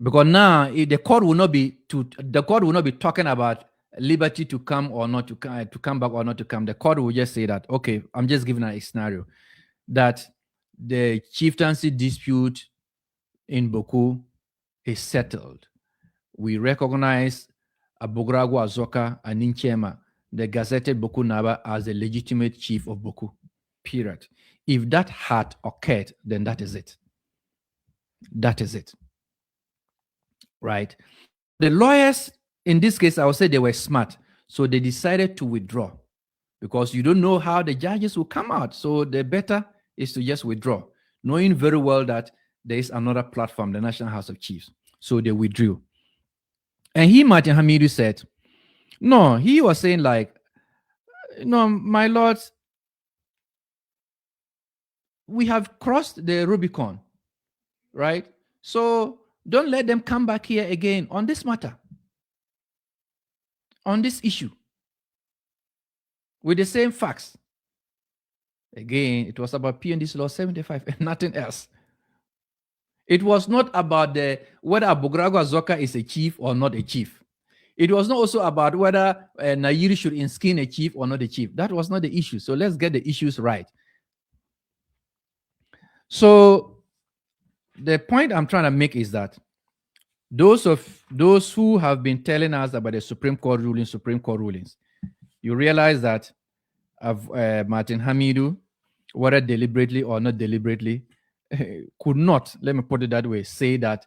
because now the court will not be talking about liberty to come or not to come back or not to come. The court will just say that, okay, I'm just giving a scenario, that the chieftaincy dispute in Bawku is settled. We recognize Abogrago Azoka and Ninchema, the gazetted Bawku Naba, as the legitimate chief of Bawku, period. If that had occurred, then that is it. That is it. Right? The lawyers, in this case, I would say they were smart. So they decided to withdraw because you don't know how the judges will come out. So the better is to just withdraw, knowing very well that there is another platform, the National House of Chiefs. So they withdrew. And he, Martin Hamidu, said, no, he was saying like, no, my lords, we have crossed the Rubicon, right? So don't let them come back here again on this matter, on this issue, with the same facts. Again, it was about PNDC Law 75 and nothing else. It was not about whether Abogrago Azoka is a chief or not a chief. It was not also about whether Nayiri should inskin a chief or not a chief. That was not the issue. So let's get the issues right. So the point I'm trying to make is that those who have been telling us about the Supreme Court rulings, you realize that Martin Hamidu, whether deliberately or not deliberately, could not, let me put it that way, say that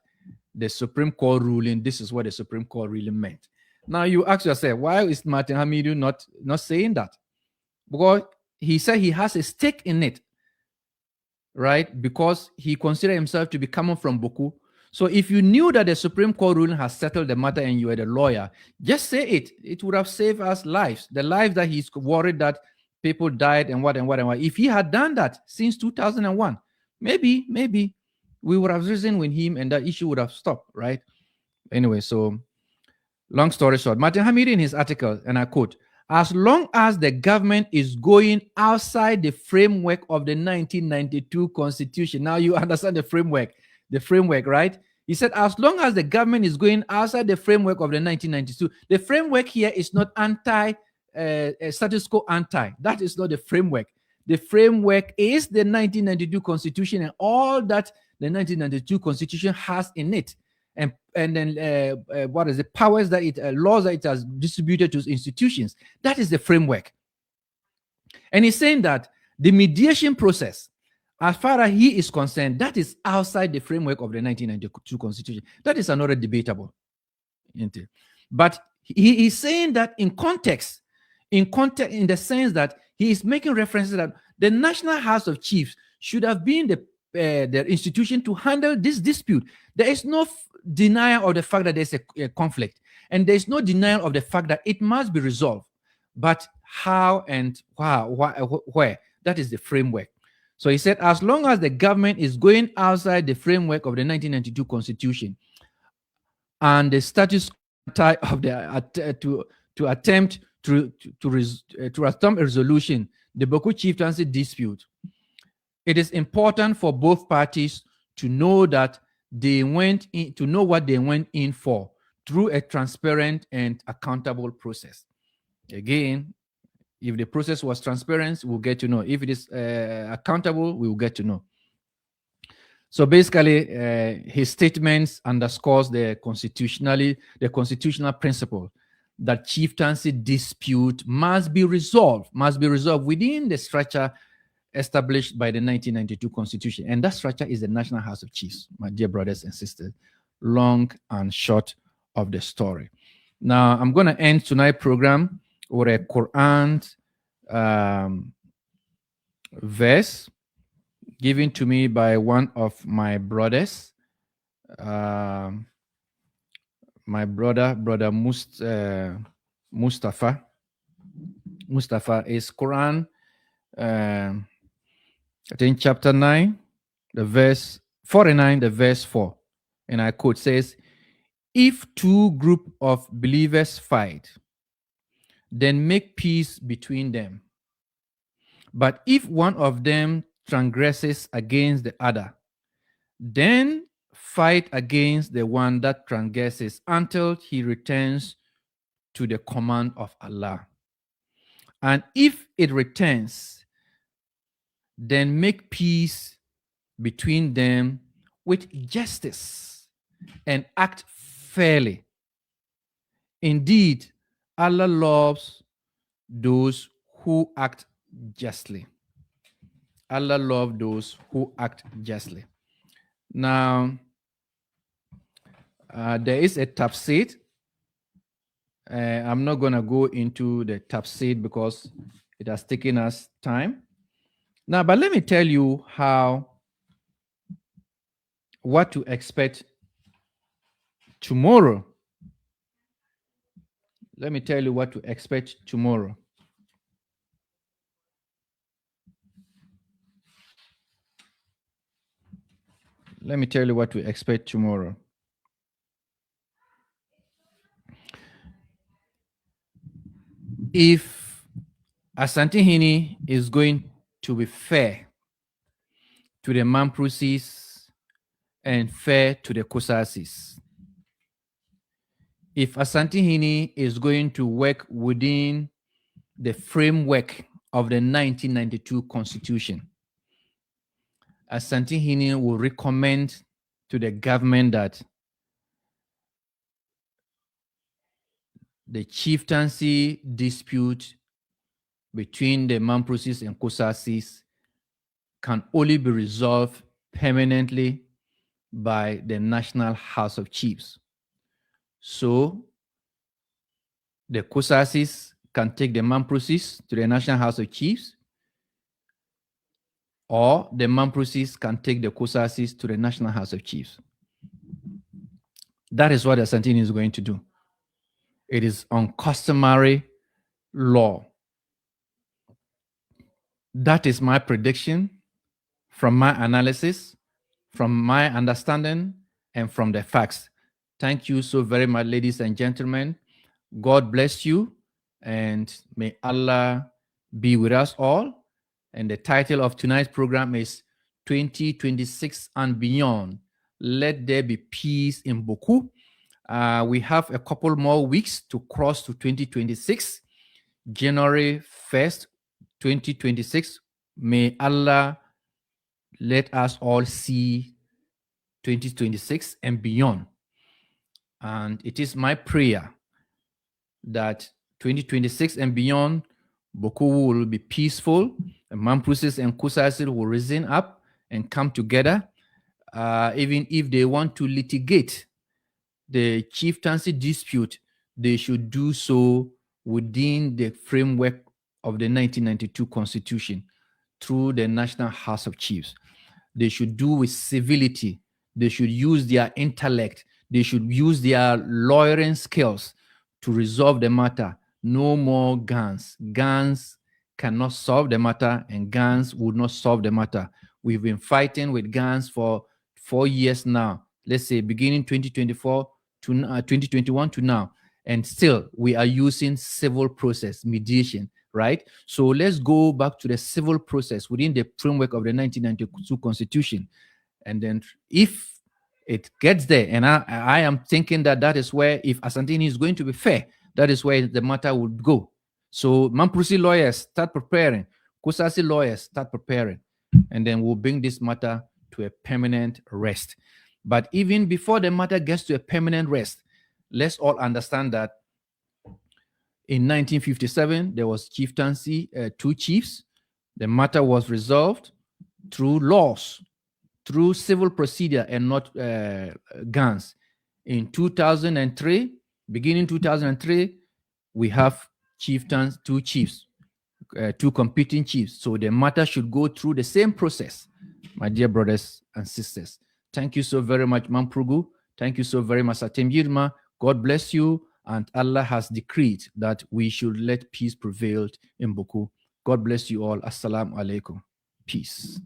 the Supreme Court ruling, this is what the Supreme Court really meant. Now you ask yourself, why is Martin Hamidu not saying that? Because he said he has a stake in it, right? Because he considered himself to be coming from Bawku. So if you knew that the Supreme Court ruling has settled the matter and you were the lawyer, just say it. It would have saved us lives. The lives that he's worried that people died and what and what and what. If he had done that since 2001, maybe we would have reasoned with him and that issue would have stopped, right? Anyway, so long story short, Martin Hamid in his article, and I quote, as long as the government is going outside the framework of the 1992 Constitution. Now you understand the framework, right? He said, as long as the government is going outside the framework of the 1992, the framework here is not status quo anti. That is not the framework. The framework is the 1992 Constitution and all that the 1992 Constitution has in it. And then what is the powers that it laws that it has distributed to institutions. That is the framework. And he's saying that the mediation process, as far as he is concerned, that is outside the framework of the 1992 Constitution. That is another debatable. But he is saying that in context, in the sense that he is making references that the National House of Chiefs should have been the institution to handle this dispute. There is no denial of the fact that there's a conflict, and there's no denial of the fact that it must be resolved. But how and where? That is the framework. So he said, as long as the government is going outside the framework of the 1992 Constitution and the status of the to attempt to attempt a resolution, the Bawku chieftaincy dispute, it is important for both parties to know that they went in, to know what they went in for through a transparent and accountable process. Again, if the process was transparent, we'll get to know. If it is accountable, we will get to know. So basically, his statements underscores the constitutional principle that chieftaincy dispute must be resolved within the structure established by the 1992 Constitution. And that structure is the National House of Chiefs, my dear brothers and sisters. Long and short of the story. Now, I'm going to end tonight's program with a Quran verse given to me by one of my brothers, my brother Mustafa. Mustafa is Quran, I think chapter 9, the verse 49, the verse 4. And I quote, says, if two group of believers fight, then make peace between them. But if one of them transgresses against the other, then fight against the one that transgresses until he returns to the command of Allah. And if it returns, then make peace between them with justice and act fairly. Indeed, Allah loves those who act justly. Allah loves those who act justly. Now, there is a tafsir. I'm not going to go into the tafsir because it has taken us time. Now, but let me tell you what to expect tomorrow. Let me tell you what to expect tomorrow. Let me tell you what to expect tomorrow. If Asantehene is going to be fair to the Mamprusis and fair to the Kosasis, if Asantehene is going to work within the framework of the 1992 Constitution, Asantehene will recommend to the government that the chieftaincy dispute between the Mamprusis and Kosasis can only be resolved permanently by the National House of Chiefs. So The Kusasis can take the Mamprosis to the National House of Chiefs, or the Mamprosis can take the Kusasis to the National House of Chiefs. That is what the Asantini is going to do. It is uncustomary law. That is my prediction from my analysis, from my understanding, and from the facts. Thank you so very much, ladies and gentlemen. God bless you, and may Allah be with us all. And the title of tonight's program is 2026 and Beyond. Let there be peace in Bawku. We have a couple more weeks to cross to 2026. January 1st, 2026. May Allah let us all see 2026 and beyond. And it is my prayer that 2026 and beyond, Bawku will be peaceful, and Mamprosis and Kusasis will reason up and come together. Even if they want to litigate the chieftaincy dispute, they should do so within the framework of the 1992 Constitution through the National House of Chiefs. They should do with civility. They should use their intellect. They should use their lawyering skills to resolve the matter. No more guns. Guns cannot solve the matter, and guns would not solve the matter. We've been fighting with guns for 4 years now. Let's say beginning 2024 to 2021 to now, and still we are using civil process mediation, right? So let's go back to the civil process within the framework of the 1992 Constitution, and then if it gets there, and I am thinking that is where, if Asantini is going to be fair, that is where the matter would go. So Mamprosi lawyers start preparing, Kusasi lawyers start preparing, and then we'll bring this matter to a permanent rest. But even before the matter gets to a permanent rest, let's all understand that in 1957, there was chieftaincy, 2 chiefs. The matter was resolved through laws, through civil procedure, and not guns. In 2003, beginning 2003, we have chieftains, 2 chiefs, 2 competing chiefs. So the matter should go through the same process, my dear brothers and sisters. Thank you so very much, Mamprogu. Thank you so very much, Atem Yilma. God bless you. And Allah has decreed that we should let peace prevail in Bawku. God bless you all. Assalamu alaikum. Peace.